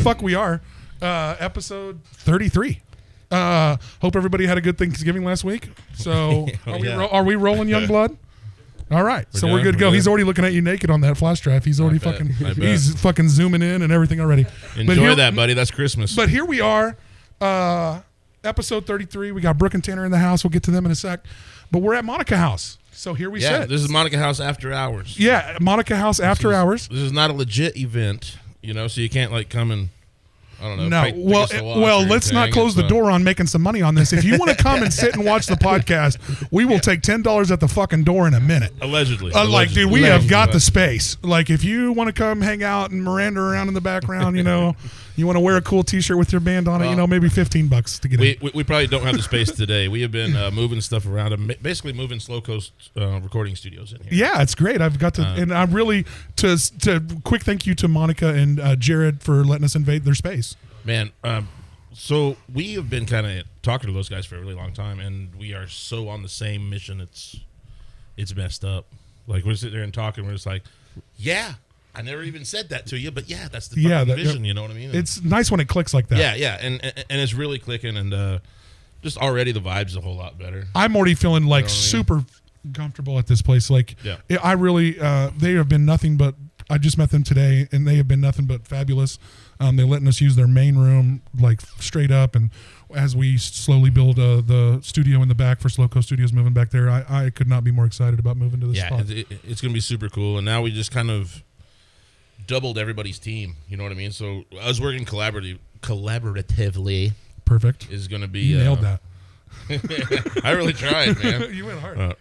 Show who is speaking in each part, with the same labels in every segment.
Speaker 1: fuck we are. Episode 33. Hope everybody had a good Thanksgiving last week. So are we rolling, young blood? All right, we're good to go. He's already looking at you naked on that flash drive. He's already he's fucking zooming in and everything already.
Speaker 2: Enjoy that, buddy. That's Christmas.
Speaker 1: But here we are, episode 33. We got Brooke and Tanner in the house. We'll get to them in a sec. But we're at Monica House. So here we sit.
Speaker 2: This is Monica House after hours.
Speaker 1: Yeah, Monica House after hours.
Speaker 2: This is not a legit event, so you can't like come and I don't know.
Speaker 1: No, well, let's not close the door on making some money on this. If you want to come and sit and watch the podcast, we will take $10 at the fucking door in a minute.
Speaker 2: Allegedly.
Speaker 1: Dude, we have got the space. Like, if you want to come hang out and Miranda around in the background, you want to wear a cool T-shirt with your band on it, maybe $15 to get in.
Speaker 2: We probably don't have the space today. We have been moving stuff around and basically moving Slow Coast recording studios in here.
Speaker 1: Yeah, it's great. I've got to, and I'm really to quick thank you to Monica and Jared for letting us invade their space.
Speaker 2: Man, so we have been kind of talking to those guys for a really long time, and we are so on the same mission. It's messed up. Like, we're sitting there and talking, we're just like, yeah. I never even said that to you, but yeah, that's the vision. You know what I mean?
Speaker 1: It's nice when it clicks like that.
Speaker 2: Yeah, and it's really clicking, and just already the vibe's a whole lot better.
Speaker 1: I'm already feeling like super comfortable at this place. Like, I really, they have been nothing but. I just met them today, and they have been nothing but fabulous. They're letting us use their main room, like straight up, and as we slowly build the studio in the back for Slow Coast Studios, moving back there, I could not be more exated about moving to this spot.
Speaker 2: It's going to be super cool, and now we just kind of doubled everybody's team. You know what I mean? So us working collaboratively.
Speaker 1: Perfect.
Speaker 2: Is going to be.
Speaker 1: You nailed that.
Speaker 2: I really tried, man.
Speaker 1: You went hard.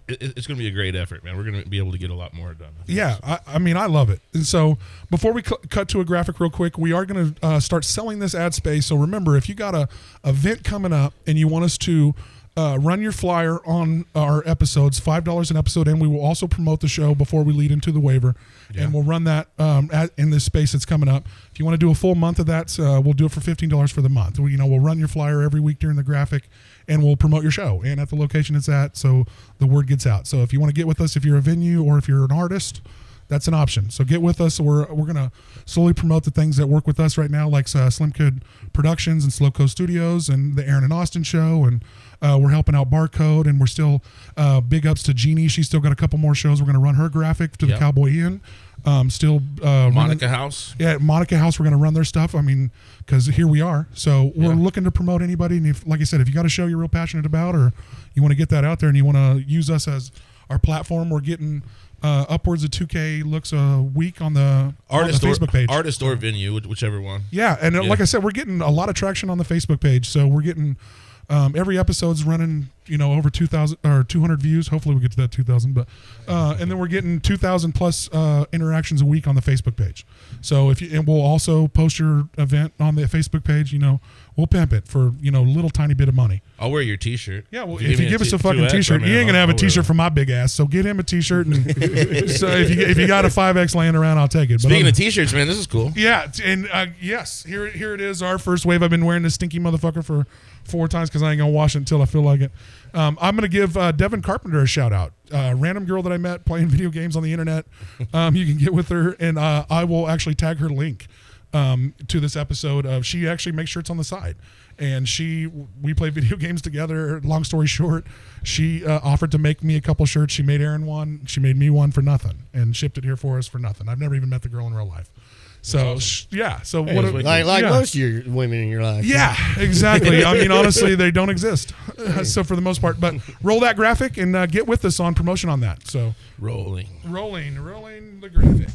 Speaker 2: It's going to be a great effort, man. We're going to be able to get a lot more done.
Speaker 1: Yeah, I mean, I love it. And so before we cut to a graphic real quick, we are going to start selling this ad space. So remember, if you got a event coming up and you want us to run your flyer on our episodes, $5 an episode, and we will also promote the show before we lead into the waiver. Yeah. And we'll run that in this space that's coming up. If you want to do a full month of that, we'll do it for $15 for the month. We'll run your flyer every week during the graphic, and we'll promote your show and at the location it's at, so the word gets out. So if you want to get with us, if you're a venue or if you're an artist, that's an option. So get with us. We're going to slowly promote the things that work with us right now, like Slim Kid Productions and Slow Coast Studios and the Aaron and Austin show, and we're helping out Barcode, and we're still big ups to Jeannie. She's still got a couple more shows. We're going to run her graphic to the Cowboy Inn.
Speaker 2: Monica House.
Speaker 1: Yeah, Monica House. We're going to run their stuff. I mean, because here we are. So we're looking to promote anybody. And if, like I said, if you got a show you're real passionate about, or you want to get that out there and you want to use us as our platform, we're getting upwards of 2K looks a week on the Facebook page.
Speaker 2: Artist or venue, whichever one.
Speaker 1: Yeah, and like I said, we're getting a lot of traction on the Facebook page. So we're getting every episode's running, over 2,000 or 200 views. Hopefully we get to that 2,000, but and then we're getting 2,000 plus interactions a week on the Facebook page. So and we'll also post your event on the Facebook page. We'll pimp it for little tiny bit of money.
Speaker 2: I'll wear your T-shirt.
Speaker 1: Yeah, well, if you give us a fucking T-shirt, you ain't gonna have a T-shirt for my big ass. So get him a T-shirt, and so if you got a 5X laying around, I'll take it.
Speaker 2: Speaking of T-shirts, man, this is cool.
Speaker 1: Yeah, and yes, here it is, our first wave. I've been wearing this stinky motherfucker for 4 times because I ain't gonna wash it until I feel like it. I'm gonna give Devin Carpenter a shout out. Random girl that I met playing video games on the internet. You can get with her, and I will actually tag her link to this episode. She actually makes shirts on the side, and we play video games together. Long story short, she offered to make me a couple shirts. She made Aaron one. She made me one for nothing and shipped it here for us for nothing. I've never even met the girl in real life. So
Speaker 3: awesome.
Speaker 1: So
Speaker 3: hey, like most of your women in your life.
Speaker 1: Yeah, exactly. I mean, honestly, they don't exist. So for the most part, but roll that graphic and get with us on promotion on that. So
Speaker 2: rolling
Speaker 1: the graphic.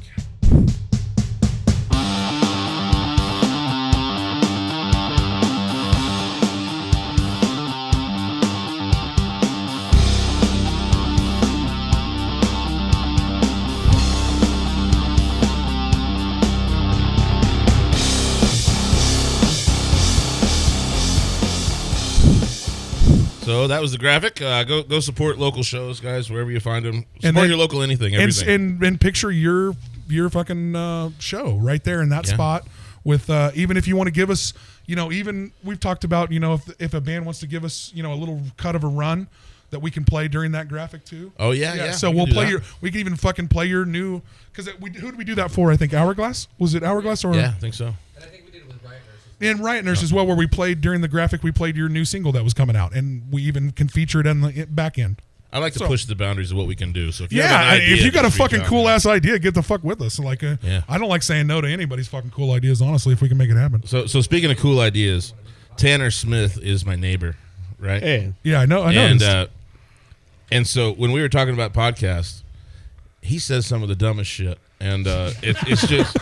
Speaker 2: So that was the graphic. Go support local shows, guys, wherever you find them. Support your local anything, everything.
Speaker 1: And picture your fucking show right there in that spot. With even if you want to give us, even we've talked about, if a band wants to give us, a little cut of a run, that we can play during that graphic too.
Speaker 2: Oh yeah.
Speaker 1: So we'll play we can even fucking play your new, because who did we do that for? I think Hourglass. Was it Hourglass or?
Speaker 2: Yeah, I think so.
Speaker 4: And I think we did it with Riot Nurse.
Speaker 1: And Riot Nurse as well, where we played during the graphic. We played your new single that was coming out, and we even can feature it on the back end.
Speaker 2: I like to push the boundaries of what we can do. So if you have an idea,
Speaker 1: if you got a
Speaker 2: just reach
Speaker 1: fucking
Speaker 2: out.
Speaker 1: cool ass idea, get the fuck with us. Like, I don't like saying no to anybody's fucking cool ideas. Honestly, if we can make it happen.
Speaker 2: So speaking of cool ideas, Tanner Smyth is my neighbor, right?
Speaker 3: Yeah.
Speaker 1: Yeah, I know. I know.
Speaker 2: And so when we were talking about podcasts, he says some of the dumbest shit, and it's just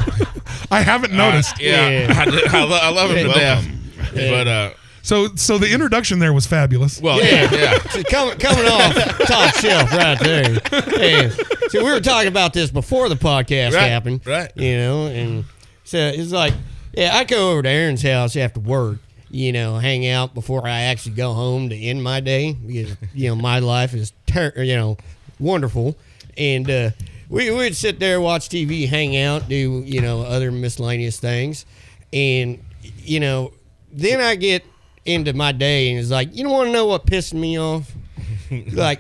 Speaker 1: I haven't noticed.
Speaker 2: I love him to death. But
Speaker 1: So the introduction there was fabulous.
Speaker 2: well, yeah.
Speaker 3: So coming off top shelf right there. Yeah. So we were talking about this before the podcast happened.
Speaker 2: Right.
Speaker 3: You know, and so it's like, I go over to Aaron's house after work, hang out before I actually go home to end my day because, my life is, wonderful. And we would sit there, watch TV, hang out, do, other miscellaneous things. And, then I get into my day and it's like, you don't want to know what pissed me off? Like,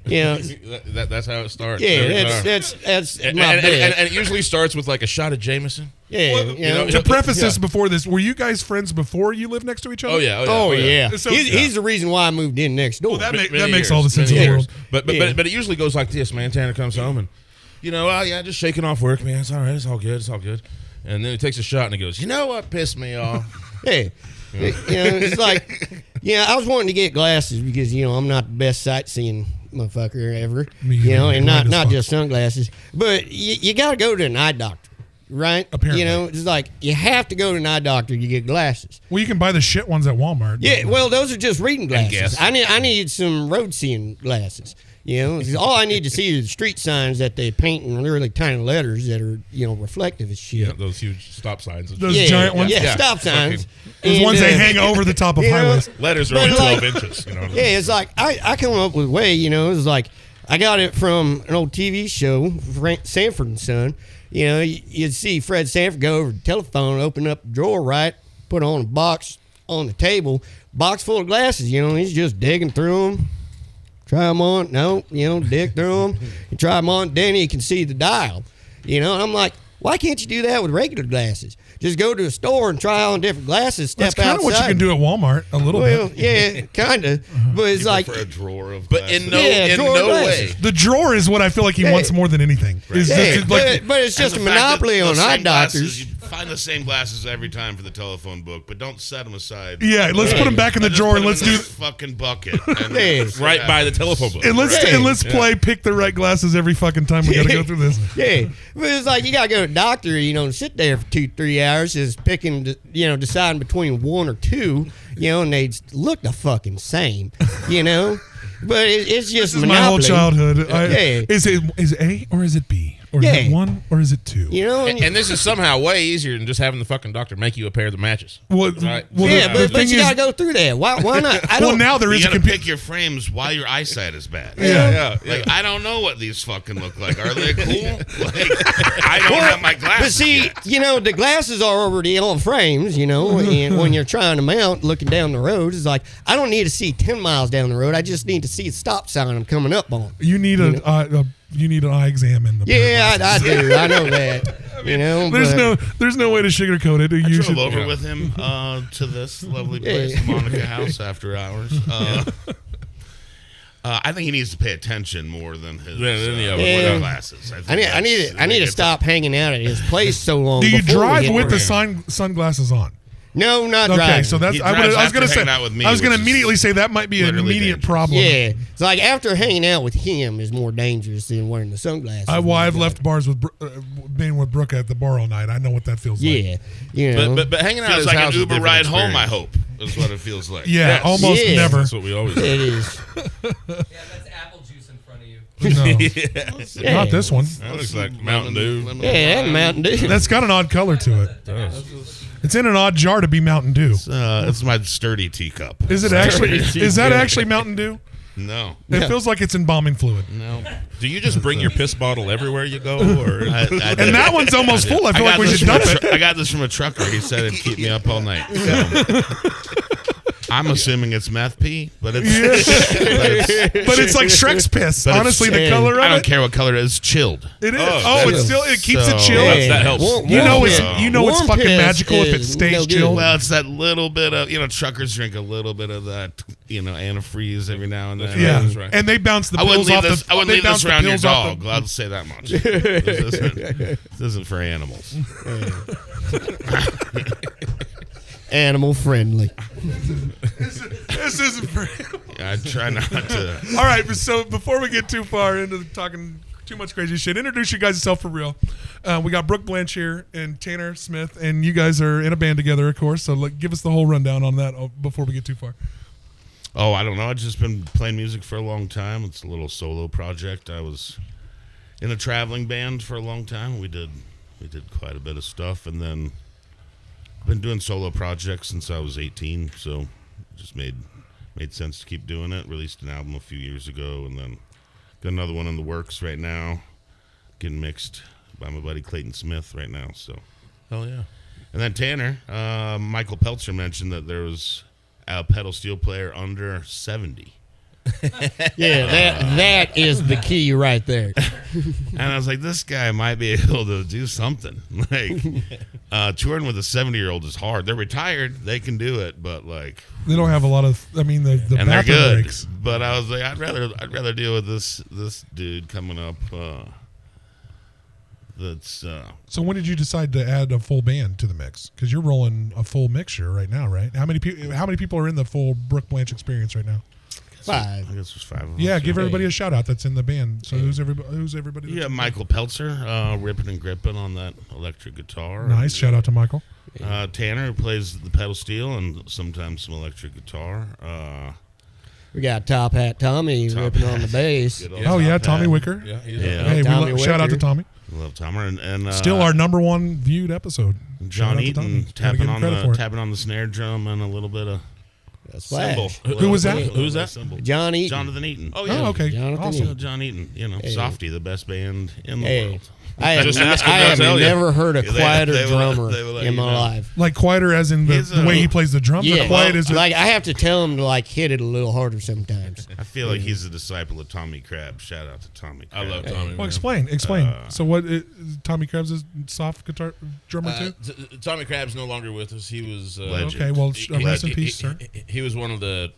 Speaker 2: that's how it starts.
Speaker 3: Yeah, that's
Speaker 2: and,
Speaker 3: my
Speaker 2: and,
Speaker 3: bad.
Speaker 2: and it usually starts with like a shot of Jameson.
Speaker 3: Yeah,
Speaker 1: To preface this before this, were you guys friends before you lived next to each other?
Speaker 2: Oh yeah.
Speaker 1: So-
Speaker 3: He's the reason why I moved in next door.
Speaker 1: Well, that
Speaker 2: Many
Speaker 1: makes all the
Speaker 2: years,
Speaker 1: sense in
Speaker 2: many
Speaker 1: the
Speaker 2: years.
Speaker 1: world.
Speaker 2: But it usually goes like this, man. Tanner comes home and, just shaking off work, man. It's all right. It's all good. And then he takes a shot and he goes, you know what pissed me off?
Speaker 3: Hey, it's like, I was wanting to get glasses because I'm not the best sightseeing motherfucker ever.
Speaker 1: Me either.
Speaker 3: And
Speaker 1: Blind as
Speaker 3: not
Speaker 1: fuck.
Speaker 3: just sunglasses, but you got to go to an eye doctor, right?
Speaker 1: Apparently.
Speaker 3: It's like you have to go to an eye doctor to get glasses.
Speaker 1: Well, you can buy the shit ones at Walmart.
Speaker 3: Yeah, well, those are just reading glasses.
Speaker 2: guess.
Speaker 3: I need some road seeing glasses. All I need to see is street signs that they paint in really tiny letters that are reflective as shit.
Speaker 2: Yeah, those huge stop signs.
Speaker 1: Those giant ones?
Speaker 3: Yeah,
Speaker 2: Yeah.
Speaker 3: stop signs.
Speaker 1: Those
Speaker 3: And,
Speaker 1: ones they hang over the top of highways.
Speaker 2: Letters are
Speaker 3: But
Speaker 2: only 12
Speaker 3: like-
Speaker 2: inches. You know what I mean?
Speaker 3: Yeah, it's like I come up with a way. It's like I got it from an old TV show, Sanford and Son. You'd see Fred Sanford go over to the telephone, open up the drawer, right, put on a box on the table, box full of glasses. He's just digging through them. Try them on. No, dig through them. You try them on. Then you can see the dial. And I'm like, why can't you do that with regular glasses? Just go to a store and try on different glasses. Step
Speaker 1: That's kind of
Speaker 3: outside.
Speaker 1: what you can do at Walmart a little
Speaker 3: Well,
Speaker 1: bit.
Speaker 3: yeah, kind of. But it's like,
Speaker 5: for a drawer of
Speaker 2: But
Speaker 5: glasses.
Speaker 2: in no
Speaker 3: drawer
Speaker 2: way.
Speaker 3: glasses.
Speaker 1: The drawer is what I feel like he wants more than anything. Is
Speaker 3: yeah,
Speaker 1: just like,
Speaker 3: but it's just a
Speaker 5: And the fact
Speaker 3: monopoly
Speaker 5: that
Speaker 3: on
Speaker 5: the
Speaker 3: eye
Speaker 5: same glasses,
Speaker 3: doctors.
Speaker 5: You find the same glasses every time for the telephone book, but don't set them aside.
Speaker 1: yeah, let's put them back in the
Speaker 5: Just
Speaker 1: drawer
Speaker 5: put
Speaker 1: and
Speaker 5: 'em
Speaker 1: let's
Speaker 5: in
Speaker 1: do.
Speaker 5: this fucking bucket. And
Speaker 3: Yeah.
Speaker 5: see
Speaker 2: Right
Speaker 5: what
Speaker 2: by the
Speaker 5: happens.
Speaker 2: telephone book.
Speaker 1: And let's
Speaker 3: Right.
Speaker 1: play pick the right glasses every fucking time we got to go through this.
Speaker 3: Yeah, but it's like you gotta go to a doctor, and sit there for 2-3 hours, just picking, deciding between one or two, and they look the fucking same, But it's just
Speaker 1: This is my whole
Speaker 3: monopoly.
Speaker 1: childhood.
Speaker 3: Yeah.
Speaker 1: Is it A or is it B? Or is
Speaker 3: Yeah.
Speaker 1: it 1 or is it 2?
Speaker 2: And this is somehow way easier than just having the fucking doctor make you a pair of the matches.
Speaker 1: Well,
Speaker 2: Right.
Speaker 1: well,
Speaker 3: yeah,
Speaker 1: the
Speaker 3: but
Speaker 1: thing
Speaker 3: you
Speaker 1: is,
Speaker 3: gotta go through that. Why not? I
Speaker 1: well,
Speaker 3: don't.
Speaker 1: now there is
Speaker 5: You
Speaker 1: a
Speaker 5: gotta
Speaker 1: computer.
Speaker 5: pick your frames while your eyesight is bad.
Speaker 1: Yeah.
Speaker 5: Like, I don't know what these fucking look like. Are they cool? Like, I don't have my glasses.
Speaker 3: But see,
Speaker 5: yet.
Speaker 3: the glasses are already on frames, and when you're trying them out, looking down the road, it's like, I don't need to see 10 miles down the road. I just need to see a stop sign I'm coming up on.
Speaker 1: You need an eye exam in the
Speaker 3: Yeah, I do. I know that.
Speaker 1: There's no way to sugarcoat it.
Speaker 5: I
Speaker 1: You
Speaker 5: drove
Speaker 1: should.
Speaker 5: over with him to this lovely place,
Speaker 3: Yeah.
Speaker 5: Monica House, after hours. I think he needs to pay attention more than his
Speaker 3: Yeah.
Speaker 5: glasses.
Speaker 3: I need to stop hanging out at his place so long.
Speaker 1: Do you
Speaker 3: before we
Speaker 1: drive
Speaker 3: get
Speaker 1: with the
Speaker 3: around.
Speaker 1: sunglasses on?
Speaker 3: No, not
Speaker 1: Okay,
Speaker 3: driving.
Speaker 1: so that's
Speaker 5: He
Speaker 1: I
Speaker 5: drives
Speaker 1: was going to
Speaker 5: after
Speaker 1: say.
Speaker 5: hanging out with me,
Speaker 1: I was going to
Speaker 5: which is
Speaker 1: immediately say that might be an
Speaker 5: literally
Speaker 1: immediate
Speaker 5: dangerous.
Speaker 1: problem.
Speaker 3: Yeah, it's like after hanging out with him is more dangerous than wearing the sunglasses.
Speaker 1: I've left bars with being with Brooke at the bar all night. I know what that feels like.
Speaker 3: Yeah,
Speaker 2: But hanging out at
Speaker 5: feels
Speaker 2: his
Speaker 5: like
Speaker 2: house
Speaker 5: an
Speaker 2: is a
Speaker 5: Uber
Speaker 2: different
Speaker 5: ride home. I
Speaker 2: experience.
Speaker 5: hope is what it feels like.
Speaker 1: Yeah,
Speaker 2: Yes.
Speaker 1: almost
Speaker 3: Yeah.
Speaker 1: never.
Speaker 2: That's what we always do.
Speaker 3: it is.
Speaker 4: Yeah, that's apple juice in front of you.
Speaker 1: No, not this one.
Speaker 2: That looks like Mountain Dew.
Speaker 3: Yeah, that Mountain Dew.
Speaker 1: That's got an odd color to it. It's in an odd jar to be Mountain Dew.
Speaker 5: It's my sturdy teacup.
Speaker 1: Is it actually? Is that actually Mountain Dew?
Speaker 5: No.
Speaker 1: It feels like it's embalming fluid.
Speaker 5: No.
Speaker 2: Do you just bring your piss bottle everywhere you go? Or
Speaker 1: And that one's almost full. I feel like we should dump it.
Speaker 5: I got this from a trucker. He said it'd keep me up all night. So. I'm assuming it's meth pee, but it's
Speaker 1: But it's like Shrek's piss.
Speaker 5: But it's-
Speaker 1: Honestly, the
Speaker 3: Hey,
Speaker 1: color of
Speaker 5: I don't
Speaker 1: it.
Speaker 5: care what color it is. Chilled.
Speaker 1: It is.
Speaker 2: Oh,
Speaker 1: Oh,
Speaker 2: that's
Speaker 1: it keeps it
Speaker 5: so-
Speaker 1: chilled.
Speaker 3: Hey,
Speaker 2: that helps.
Speaker 1: You know it's
Speaker 5: piss.
Speaker 1: it's fucking
Speaker 3: piss
Speaker 1: magical if it
Speaker 3: is
Speaker 1: stays
Speaker 3: no good.
Speaker 1: chilled.
Speaker 5: Well, it's that little bit of truckers drink a little bit of that antifreeze every now and then.
Speaker 1: Yeah,
Speaker 2: That's right.
Speaker 1: and they bounce the
Speaker 5: I wouldn't
Speaker 1: pills
Speaker 5: leave
Speaker 1: off
Speaker 5: this.
Speaker 1: the.
Speaker 5: I wouldn't
Speaker 1: they
Speaker 5: leave
Speaker 1: bounce
Speaker 5: this
Speaker 1: the
Speaker 5: around your
Speaker 1: pills off
Speaker 5: dog. I'll say that much. This isn't for animals.
Speaker 3: Animal friendly.
Speaker 1: This isn't for.
Speaker 5: I try not to.
Speaker 1: All right, so before we get too far into talking too much crazy shit, introduce you guys yourself for real. We got Brook Blanche here and Tanner Smyth, and you guys are in a band together, of course. So give us the whole rundown on that before we get too far.
Speaker 5: Oh, I don't know. I've just been playing music for a long time. It's a little solo project. I was in a traveling band for a long time. We did quite a bit of stuff, and then I've been doing solo projects since I was 18. So it just made sense to keep doing it. Released an album a few years ago, and then got another one in the works right now, getting mixed by my buddy Clayton Smith right now. So,
Speaker 2: Hell yeah.
Speaker 5: and then Tanner, Michael Peltzer mentioned that there was a pedal steel player under 70.
Speaker 3: Yeah, that is the key right there.
Speaker 5: And I was like, this guy might be able to do something. Like, touring with a 70-year-old is hard. They're retired. They can do it, but like,
Speaker 1: They don't have a lot of. I mean, the
Speaker 5: and they're
Speaker 1: bathroom
Speaker 5: good.
Speaker 1: breaks.
Speaker 5: But I was like, I'd rather deal with this dude coming up. That's
Speaker 1: So when did you decide to add a full band to the mix? Because you're rolling a full mixture right now, right? How many people are in the full Brook Blanche experience right now?
Speaker 3: 5.
Speaker 5: I guess there's 5 of us.
Speaker 1: Yeah, give everybody a shout out that's in the band. So who's everybody? that's
Speaker 5: Yeah,
Speaker 1: in the
Speaker 5: Michael Peltzer, ripping and gripping on that electric guitar.
Speaker 1: band? Nice. Shout out to Michael.
Speaker 5: Tanner, who plays the pedal steel and sometimes some electric guitar.
Speaker 3: We got Top Hat Tommy
Speaker 5: Top
Speaker 3: ripping on the
Speaker 5: Hat.
Speaker 3: bass.
Speaker 5: Good old
Speaker 1: Oh yeah,
Speaker 5: Top
Speaker 1: Tommy
Speaker 5: Hat.
Speaker 1: Wicker.
Speaker 2: Yeah,
Speaker 5: Yeah.
Speaker 1: Hey,
Speaker 3: Tommy
Speaker 1: shout out to
Speaker 3: Wicker.
Speaker 1: Tommy.
Speaker 5: Love Tomer and
Speaker 1: Still our number one viewed episode. Shout
Speaker 5: John
Speaker 1: out to Tommy.
Speaker 5: Eaton
Speaker 1: Gotta
Speaker 5: tapping
Speaker 1: give him
Speaker 5: on
Speaker 1: credit for it.
Speaker 5: tapping on the snare drum and a little bit of cymbal.
Speaker 3: Splash.
Speaker 1: Who was that?
Speaker 2: Who's that?
Speaker 5: Cymbal.
Speaker 3: John Eaton.
Speaker 5: Jonathan Eaton.
Speaker 2: Oh, yeah.
Speaker 1: Oh, okay.
Speaker 3: Jonathan
Speaker 1: Awesome.
Speaker 3: Eaton.
Speaker 5: John Eaton.
Speaker 3: Hey.
Speaker 5: Softy, the best band in the
Speaker 3: Hey,
Speaker 5: world.
Speaker 3: I have,
Speaker 2: Just ask him,
Speaker 3: I
Speaker 2: they'll
Speaker 3: have
Speaker 2: tell you.
Speaker 3: never heard a
Speaker 5: Yeah, they-
Speaker 3: quieter
Speaker 5: they will-
Speaker 3: drummer
Speaker 5: they will let
Speaker 3: in
Speaker 5: you
Speaker 3: my
Speaker 5: know.
Speaker 3: life.
Speaker 1: Like quieter as in
Speaker 5: He's
Speaker 1: the
Speaker 5: a-
Speaker 1: way he plays the drums.
Speaker 3: Yeah,
Speaker 1: Or quiet as
Speaker 3: like I have to tell him to like hit it a little harder sometimes.
Speaker 5: I feel like he's a disciple of Tommy Crab. Shout out to Tommy
Speaker 2: I
Speaker 5: Crab.
Speaker 2: love Tommy.
Speaker 1: Well,
Speaker 2: man.
Speaker 1: explain. So what? Tommy Krebs is soft guitar drummer too.
Speaker 2: Tommy Crab's no longer with us. He was
Speaker 5: Legend.
Speaker 1: Okay, well,
Speaker 2: he-
Speaker 1: rest in
Speaker 2: he-
Speaker 1: peace,
Speaker 2: he-
Speaker 1: sir.
Speaker 2: He was one of the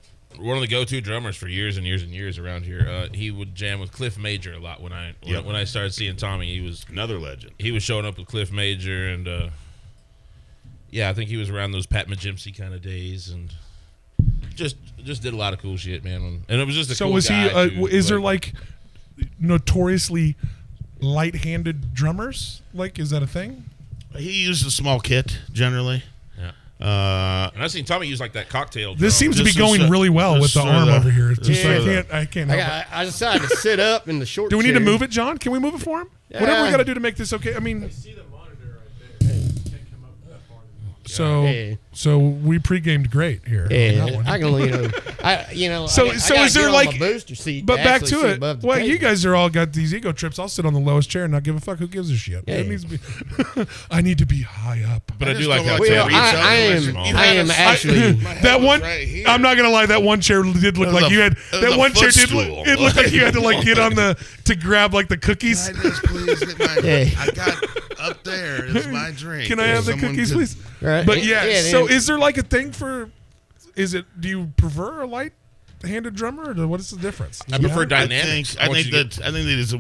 Speaker 2: go-to drummers for years and years and years around here. He would jam with Cliff Major a lot when I started seeing Tommy.
Speaker 5: Another legend.
Speaker 2: He was showing up with Cliff Major and yeah, I think he was around those Pat Majimsky kind of days and just did a lot of cool shit, man. And it was just a
Speaker 1: So
Speaker 2: cool
Speaker 1: was he?
Speaker 2: guy, too.
Speaker 1: Is there like notoriously light-handed drummers? Like, is that a thing?
Speaker 5: He used a small kit generally.
Speaker 2: Yeah. And I've seen Tommy use like that cocktail.
Speaker 1: This
Speaker 2: drum.
Speaker 1: seems to be
Speaker 5: Just
Speaker 1: going
Speaker 5: so-
Speaker 1: really well with
Speaker 5: just
Speaker 1: the
Speaker 5: so
Speaker 1: arm
Speaker 5: the-
Speaker 1: over here. It's just
Speaker 3: Yeah.
Speaker 1: I can't help it.
Speaker 3: I decided to sit up in the short.
Speaker 1: Do we need to
Speaker 3: chair.
Speaker 1: move it, John? Can we move it for him? Whatever we got to do to make this okay. I mean,
Speaker 6: See the monitor right there. Can't come up that far.
Speaker 1: so we pre-gamed great here. on that
Speaker 3: Yeah,
Speaker 1: one.
Speaker 3: I can,
Speaker 1: So-
Speaker 3: I
Speaker 1: so
Speaker 3: gotta
Speaker 1: is there
Speaker 3: get on
Speaker 1: like-
Speaker 3: my booster seat?
Speaker 1: But
Speaker 3: to
Speaker 1: back
Speaker 3: actually
Speaker 1: to
Speaker 3: sit
Speaker 1: it.
Speaker 3: above the
Speaker 1: Well, you
Speaker 3: table.
Speaker 1: guys are all got these ego trips. I'll sit on the lowest chair and not give a fuck. Who gives a shit?
Speaker 3: Yeah.
Speaker 1: It needs to be. I need to be high up.
Speaker 2: But I
Speaker 5: just
Speaker 2: do like
Speaker 5: don't
Speaker 2: how
Speaker 5: like
Speaker 3: Well,
Speaker 5: to reach out
Speaker 3: I
Speaker 5: and
Speaker 3: am.
Speaker 5: listen. You
Speaker 3: I
Speaker 5: had
Speaker 3: am
Speaker 5: a-
Speaker 3: actually.
Speaker 5: My head
Speaker 1: That
Speaker 5: was
Speaker 1: one,
Speaker 5: right here.
Speaker 1: I'm not gonna lie. That one chair did look
Speaker 5: It was
Speaker 1: like
Speaker 5: a-
Speaker 1: you had.
Speaker 5: it was
Speaker 1: That
Speaker 5: a
Speaker 1: one chair did look.
Speaker 5: footstool.
Speaker 1: It looked like you had to like get on to grab like the cookies.
Speaker 5: Can I just please get my?
Speaker 3: Yeah.
Speaker 5: I got up there is my drink.
Speaker 1: Can I have the
Speaker 5: Someone
Speaker 1: cookies,
Speaker 5: could-
Speaker 1: please?
Speaker 3: Right.
Speaker 1: But yeah. So
Speaker 3: then-
Speaker 1: is there like a thing for? Is it? Do you prefer a light-handed drummer, or what is the difference?
Speaker 2: I prefer
Speaker 5: I
Speaker 2: dynamics.
Speaker 5: think
Speaker 2: Once you get-
Speaker 5: that is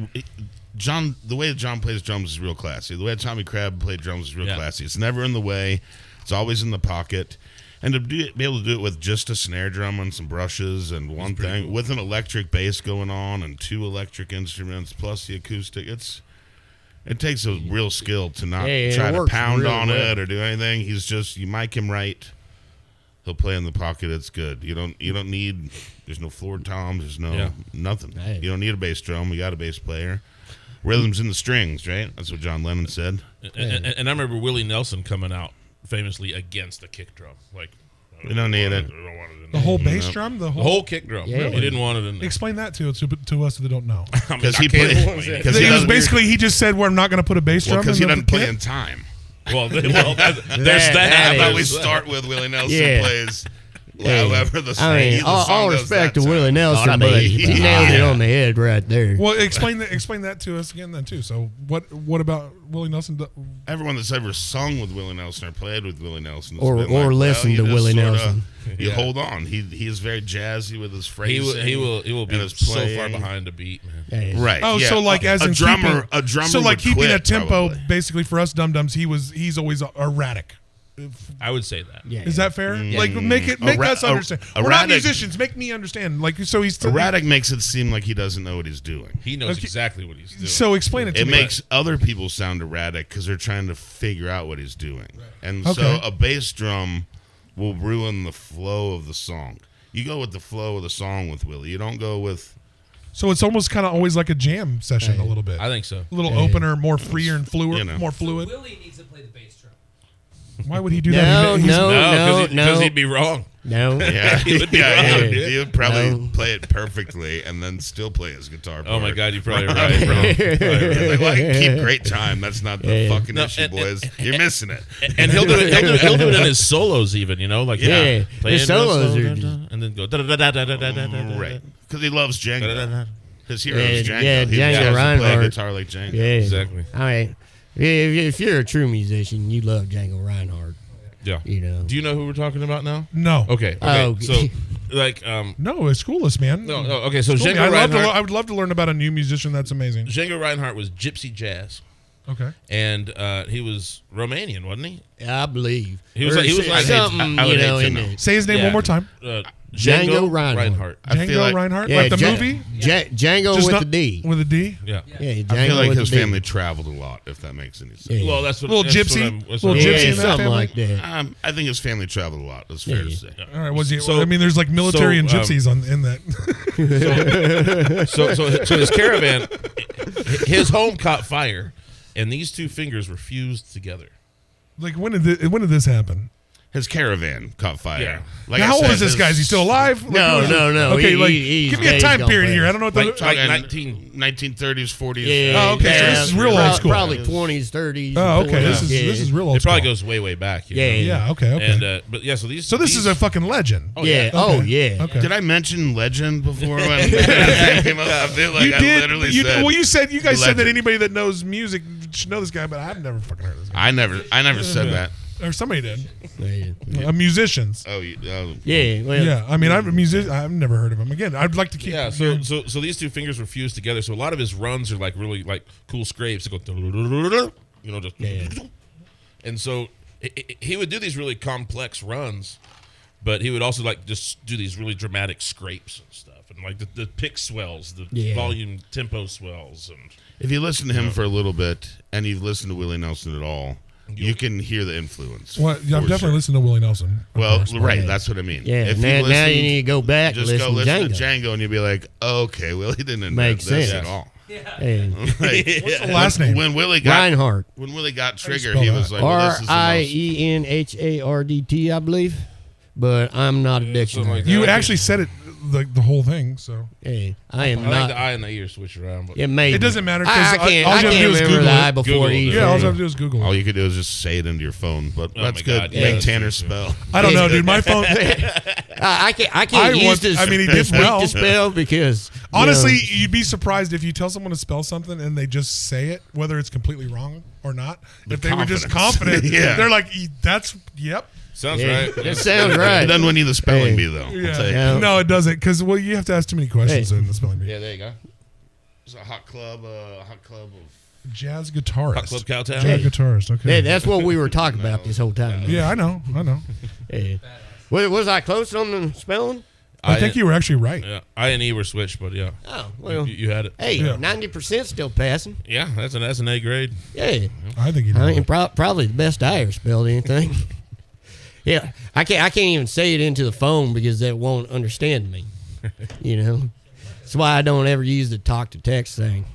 Speaker 5: John. The way that John plays drums is real classy. The way Tommy Crab played drums is real
Speaker 2: Yeah.
Speaker 5: classy. It's never in the way. It's always in the pocket. And to be able to do it with just a snare drum and some brushes and one thing
Speaker 2: cool.
Speaker 5: with an electric bass going on and 2 electric instruments plus the acoustic, it takes a real skill to not
Speaker 3: Yeah, it
Speaker 5: try to
Speaker 3: works
Speaker 5: pound
Speaker 3: really
Speaker 5: on
Speaker 3: well.
Speaker 5: it or do anything. He's just you mic him right. He'll play in the pocket. It's good. You don't need. There's no floor toms. There's no nothing.
Speaker 3: Hey.
Speaker 5: You don't need a bass drum. We got a bass player. Rhythm's in the strings, right? That's what John Lennon said.
Speaker 2: And I remember Willie Nelson coming out famously against the kick drum. Like,
Speaker 5: We don't need it.
Speaker 2: I don't want it in
Speaker 1: The
Speaker 2: there.
Speaker 1: whole bass
Speaker 5: No.
Speaker 1: drum.
Speaker 2: The whole kick drum.
Speaker 3: Yeah.
Speaker 2: He didn't want it in there.
Speaker 1: Explain that to us that don't know.
Speaker 2: I mean,
Speaker 5: Because
Speaker 2: I
Speaker 5: he
Speaker 2: can't
Speaker 5: played.
Speaker 2: explain it.
Speaker 5: Because
Speaker 1: It
Speaker 5: he
Speaker 1: was
Speaker 5: doesn't.
Speaker 1: basically he just said we're not going to put a bass drum.
Speaker 5: Because
Speaker 1: in
Speaker 5: he
Speaker 1: the
Speaker 5: doesn't play
Speaker 1: kit.
Speaker 5: in time.
Speaker 2: Well, there's
Speaker 3: that
Speaker 2: that.
Speaker 5: How about we
Speaker 3: is-
Speaker 5: start with Willie Nelson
Speaker 3: Yeah.
Speaker 5: plays however the
Speaker 3: I mean,
Speaker 5: the
Speaker 3: all
Speaker 5: song goes
Speaker 3: respect
Speaker 5: that
Speaker 3: to Willie
Speaker 5: time.
Speaker 3: Nelson,
Speaker 5: Oughta
Speaker 3: but
Speaker 5: be.
Speaker 3: he nailed it on the head right there.
Speaker 1: Well, explain that to us again then too. So what about Willie Nelson?
Speaker 5: Everyone that's ever sung with Willie Nelson or played with Willie Nelson has
Speaker 3: Or
Speaker 5: been like,
Speaker 3: listened
Speaker 5: you
Speaker 3: to
Speaker 5: just
Speaker 3: Willie
Speaker 5: sorta-
Speaker 3: Nelson.
Speaker 5: You hold on. He is very jazzy with his
Speaker 2: He
Speaker 5: phrasing.
Speaker 2: will
Speaker 5: and
Speaker 2: be
Speaker 5: his
Speaker 2: so
Speaker 5: playing.
Speaker 2: far behind a beat, man.
Speaker 3: Hey,
Speaker 5: Right.
Speaker 1: Oh,
Speaker 5: yeah.
Speaker 1: so like as
Speaker 5: a
Speaker 1: in
Speaker 5: drummer,
Speaker 1: keeping,
Speaker 5: a drummer.
Speaker 1: So like
Speaker 5: would
Speaker 1: keeping
Speaker 5: quit,
Speaker 1: a tempo,
Speaker 5: probably.
Speaker 1: basically for us dum dums, he's always erratic.
Speaker 2: I would say that.
Speaker 3: Yeah.
Speaker 1: Is that fair? Like make us understand. We're not
Speaker 5: erratic-
Speaker 1: musicians. Make me understand. Like so he's
Speaker 5: Erratic makes it seem like he doesn't know what he's doing.
Speaker 2: He knows
Speaker 1: Okay.
Speaker 2: exactly what he's doing.
Speaker 1: So explain it to
Speaker 5: It
Speaker 1: me.
Speaker 5: makes other people sound erratic because they're trying to figure out what he's doing. And so
Speaker 1: Okay.
Speaker 5: a bass drum will ruin the flow of the song. You go with the flow of the song with Willie. You don't go with.
Speaker 1: So it's almost kind of always like a jam session a little bit.
Speaker 2: I think so.
Speaker 1: A little
Speaker 3: Hey.
Speaker 1: opener, more freer and fluid,
Speaker 5: You know.
Speaker 1: more fluid.
Speaker 4: Willie needs to play the bass drum.
Speaker 1: Why would he do
Speaker 3: No,
Speaker 1: that? He's-
Speaker 3: no.
Speaker 2: because he'd be wrong.
Speaker 3: No.
Speaker 5: Yeah,
Speaker 2: He would be wrong.
Speaker 5: he would probably
Speaker 3: No.
Speaker 5: play it perfectly and then still play his guitar.
Speaker 2: Oh my
Speaker 5: part.
Speaker 2: God, you're probably right, bro.
Speaker 5: Like, well, I can keep great time. That's not the fucking
Speaker 2: No,
Speaker 5: issue,
Speaker 2: and-
Speaker 5: boys. You're missing it.
Speaker 2: And he'll do it. He'll do it in his solos, even. You know, like
Speaker 3: Yeah.
Speaker 2: play
Speaker 3: His
Speaker 2: into a
Speaker 3: solos
Speaker 2: solo,
Speaker 3: are just-
Speaker 2: and then go da da da da da da da da.
Speaker 5: Right. Because he loves Django. His hero
Speaker 3: Yeah,
Speaker 5: is Django.
Speaker 3: yeah,
Speaker 5: He
Speaker 3: Django
Speaker 5: has to play
Speaker 3: Reinhardt.
Speaker 5: guitar like Django.
Speaker 3: Yeah.
Speaker 2: Exactly.
Speaker 3: All right. If you're a true musician, you love Django Reinhardt.
Speaker 2: Yeah.
Speaker 3: You know.
Speaker 2: Do you know who we're talking about now?
Speaker 1: No.
Speaker 2: Okay.
Speaker 3: Oh.
Speaker 2: So, like,
Speaker 1: No, it's coolest, man.
Speaker 2: no. Okay. So
Speaker 1: School me.
Speaker 2: Django Reinhardt.
Speaker 1: I would love to learn about a new musician. That's amazing.
Speaker 2: Django Reinhardt was gypsy jazz,
Speaker 1: Okay.
Speaker 2: and he was Romanian, wasn't he?
Speaker 3: I believe.
Speaker 2: He was like
Speaker 3: something,
Speaker 5: I would
Speaker 3: you know,
Speaker 5: hate to
Speaker 3: in
Speaker 5: know.
Speaker 3: there.
Speaker 1: Say his name
Speaker 2: Yeah.
Speaker 1: one more time.
Speaker 3: Django Reinhardt.
Speaker 5: I feel
Speaker 1: Django
Speaker 5: like-
Speaker 1: Reinhardt,
Speaker 3: Yeah,
Speaker 1: like the
Speaker 3: Ja-
Speaker 1: movie.
Speaker 3: Django
Speaker 1: Just
Speaker 3: with
Speaker 1: not-
Speaker 3: a D.
Speaker 1: With a D.
Speaker 2: Yeah.
Speaker 3: Yeah, Django
Speaker 5: I feel like
Speaker 3: with
Speaker 5: his
Speaker 3: a D.
Speaker 5: family traveled a lot, if that makes any sense.
Speaker 3: Yeah.
Speaker 2: Well, that's what.
Speaker 1: Little
Speaker 2: that's
Speaker 1: gypsy?
Speaker 2: What I'm, that's
Speaker 1: Little
Speaker 2: what
Speaker 1: gypsy
Speaker 2: I'm-
Speaker 3: Yeah,
Speaker 1: in that
Speaker 3: something
Speaker 1: family?
Speaker 3: like that.
Speaker 5: I think his family traveled a lot. That's fair to
Speaker 3: Yeah.
Speaker 5: say.
Speaker 1: All right. Was he?
Speaker 2: So-
Speaker 1: I mean, there's like military and
Speaker 2: so,
Speaker 1: gypsies in that.
Speaker 2: So his caravan, his home caught fire, and these two fingers were fused together.
Speaker 1: Like when did this happen?
Speaker 5: His caravan caught fire.
Speaker 2: Yeah.
Speaker 5: Like
Speaker 1: Now,
Speaker 5: I
Speaker 1: how old
Speaker 5: said,
Speaker 1: is this guy? Is he still alive? Like,
Speaker 3: No,
Speaker 1: who is it?
Speaker 3: no.
Speaker 1: Okay,
Speaker 3: He's
Speaker 1: give me a
Speaker 3: days
Speaker 1: time
Speaker 3: gone
Speaker 1: period
Speaker 3: past.
Speaker 1: here. I don't know what
Speaker 2: Like,
Speaker 1: the.
Speaker 2: like
Speaker 5: Talking
Speaker 2: 19.
Speaker 5: 1930s, 40s.
Speaker 3: Yeah.
Speaker 1: Oh, okay, so this is real old school.
Speaker 3: Probably 20s, 30s.
Speaker 1: Oh, okay.
Speaker 3: 40s.
Speaker 1: This is real old.
Speaker 2: It probably
Speaker 1: school.
Speaker 2: goes way back. You
Speaker 3: Yeah.
Speaker 2: know?
Speaker 1: Yeah. Okay.
Speaker 2: And but yeah, so these.
Speaker 1: So this
Speaker 2: these,
Speaker 1: is a fucking legend.
Speaker 2: Oh,
Speaker 3: Yeah.
Speaker 2: yeah.
Speaker 3: Oh,
Speaker 1: Okay.
Speaker 3: yeah.
Speaker 1: Okay.
Speaker 5: Did I mention legend before when that came up? I feel like
Speaker 1: You
Speaker 5: I
Speaker 1: did.
Speaker 5: literally
Speaker 1: You,
Speaker 5: said.
Speaker 1: well, you guys said that
Speaker 5: legend.
Speaker 1: anybody that knows music should know this guy, but I've never fucking heard of this guy.
Speaker 5: I never said that.
Speaker 1: Or somebody did.
Speaker 3: Yeah.
Speaker 1: Musicians.
Speaker 5: Oh,
Speaker 3: Yeah. Well,
Speaker 1: Yeah. I mean, I'm a musician. I've never heard of him. Again, I'd like to keep.
Speaker 2: Yeah, so these two fingers were fused together. So a lot of his runs are like really like cool scrapes. They go, you know, just.
Speaker 3: Yeah.
Speaker 2: And so he would do these really complex runs, but he would also like just do these really dramatic scrapes and stuff, and like the pick swells, the
Speaker 3: Yeah.
Speaker 2: volume tempo swells, and
Speaker 5: If you listen to him for a little bit and you've listened to Willie Nelson at all, you can hear the influence.
Speaker 1: Well, yeah, I've
Speaker 5: for
Speaker 1: definitely
Speaker 5: sure.
Speaker 1: listened to Willie Nelson. of
Speaker 5: Well,
Speaker 1: course.
Speaker 5: right,
Speaker 3: Yeah.
Speaker 5: that's what I mean.
Speaker 3: Yeah.
Speaker 5: If
Speaker 3: Now,
Speaker 5: listen,
Speaker 3: now you need to go back and
Speaker 5: just go listen
Speaker 3: to
Speaker 5: to Django, and you'll be like, okay, Willie didn't invent
Speaker 3: Makes
Speaker 5: this
Speaker 3: sense.
Speaker 5: at all.
Speaker 3: Hey,
Speaker 5: Like,
Speaker 1: What's the last name?
Speaker 5: when Willie got
Speaker 3: Reinhardt.
Speaker 5: when Willie got
Speaker 1: do you
Speaker 5: Trigger,
Speaker 1: spell
Speaker 5: he was
Speaker 1: that?
Speaker 5: like, well, this is the most.
Speaker 3: RIENHARDT, I believe. But I'm not a
Speaker 2: something
Speaker 3: dictionary.
Speaker 2: like that.
Speaker 1: You actually said it the whole thing, so
Speaker 3: Hey, I am
Speaker 2: I
Speaker 3: not.
Speaker 2: like the I and the E are switched around. But
Speaker 3: It may
Speaker 1: it
Speaker 3: be.
Speaker 1: doesn't matter. 'cause
Speaker 3: I can't.
Speaker 1: all
Speaker 3: I
Speaker 1: you have to
Speaker 3: can't
Speaker 1: do is
Speaker 3: remember
Speaker 1: Google
Speaker 3: the I
Speaker 1: it.
Speaker 3: before
Speaker 2: Google it.
Speaker 3: E.
Speaker 1: Yeah, all you have to do is Google
Speaker 5: All
Speaker 1: it.
Speaker 5: you could do is just say it into your phone, but
Speaker 2: Oh
Speaker 5: that's
Speaker 2: my
Speaker 5: good.
Speaker 2: God,
Speaker 3: yeah.
Speaker 5: Make
Speaker 2: that's
Speaker 5: Tanner
Speaker 2: true.
Speaker 5: spell.
Speaker 1: I don't know, dude. My phone.
Speaker 3: I can't. I
Speaker 1: I
Speaker 3: can't use
Speaker 1: want-
Speaker 3: this.
Speaker 1: I mean, he
Speaker 3: this
Speaker 1: did well.
Speaker 3: weak to spell because you
Speaker 1: Honestly,
Speaker 3: know,
Speaker 1: you'd be surprised if you tell someone to spell something and they just say it, whether it's completely wrong or not. If they were just confident,
Speaker 5: Yeah.
Speaker 1: they're like, "That's yep."
Speaker 2: sounds
Speaker 3: yeah,
Speaker 2: right.
Speaker 3: that sounds right.
Speaker 5: It doesn't win you the spelling
Speaker 3: Hey.
Speaker 5: bee, though. I'll
Speaker 1: Yeah.
Speaker 5: tell you.
Speaker 3: Yeah.
Speaker 1: No, it doesn't, because you have to ask too many questions
Speaker 3: Hey.
Speaker 1: in the spelling bee.
Speaker 2: Yeah, there you go.
Speaker 5: It's a hot club of.
Speaker 1: Jazz guitarist.
Speaker 2: Hot Club Cowtown.
Speaker 1: Jazz guitarist. Okay.
Speaker 3: Yeah, that's what we were talking about this whole time.
Speaker 1: Yeah, I know.
Speaker 3: Yeah. Was I close on the spelling?
Speaker 1: I think you were actually right.
Speaker 2: Yeah, I and E were switched, but yeah,
Speaker 3: Oh well.
Speaker 2: you had it.
Speaker 3: Hey,
Speaker 1: Yeah.
Speaker 3: 90% still passing.
Speaker 2: Yeah, that's an A grade.
Speaker 3: Yeah.
Speaker 1: I think you
Speaker 3: I
Speaker 1: did.
Speaker 3: mean, probably the best I ever spelled anything. Yeah, I can't even say it into the phone because that won't understand me. You know, that's why I don't ever use the talk to text thing.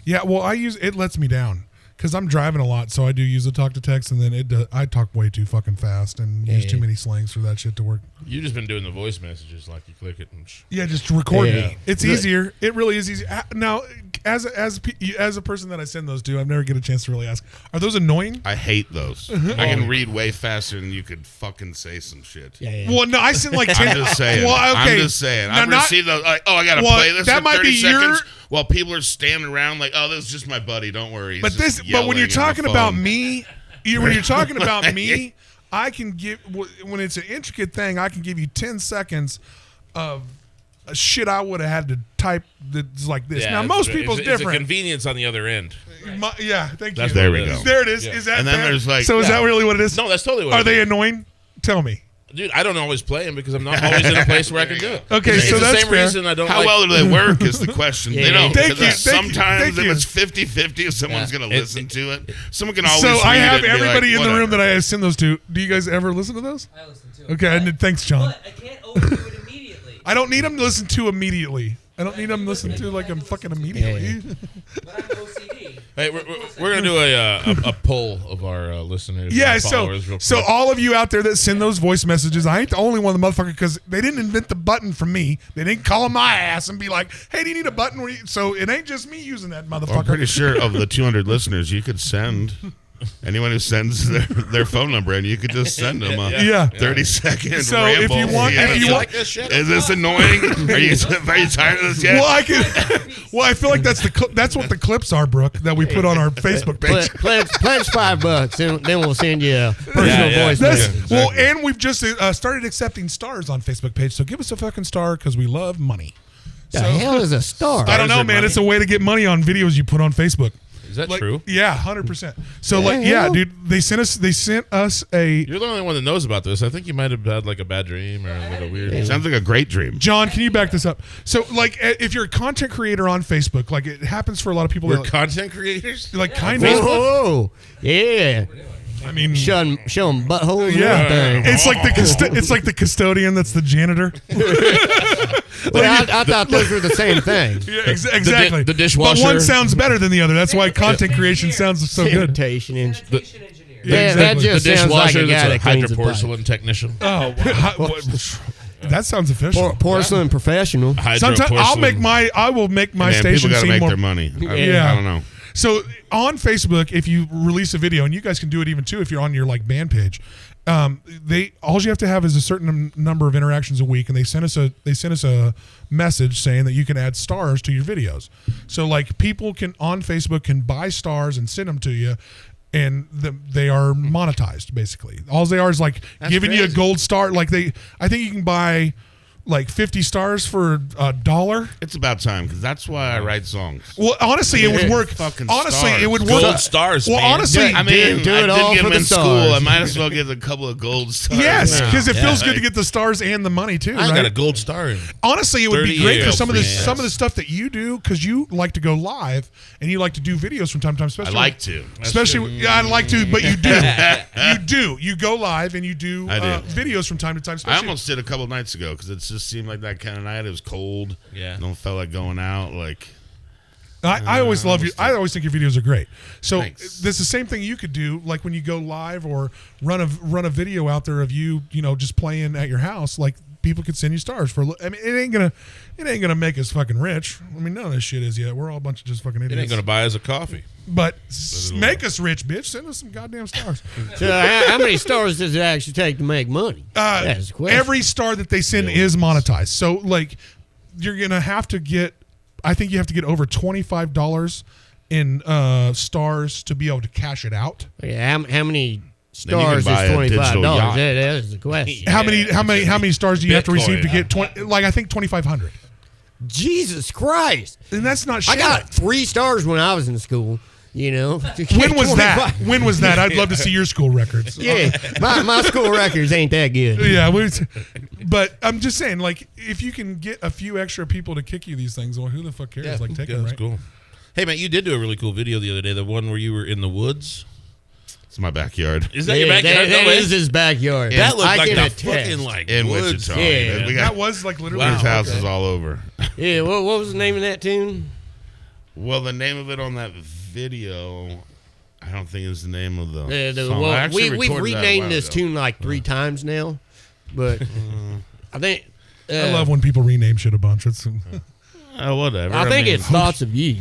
Speaker 1: Yeah, well, I use it. Lets me down because I'm driving a lot, so I do use the talk to text, and then I talk way too fucking fast and use too many slangs for that shit to work.
Speaker 2: You've just been doing the voice messages, like you click it and.
Speaker 1: Yeah, just record
Speaker 3: Yeah.
Speaker 1: me. It's easier. It really is easy. Now, as a person that I send those to, I've never get a chance to really ask. Are those annoying?
Speaker 5: I hate those. I can read way faster than you could fucking say some shit.
Speaker 3: Yeah.
Speaker 1: Well, no, I send like 10.
Speaker 5: I'm just saying.
Speaker 1: Well, okay.
Speaker 5: I'm just saying.
Speaker 1: Now,
Speaker 5: I've received those. Like, I gotta
Speaker 1: Well,
Speaker 5: play this
Speaker 1: that
Speaker 5: for
Speaker 1: might
Speaker 5: 30
Speaker 1: be
Speaker 5: seconds
Speaker 1: your-
Speaker 5: while people are standing around like, oh, this is just my buddy. Don't worry. He's
Speaker 1: But
Speaker 5: just
Speaker 1: when
Speaker 5: yelling
Speaker 1: you're
Speaker 5: in the
Speaker 1: talking about
Speaker 5: phone."
Speaker 1: me, when you're talking about me, I can give when it's an intricate thing, I can give you 10 seconds of shit I would have had to type that's like this. Now, most people's
Speaker 2: it's a
Speaker 1: different.
Speaker 2: convenience on the other end.
Speaker 1: Yeah, thank
Speaker 2: That's
Speaker 1: you.
Speaker 5: There
Speaker 2: what
Speaker 5: we
Speaker 2: it
Speaker 5: go.
Speaker 2: is.
Speaker 1: There it is.
Speaker 2: Yeah.
Speaker 1: Is that
Speaker 5: And then
Speaker 1: fair?
Speaker 5: there's like-
Speaker 1: So is that really what it is?
Speaker 2: No, that's totally what
Speaker 1: Are
Speaker 2: it
Speaker 1: they
Speaker 2: is.
Speaker 1: annoying? Tell me.
Speaker 2: Dude, I don't always play them because I'm not always in a place where I can do it.
Speaker 1: Okay,
Speaker 2: it's
Speaker 1: so
Speaker 2: the
Speaker 1: that's
Speaker 2: same
Speaker 1: fair.
Speaker 2: reason I don't
Speaker 5: How
Speaker 2: like.
Speaker 5: well do they work is the question. They don't.
Speaker 1: Thank
Speaker 5: because
Speaker 1: you, thank you,
Speaker 5: sometimes
Speaker 1: thank
Speaker 5: if
Speaker 1: you.
Speaker 5: it's 50-50, if someone's going to listen to it, someone can always
Speaker 1: So I
Speaker 5: read
Speaker 1: have
Speaker 5: it and be
Speaker 1: everybody
Speaker 5: like,
Speaker 1: in the room that
Speaker 5: whatever.
Speaker 1: I send those to. Do you guys ever listen to those?
Speaker 4: I listen to it.
Speaker 1: Okay, and thanks, John.
Speaker 4: But I can't overdo it immediately.
Speaker 1: I don't need them to listen to immediately. I don't need them to listen to like I'm fucking immediately.
Speaker 4: But I'm OCD.
Speaker 2: Hey, we're gonna do a poll of our listeners.
Speaker 1: Yeah,
Speaker 2: and
Speaker 1: so
Speaker 2: followers real
Speaker 1: so
Speaker 2: quick.
Speaker 1: all of you out there that send those voice messages, I ain't the only one, the motherfucker, because they didn't invent the button for me. They didn't call my ass and be like, "Hey, do you need a button?" So it ain't just me using that motherfucker.
Speaker 5: I'm pretty sure of the 200 listeners, you could send anyone who sends their phone number, and you could just send them a
Speaker 1: Yeah.
Speaker 5: 30-second
Speaker 1: So if
Speaker 5: ramble.
Speaker 1: you want- if you
Speaker 2: You
Speaker 1: want-
Speaker 2: like this shit?
Speaker 5: Is this annoying? Are you tired of this yet?
Speaker 1: Well, I can. Well, I feel like that's what the clips are, Brooke, that we put on our Facebook page.
Speaker 3: Pledge $5, and then we'll send you a personal
Speaker 2: yeah.
Speaker 3: voice
Speaker 1: That's,
Speaker 3: message.
Speaker 1: well, and we've just started accepting stars on Facebook page. So give us a fucking star because we love money.
Speaker 3: The hell is a star?
Speaker 1: I don't know,
Speaker 2: are
Speaker 1: man.
Speaker 2: money.
Speaker 1: It's a way to get money on videos you put on Facebook.
Speaker 2: Is that
Speaker 1: Like,
Speaker 2: true?
Speaker 1: Yeah, 100%. So
Speaker 3: The
Speaker 1: like, yeah,
Speaker 3: hell?
Speaker 1: dude, they sent us a.
Speaker 2: You're the only one that knows about this. I think you might have had like a bad dream or like a weird.
Speaker 5: Sounds like a great dream.
Speaker 1: John, can you back this up? So like, if you're a content creator on Facebook, like it happens for a lot of people.
Speaker 2: We're
Speaker 1: that,
Speaker 2: content creators.
Speaker 1: like kind
Speaker 3: Whoa, yeah.
Speaker 1: I mean,
Speaker 3: Show them buttholes and
Speaker 1: yeah,
Speaker 3: everything.
Speaker 1: it's like it's like the custodian that's the janitor.
Speaker 3: Well, I thought those were the same thing.
Speaker 1: Yeah, exactly.
Speaker 2: the dishwasher.
Speaker 1: But one sounds better than the other. That's why content creation sounds so good.
Speaker 3: Sanitation
Speaker 4: Sanitation engineer.
Speaker 1: Yeah,
Speaker 3: Yeah, that
Speaker 1: exactly.
Speaker 3: just
Speaker 2: The
Speaker 3: sounds like
Speaker 2: dishwasher
Speaker 3: a guy that
Speaker 2: that's a
Speaker 3: cleans the pipe.
Speaker 2: hydroporcelain technician.
Speaker 1: Oh, that sounds official.
Speaker 3: Porcelain professional.
Speaker 1: Sometimes I will make my
Speaker 5: Man,
Speaker 1: station
Speaker 5: people got to
Speaker 1: seem
Speaker 5: make
Speaker 1: more.
Speaker 5: their money.
Speaker 1: Yeah.
Speaker 5: I don't know.
Speaker 1: So on Facebook, if you release a video, and you guys can do it even too if you're on your like band page, all you have to have is a certain number of interactions a week, and they send us a message saying that you can add stars to your videos. So like people can on Facebook can buy stars and send them to you. And they are monetized basically. All they are is like giving you a
Speaker 5: crazy.
Speaker 1: gold star. Like I think you can buy like 50 stars for $1.
Speaker 5: It's about time because that's why I write songs.
Speaker 1: Well, honestly, it would work.
Speaker 5: Fucking
Speaker 1: Honestly,
Speaker 5: stars.
Speaker 1: it would work.
Speaker 2: Gold stars.
Speaker 1: Well,
Speaker 2: man.
Speaker 1: honestly,
Speaker 3: Yeah,
Speaker 5: I mean,
Speaker 3: do it
Speaker 5: I
Speaker 3: all
Speaker 5: did get
Speaker 3: for
Speaker 5: them
Speaker 3: the
Speaker 5: in school.
Speaker 3: stars.
Speaker 5: I might as well get a couple of gold stars.
Speaker 1: yes,
Speaker 5: now.
Speaker 1: because it feels
Speaker 5: Yeah.
Speaker 1: good to get the stars and the money too.
Speaker 2: I
Speaker 1: Right?
Speaker 2: got a gold star. In.
Speaker 1: Honestly, it would be
Speaker 2: 30
Speaker 1: great for
Speaker 2: years,
Speaker 1: some of the
Speaker 2: man.
Speaker 1: some of the stuff that you do because you like to go live and you like to do videos from time to time.
Speaker 5: I
Speaker 1: Especially,
Speaker 5: like to.
Speaker 1: Especially, yeah, I like to, but you do. You go live and you do,
Speaker 5: I do.
Speaker 1: videos from time to time.
Speaker 5: I
Speaker 1: Especially,
Speaker 5: almost did a couple nights ago because it just seemed like that kind of night. It was cold.
Speaker 2: Yeah.
Speaker 5: Don't feel like going out. Like
Speaker 1: I always love you. I always think your videos are great. So
Speaker 5: Thanks.
Speaker 1: this is the same thing you could do, like when you go live or run a video out there of you, just playing at your house. Like people could send you stars for. I mean, it ain't gonna make us fucking rich. I mean, none of this shit is yet. We're all a bunch of just fucking idiots.
Speaker 2: It ain't gonna buy us a coffee.
Speaker 1: But make us rich, bitch. Send us some goddamn stars.
Speaker 3: So how many stars does it actually take to make money? That's the question.
Speaker 1: Every star that they send is monetized. So like, you're gonna have to get. I think you have to get over $25 in stars to be able to cash it out.
Speaker 3: Yeah, how many
Speaker 5: Then you can
Speaker 3: stars
Speaker 5: buy
Speaker 3: is
Speaker 5: a
Speaker 3: $25?
Speaker 5: digital yacht.
Speaker 3: That is the question.
Speaker 1: How many stars do you have to receive to
Speaker 2: Bitcoin.
Speaker 1: get 20? Like I think 2,500.
Speaker 3: Jesus Christ!
Speaker 1: And that's not shit.
Speaker 3: I got 3 stars when I was in school.
Speaker 1: When was that? When was that? I'd love to see your school records.
Speaker 3: Yeah, my school records ain't that good.
Speaker 1: Yeah, but I'm just saying, like, if you can get a few extra people to kick you these things, well, who the fuck cares? Like, take them,
Speaker 2: that's
Speaker 1: right?
Speaker 2: cool. Hey man, you did do a really cool video the other day. The one where you were in the woods.
Speaker 5: it's my backyard.
Speaker 2: Is that your backyard?
Speaker 3: That
Speaker 2: No way.
Speaker 3: is his backyard.
Speaker 2: That looked
Speaker 3: I
Speaker 2: like
Speaker 3: can
Speaker 2: the
Speaker 3: attest.
Speaker 2: fucking like
Speaker 5: In
Speaker 2: woods.
Speaker 5: Wichita.
Speaker 3: Yeah.
Speaker 5: We
Speaker 1: That
Speaker 5: got
Speaker 1: was like literally.
Speaker 5: there's
Speaker 2: Wow.
Speaker 5: houses all over.
Speaker 3: Yeah, what was the name of that tune?
Speaker 5: Well, the name of it on that video I don't think is the name of the song. I
Speaker 3: Well,
Speaker 5: actually
Speaker 3: we've
Speaker 5: recorded that a
Speaker 3: renamed
Speaker 5: while
Speaker 3: this
Speaker 5: ago.
Speaker 3: tune like 3 times now, but I think
Speaker 1: I love when people rename shit a bunch. It's
Speaker 5: Whatever.
Speaker 3: I think
Speaker 5: mean,
Speaker 3: it's Thoughts of You.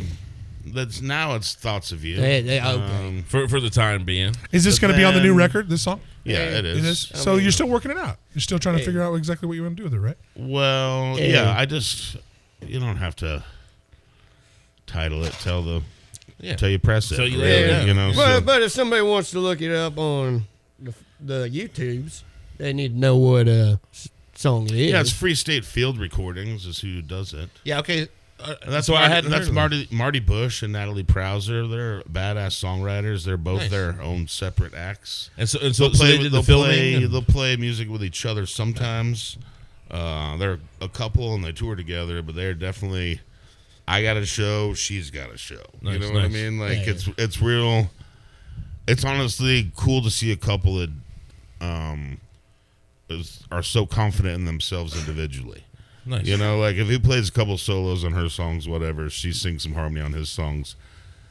Speaker 5: It's Thoughts of You.
Speaker 3: Okay.
Speaker 2: For the time being.
Speaker 1: Is this
Speaker 5: But
Speaker 1: going to be on the new
Speaker 5: then-
Speaker 1: record? This song?
Speaker 5: Yeah, it is.
Speaker 1: It is. So you're still working it out. You're still trying to figure out exactly what you want to do with it, right?
Speaker 5: Well,
Speaker 3: Yeah.
Speaker 5: yeah. You don't have to title it. Tell you press it.
Speaker 2: So you
Speaker 5: really,
Speaker 2: lay it down.
Speaker 5: you know. so-
Speaker 3: But if somebody wants to look it up on the YouTubes, they need to know what song it is.
Speaker 5: yeah, it's Free State Field Recordings is who does it.
Speaker 2: Yeah, okay.
Speaker 5: And that's
Speaker 2: So I
Speaker 5: Marty,
Speaker 2: hadn't
Speaker 5: that's
Speaker 2: heard of them.
Speaker 5: Marty Bush and Natalie Prowser. They're badass songwriters. They're both
Speaker 2: Nice.
Speaker 5: their own separate acts.
Speaker 2: And so they did the
Speaker 5: they'll
Speaker 2: filming.
Speaker 5: they'll play music with each other sometimes. They're a couple and they tour together, but they're definitely. I got a show. She's got a show.
Speaker 2: Nice,
Speaker 5: you know what I
Speaker 2: nice.
Speaker 5: mean? Like
Speaker 3: Yeah.
Speaker 5: it's real. It's honestly cool to see a couple that are so confident in themselves individually.
Speaker 2: Nice.
Speaker 5: You know, like if he plays a couple solos on her songs, whatever, she sings some harmony on his songs.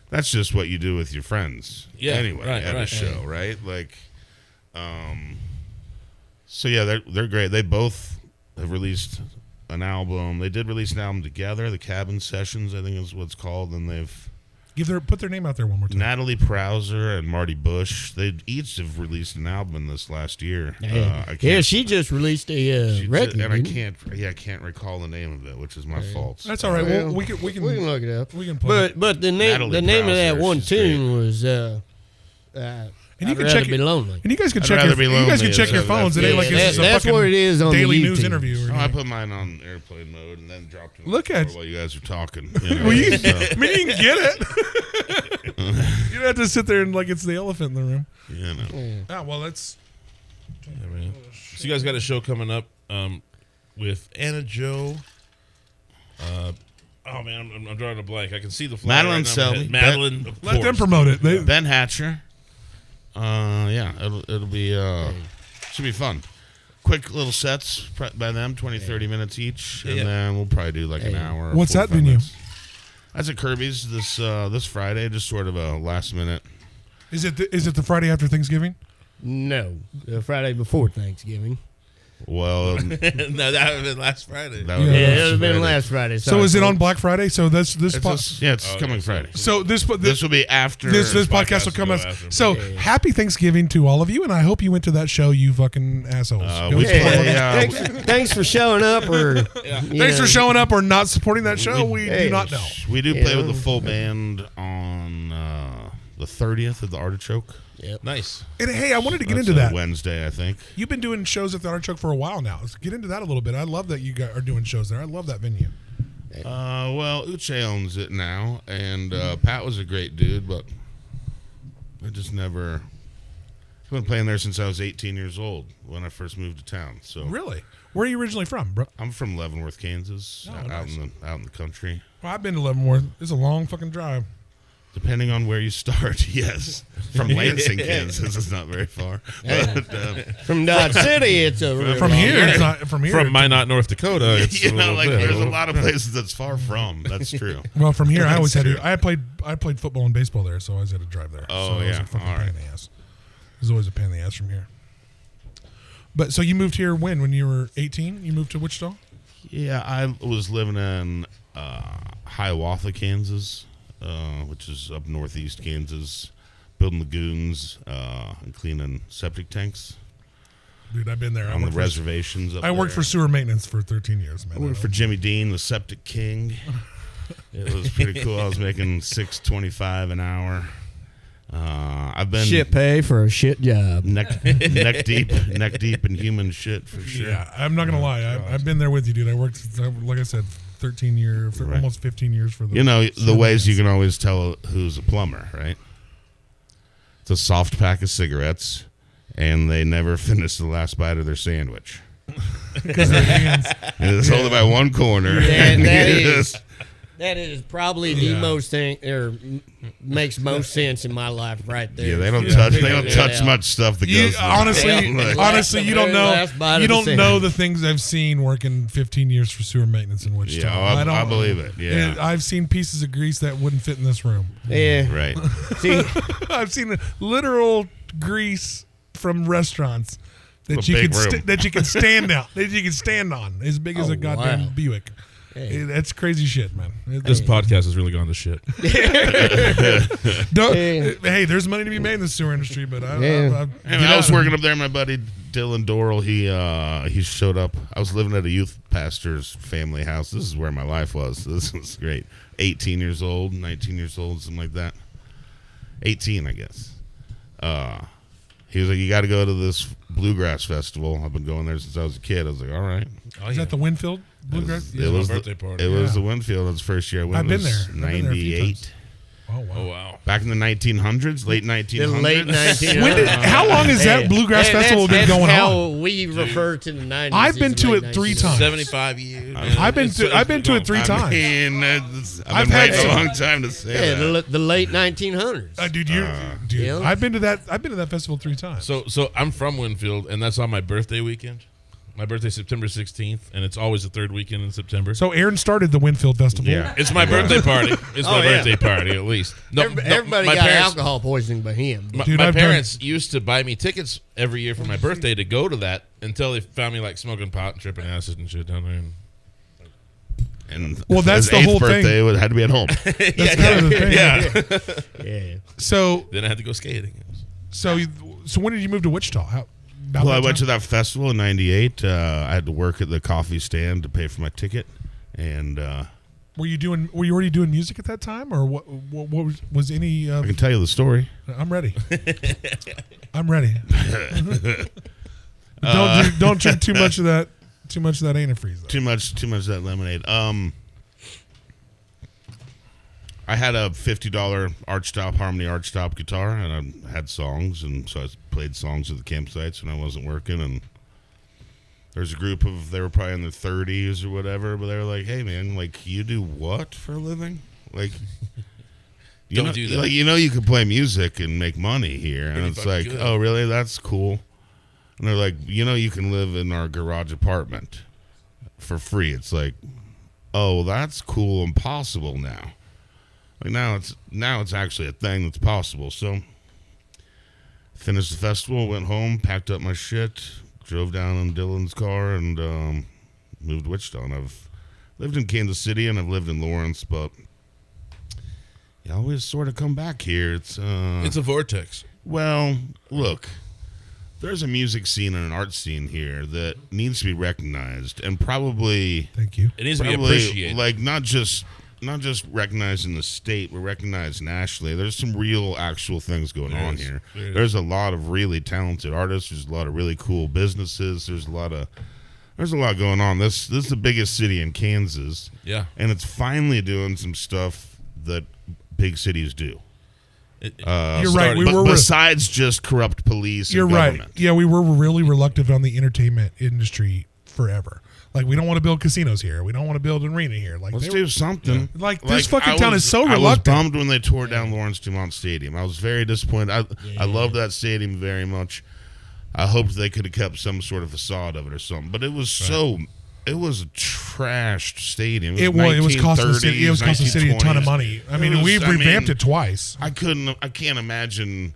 Speaker 5: That's just what you do with your friends.
Speaker 2: Yeah,
Speaker 5: Anyway,
Speaker 2: right,
Speaker 5: at a
Speaker 2: right.
Speaker 5: show, right? Like, so yeah, they're great. They both have released an album. They did release an album together, the Cabin Sessions, I think is what it's called, and they've
Speaker 1: Put their name out there one more time.
Speaker 5: Natalie Prowser and Marty Bush. They each have released an album this last year. I can't-
Speaker 3: She just released a
Speaker 5: she
Speaker 3: record.
Speaker 5: did- and I
Speaker 3: didn't she?
Speaker 5: can't recall the name of it, which is my fault.
Speaker 1: That's all right.
Speaker 3: Well,
Speaker 1: we can
Speaker 3: We can look it up.
Speaker 1: we can play it.
Speaker 3: But the
Speaker 5: Natalie
Speaker 3: name of that
Speaker 5: Prowser,
Speaker 3: one
Speaker 5: she's
Speaker 3: tune was
Speaker 1: And you
Speaker 3: I'd
Speaker 1: can
Speaker 3: rather
Speaker 1: check
Speaker 3: be
Speaker 1: it-
Speaker 3: lonely.
Speaker 1: And you guys can
Speaker 5: I'd
Speaker 1: check
Speaker 5: rather
Speaker 1: your,
Speaker 5: be
Speaker 1: you guys
Speaker 5: lonely
Speaker 1: can check
Speaker 5: is
Speaker 1: your
Speaker 5: that-
Speaker 1: phones. It
Speaker 5: that's-
Speaker 1: ain't like
Speaker 3: Yeah,
Speaker 1: this is a
Speaker 3: that's
Speaker 1: fucking
Speaker 3: what it is on the
Speaker 1: daily news
Speaker 3: YouTube.
Speaker 1: interview. Or
Speaker 5: Oh, I
Speaker 1: anything.
Speaker 5: put mine on airplane mode and then dropped it. on
Speaker 1: Look
Speaker 5: the
Speaker 1: at-
Speaker 5: floor while you guys are talking. You know,
Speaker 1: Well, you,
Speaker 5: so,
Speaker 1: I mean, you can get it. You don't have to sit there and like it's the elephant in the room.
Speaker 5: you know.
Speaker 1: Ah, well, that's
Speaker 2: Yeah, man. So you guys got a show coming up with Anna Joe. Oh man, I'm drawing a blank. I can see the flyer
Speaker 5: Madeline
Speaker 2: right now in my
Speaker 5: Selby.
Speaker 2: head. Madeline, of
Speaker 1: let them
Speaker 2: course.
Speaker 1: promote it. They,
Speaker 5: Ben Hatcher. Yeah, it'll be should be fun. Quick little sets by them, 20, 30 minutes each, and
Speaker 2: Yeah.
Speaker 5: then we'll probably do like an hour. or
Speaker 1: What's that
Speaker 5: 45
Speaker 1: venue?
Speaker 5: minutes. That's at Kirby's this Friday, just sort of a last minute.
Speaker 1: is it the Friday after Thanksgiving?
Speaker 3: No, the Friday before Thanksgiving.
Speaker 5: Well,
Speaker 2: No, that would have been last Friday.
Speaker 5: that
Speaker 1: Yeah.
Speaker 5: would
Speaker 3: Yeah,
Speaker 5: be
Speaker 3: it would have been
Speaker 5: Friday.
Speaker 3: last Friday.
Speaker 1: So
Speaker 3: Sorry,
Speaker 1: is it on
Speaker 3: folks.
Speaker 1: Black Friday? So this
Speaker 5: It's
Speaker 1: po-
Speaker 5: it's coming Friday.
Speaker 1: so this
Speaker 5: This will be after.
Speaker 1: this podcast will come
Speaker 2: go
Speaker 1: out.
Speaker 2: after.
Speaker 1: So happy Thanksgiving to all of you, and I hope you went to that show, you fucking assholes. Go
Speaker 5: we
Speaker 1: support
Speaker 5: play,
Speaker 1: them.
Speaker 3: Thanks for showing up. Or
Speaker 1: Thanks for showing up or not supporting that show. We
Speaker 3: Hey.
Speaker 1: do not know.
Speaker 5: We do play
Speaker 3: Yeah.
Speaker 5: with the full band on the 30th at the Artichoke.
Speaker 2: Nice.
Speaker 1: And hey, I wanted to get
Speaker 5: That's
Speaker 1: into
Speaker 5: a
Speaker 1: that.
Speaker 5: Wednesday, I think.
Speaker 1: You've been doing shows at the Artichoke for a while now. Let's get into that a little bit. I love that you guys are doing shows there. I love that venue.
Speaker 5: Well, Uche owns it now, and Pat was a great dude, but I just never. I've been playing there since I was 18 years old when I first moved to town. So
Speaker 1: Really? Where are you originally from, bro?
Speaker 5: I'm from Leavenworth, Kansas,
Speaker 1: Oh,
Speaker 5: out
Speaker 1: nice.
Speaker 5: in the country.
Speaker 1: Well, I've been to Leavenworth. It's a long fucking drive.
Speaker 5: Depending on where you start, yes. From Lansing, Kansas, it's not very far. But,
Speaker 3: from Dodge City, it's a real
Speaker 1: From
Speaker 3: long
Speaker 1: here,
Speaker 3: way.
Speaker 1: it's not from here.
Speaker 2: From Minot, North Dakota. It's
Speaker 5: you
Speaker 2: a
Speaker 5: know,
Speaker 2: little
Speaker 5: like
Speaker 2: bit.
Speaker 5: there's a lot of places that's far from. That's true.
Speaker 1: Well, from here, I always had
Speaker 5: That's
Speaker 1: to. I played football and baseball there, so I always had to drive there.
Speaker 5: Oh,
Speaker 1: so it was
Speaker 5: yeah.
Speaker 1: a fucking
Speaker 5: All
Speaker 1: pain
Speaker 5: right.
Speaker 1: in the ass. It was always a pain in the ass from here. But so you moved here when you were 18? You moved to Wichita?
Speaker 5: Yeah, I was living in Hiawatha, Kansas, which is up northeast Kansas, building lagoons and cleaning septic tanks
Speaker 1: Dude, I've been there.
Speaker 5: on the reservations.
Speaker 1: I worked for
Speaker 5: there.
Speaker 1: sewer maintenance for 13 years, man.
Speaker 5: I worked for Jimmy Dean, the septic king. It was pretty cool. I was making $6.25 an hour. I've been
Speaker 3: Shit pay for a shit job.
Speaker 5: neck deep in human shit for sure.
Speaker 1: Yeah, I'm not gonna lie. I've been there with you, dude. I worked, like I said, 13 years,
Speaker 5: Right.
Speaker 1: almost 15 years for the.
Speaker 5: You know, the
Speaker 1: sewer
Speaker 5: ways you
Speaker 1: maintenance.
Speaker 5: can always tell who's a plumber, right? It's a soft pack of cigarettes, and they never finish the last bite of their sandwich.
Speaker 1: Because their hands.
Speaker 5: And it's only by one corner.
Speaker 3: That
Speaker 5: And you
Speaker 3: is.
Speaker 5: just-
Speaker 3: That is probably the
Speaker 1: Yeah.
Speaker 3: most thing, or makes most sense in my life right there.
Speaker 5: Yeah, they don't
Speaker 3: Figure
Speaker 5: touch
Speaker 3: that out.
Speaker 5: much stuff that
Speaker 1: You,
Speaker 5: goes.
Speaker 1: honestly,
Speaker 3: Yeah.
Speaker 1: honestly, you don't
Speaker 3: Very
Speaker 1: know.
Speaker 3: last bite
Speaker 1: You
Speaker 3: of the
Speaker 1: don't
Speaker 3: sandwich.
Speaker 1: know the things I've seen working 15 years for sewer maintenance in Wichita.
Speaker 5: Yeah,
Speaker 1: don't.
Speaker 5: I believe it. Yeah,
Speaker 1: I've seen pieces of grease that wouldn't fit in this room.
Speaker 3: Yeah.
Speaker 5: right.
Speaker 3: See,
Speaker 1: I've seen literal grease from restaurants
Speaker 5: A
Speaker 1: that you
Speaker 5: big
Speaker 1: can
Speaker 5: room.
Speaker 1: that you can stand out, that you can stand on, as big as
Speaker 3: Oh,
Speaker 1: a goddamn
Speaker 3: wow.
Speaker 1: Buick.
Speaker 3: Hey.
Speaker 1: That's crazy shit, man.
Speaker 2: This podcast has really gone to shit.
Speaker 1: Hey, there's money to be made in the sewer industry, but
Speaker 3: Yeah.
Speaker 5: And I was working up there. My buddy Dylan Dorrell, he showed up. I was living at a youth pastor's family house. This is where my life was. This was great. 18 years old, 19 years old, something like that. 18, I guess. He was like, "You got to go to this bluegrass festival." I've been going there since I was a kid. I was like, "All right."
Speaker 2: Oh,
Speaker 1: Is that the Winfield Bluegrass?
Speaker 5: It was
Speaker 2: my
Speaker 5: the
Speaker 2: birthday party.
Speaker 5: It was
Speaker 1: Yeah.
Speaker 5: the Winfield. It was the first year I went.
Speaker 1: I've
Speaker 5: It
Speaker 1: been
Speaker 5: was
Speaker 1: there. I've been there a few
Speaker 5: 98.
Speaker 1: times. Oh wow.
Speaker 2: Oh wow.
Speaker 5: Back in the 1900s, late 1900s.
Speaker 3: the late 1900s.
Speaker 1: When did- how long has that bluegrass festival been going
Speaker 3: that's
Speaker 1: on?
Speaker 3: how we refer to the 90s.
Speaker 1: I've been
Speaker 3: as
Speaker 1: to
Speaker 3: late
Speaker 1: it 3
Speaker 3: 1900s.
Speaker 1: times.
Speaker 2: 75 years.
Speaker 1: I've been to it 3
Speaker 5: I
Speaker 1: times.
Speaker 5: mean,
Speaker 1: I've
Speaker 5: I've been
Speaker 1: had
Speaker 5: waiting a
Speaker 1: some-
Speaker 5: long time to say
Speaker 3: Yeah,
Speaker 5: that.
Speaker 3: the late 1900s.
Speaker 1: Dude,
Speaker 3: Yeah.
Speaker 1: I've been to that festival 3 times.
Speaker 2: So I'm from Winfield, and that's on my birthday weekend. My birthday's September 16th, and it's always the third weekend in September.
Speaker 1: So Aaron started the Winfield Festival.
Speaker 5: Yeah.
Speaker 2: It's my birthday party. It's my
Speaker 3: Oh, yeah.
Speaker 2: birthday party, at least. No,
Speaker 3: Everybody
Speaker 2: my
Speaker 3: got
Speaker 2: parents,
Speaker 3: alcohol poisoning by him.
Speaker 2: My,
Speaker 1: Dude,
Speaker 2: my
Speaker 1: I've done-
Speaker 2: parents used to buy me tickets every year for my birthday to go to that until they found me like smoking pot and tripping acid and shit down there. And
Speaker 5: And
Speaker 1: Well, that's
Speaker 5: his
Speaker 1: the
Speaker 5: 8th
Speaker 1: whole thing.
Speaker 5: birthday it had to be at home.
Speaker 1: That's kind of the thing.
Speaker 2: yeah.
Speaker 3: Yeah.
Speaker 1: So
Speaker 2: Then I had to go skating.
Speaker 1: so when did you move to Wichita? About
Speaker 5: Well, I
Speaker 1: that
Speaker 5: went to
Speaker 1: time?
Speaker 5: that festival in '98. I had to work at the coffee stand to pay for my ticket, and
Speaker 1: Were you already doing music at that time, or what was any?
Speaker 5: I can tell you the story.
Speaker 1: I'm ready. I'm ready. Don't drink too much of that. Too much of that antifreeze. Though.
Speaker 5: Too much of that lemonade. I had a $50 Harmony Archtop guitar, and I had songs, and so I played songs at the campsites when I wasn't working. And there's a group they were probably in their 30s or whatever, but they were like, "Hey, man, like, you do what for a living? Like,
Speaker 2: Don't do that.
Speaker 5: Like, you can play music and make money here." And
Speaker 2: Pretty
Speaker 5: it's
Speaker 2: fucking
Speaker 5: like,
Speaker 2: good.
Speaker 5: "Oh, really? That's cool." And they're like, you can live in our garage apartment for free. It's like, oh, that's cool and possible now. Like now it's actually a thing that's possible. So finished the festival, went home, packed up my shit, drove down in Dylan's car, and moved to Wichita. And I've lived in Kansas City and I've lived in Lawrence, but you always sort of come back here. It's
Speaker 2: It's a vortex.
Speaker 5: well, look, there's a music scene and an art scene here that needs to be recognized, and probably
Speaker 1: Thank you.
Speaker 2: It needs to be
Speaker 5: probably,
Speaker 2: appreciated.
Speaker 5: like not just recognized in the state, but recognized nationally. There's some real, actual things going on
Speaker 2: is.
Speaker 5: here.
Speaker 2: There is.
Speaker 5: There's a lot of really talented artists. There's a lot of really cool businesses. There's a lot going on. This is the biggest city in Kansas,
Speaker 2: Yeah.
Speaker 5: and it's finally doing some stuff that big cities do.
Speaker 1: You're right. We
Speaker 5: But
Speaker 1: were.
Speaker 5: besides just corrupt police
Speaker 1: You're
Speaker 5: and
Speaker 1: right.
Speaker 5: government.
Speaker 1: Yeah, we were really reluctant on the entertainment industry forever. Like, we don't want to build casinos here. We don't want to build an arena here. Like,
Speaker 5: Let's
Speaker 1: they were-
Speaker 5: do something.
Speaker 1: Like, this fucking town is so
Speaker 5: I was
Speaker 1: reluctant.
Speaker 5: bummed when they tore down Lawrence Dumont Stadium. I was very disappointed. I loved that stadium very much. I hoped they could have kept some sort of facade of it or something. But it was it was a trashed stadium.
Speaker 1: It was costing the city. It was costing the city a ton of
Speaker 5: 1920s.
Speaker 1: money. I mean,
Speaker 5: It was-
Speaker 1: we've revamped it twice.
Speaker 5: I can't imagine.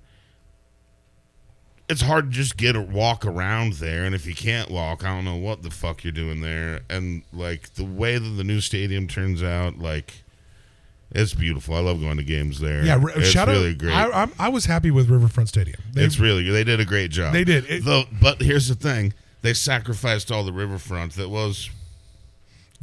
Speaker 5: It's hard to just walk around there, and if you can't walk, I don't know what the fuck you're doing there. And like the way that the new stadium turns out, like it's beautiful. I love going to games there.
Speaker 1: Yeah,
Speaker 5: it's
Speaker 1: shout
Speaker 5: really
Speaker 1: out.
Speaker 5: great.
Speaker 1: I was happy with Riverfront Stadium.
Speaker 5: It's really good. They did a great job.
Speaker 1: They did.
Speaker 5: But here's the thing: they sacrificed all the riverfront that was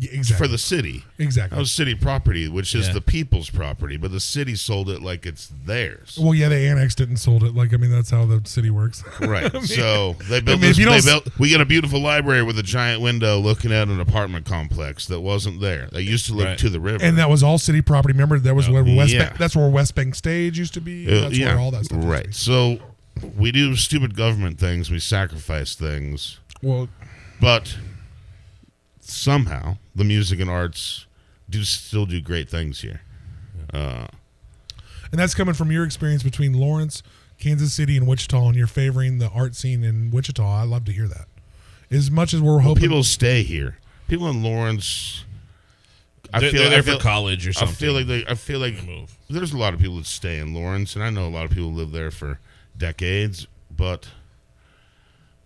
Speaker 1: exactly
Speaker 5: for the city.
Speaker 1: exactly.
Speaker 5: That was city property, which is
Speaker 2: Yeah.
Speaker 5: the people's property, but the city sold it like it's theirs.
Speaker 1: Well, yeah, they annexed it and sold it. Like, I mean, that's how the city works.
Speaker 5: Right. So they built
Speaker 1: mean, if
Speaker 5: this.
Speaker 1: you don't
Speaker 5: We got a beautiful library with a giant window looking at an apartment complex that wasn't there. They used to look
Speaker 2: Right.
Speaker 5: to the river.
Speaker 1: And that was all city property. Remember, that was where West
Speaker 5: Yeah.
Speaker 1: Bank, that's where West Bank Stage used to be. That's where all that stuff used to
Speaker 5: Right.
Speaker 1: be.
Speaker 5: So we do stupid government things. We sacrifice things.
Speaker 1: Well,
Speaker 5: But somehow the music and arts still do great things here.
Speaker 1: And that's coming from your experience between Lawrence, Kansas City, and Wichita, and you're favoring the art scene in Wichita. I love to hear that. As much as we're hoping
Speaker 5: people stay here. People in Lawrence,
Speaker 2: They're there for college or
Speaker 5: I
Speaker 2: something.
Speaker 5: feel like
Speaker 2: Move.
Speaker 5: there's a lot of people that stay in Lawrence, and I know a lot of people live there for decades, but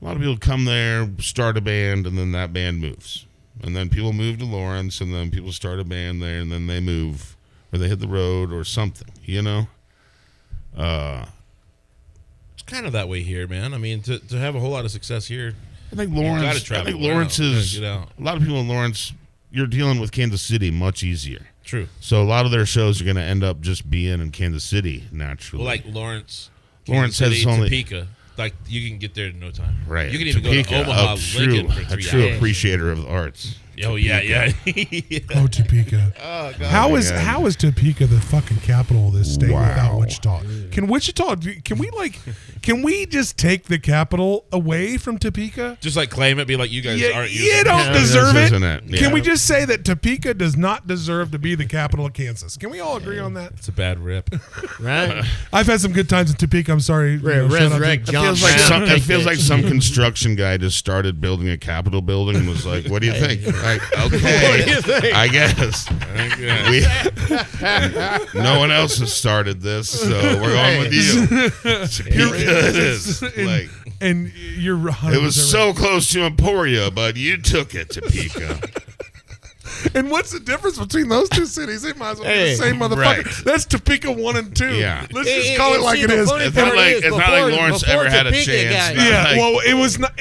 Speaker 5: a lot of people come there, start a band, and then that band moves. And then people move to Lawrence, and then people start a band there, and then they move, or they hit the road or something, you know?
Speaker 2: It's kind of that way here, man. I mean, to have a whole lot of success here,
Speaker 5: I think
Speaker 2: gotta
Speaker 5: Lawrence. I
Speaker 2: travel
Speaker 5: think
Speaker 2: around.
Speaker 5: Lawrence is
Speaker 2: Get out.
Speaker 5: a lot of people in Lawrence. You're dealing with Kansas City much easier,
Speaker 2: true.
Speaker 5: so a lot of their shows are going to end up just being in Kansas City naturally.
Speaker 2: Well, like Lawrence,
Speaker 5: Lawrence
Speaker 2: Kansas
Speaker 5: has
Speaker 2: City,
Speaker 5: only-
Speaker 2: Topeka. Like you can get there in no time.
Speaker 5: right,
Speaker 2: You can even go to
Speaker 5: Topeka,
Speaker 2: Omaha, Lincoln for
Speaker 5: a
Speaker 2: 3
Speaker 5: true
Speaker 2: hours.
Speaker 5: appreciator of the arts.
Speaker 2: Oh yeah, yeah.
Speaker 1: Oh, Topeka. How is
Speaker 5: God.
Speaker 1: how is Topeka the fucking capital of this state
Speaker 5: Wow.
Speaker 1: without Wichita? Can we just take the capital away from Topeka?
Speaker 2: Just like claim it, be like you guys aren't using
Speaker 1: You
Speaker 2: it.
Speaker 1: don't deserve
Speaker 5: this
Speaker 1: it.
Speaker 5: isn't it. Yeah.
Speaker 1: Can we just say that Topeka does not deserve to be the capital of Kansas? Can we all agree on that?
Speaker 2: It's a bad rip.
Speaker 3: Right?
Speaker 1: I've had some good times in Topeka. I'm sorry. you know, shout out to-
Speaker 3: Resurrect
Speaker 5: It
Speaker 3: John
Speaker 5: feels like
Speaker 3: Brown.
Speaker 5: some. It
Speaker 3: Take
Speaker 5: feels
Speaker 3: that.
Speaker 5: like some construction guy just started building a Capitol building and was like, "What do you think?" Like, okay,
Speaker 3: What do you think?
Speaker 5: I guess. No one else has started this, so we're going with you. Topeka it is. Like,
Speaker 1: and you're 100%
Speaker 5: it was so close to Emporia, but you took it, Topeka.
Speaker 1: And what's the difference between those two cities? They might as well be
Speaker 3: Hey,
Speaker 1: the same motherfucker.
Speaker 5: right.
Speaker 1: That's Topeka 1 and 2.
Speaker 5: Yeah.
Speaker 1: Let's just call it like
Speaker 3: see,
Speaker 1: it
Speaker 3: the
Speaker 1: is.
Speaker 3: funny
Speaker 5: It's not
Speaker 3: part
Speaker 5: like-
Speaker 3: is
Speaker 5: it's not like Lawrence
Speaker 3: before
Speaker 5: ever had a
Speaker 3: Topeka
Speaker 5: chance.
Speaker 3: got-
Speaker 1: Yeah,
Speaker 5: Like-
Speaker 1: well, it was not.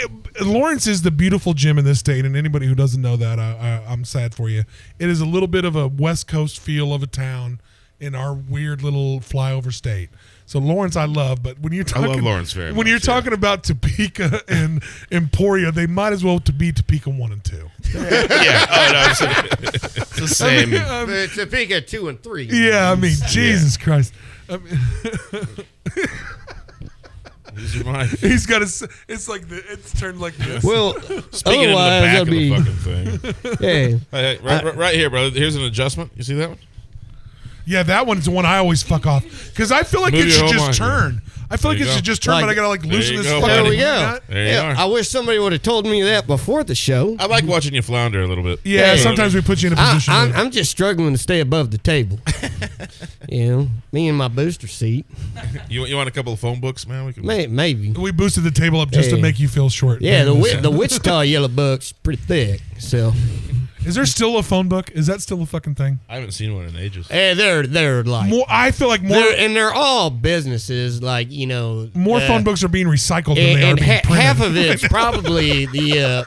Speaker 1: Lawrence is the beautiful gem in this state, and anybody who doesn't know that, I'm sad for you. It is a little bit of a West Coast feel of a town in our weird little flyover state. So Lawrence, I love, but when you're talking,
Speaker 5: love Lawrence very
Speaker 1: when
Speaker 5: much,
Speaker 1: you're
Speaker 5: yeah.
Speaker 1: talking about Topeka and Emporia, they might as well be Topeka 1 and 2.
Speaker 5: Yeah. Oh no, it's the same.
Speaker 3: Topeka 2 and 3.
Speaker 1: Yeah, I mean, Jesus Christ. I mean,
Speaker 2: Use your mind.
Speaker 1: he's got a. It's like it's turned like this.
Speaker 3: Well,
Speaker 2: Speaking into the
Speaker 3: otherwise,
Speaker 2: back
Speaker 3: that'd
Speaker 2: of
Speaker 3: be.
Speaker 2: the fucking thing.
Speaker 3: Hey,
Speaker 2: Hey, right here, brother. Here's an adjustment. You see that one?
Speaker 1: Yeah, that one's the one I always fuck off because I feel like
Speaker 2: Move
Speaker 1: it
Speaker 2: your
Speaker 1: should
Speaker 2: whole
Speaker 1: just
Speaker 2: mind,
Speaker 1: turn. I feel like
Speaker 2: There
Speaker 1: it
Speaker 2: you
Speaker 1: should
Speaker 2: go.
Speaker 1: just turn, but I gotta like
Speaker 2: There
Speaker 1: loosen
Speaker 2: you
Speaker 1: this
Speaker 2: go,
Speaker 1: fucking.
Speaker 3: there we
Speaker 2: buddy.
Speaker 3: go.
Speaker 1: nut.
Speaker 2: There you
Speaker 3: Yeah,
Speaker 2: are.
Speaker 3: I wish somebody would have told me that before the show.
Speaker 2: I like watching you flounder a little bit.
Speaker 1: Yeah,
Speaker 3: Hey.
Speaker 1: sometimes we put you in a position.
Speaker 3: I'm just struggling to stay above the table. You know, me and my booster seat.
Speaker 2: You want a couple of phone books, man? We can.
Speaker 3: Maybe.
Speaker 1: we boosted the table up just to
Speaker 3: Hey.
Speaker 1: make you feel short.
Speaker 3: Yeah, the Wichita Yellow Book's pretty thick. So,
Speaker 1: Is there still a phone book? Is that still a fucking thing?
Speaker 2: I haven't seen one in ages.
Speaker 3: they're like
Speaker 1: More, I feel like more
Speaker 3: they're all businesses, like, you know.
Speaker 1: more phone books are being recycled than they are
Speaker 3: And
Speaker 1: being printed.
Speaker 3: half of it's probably the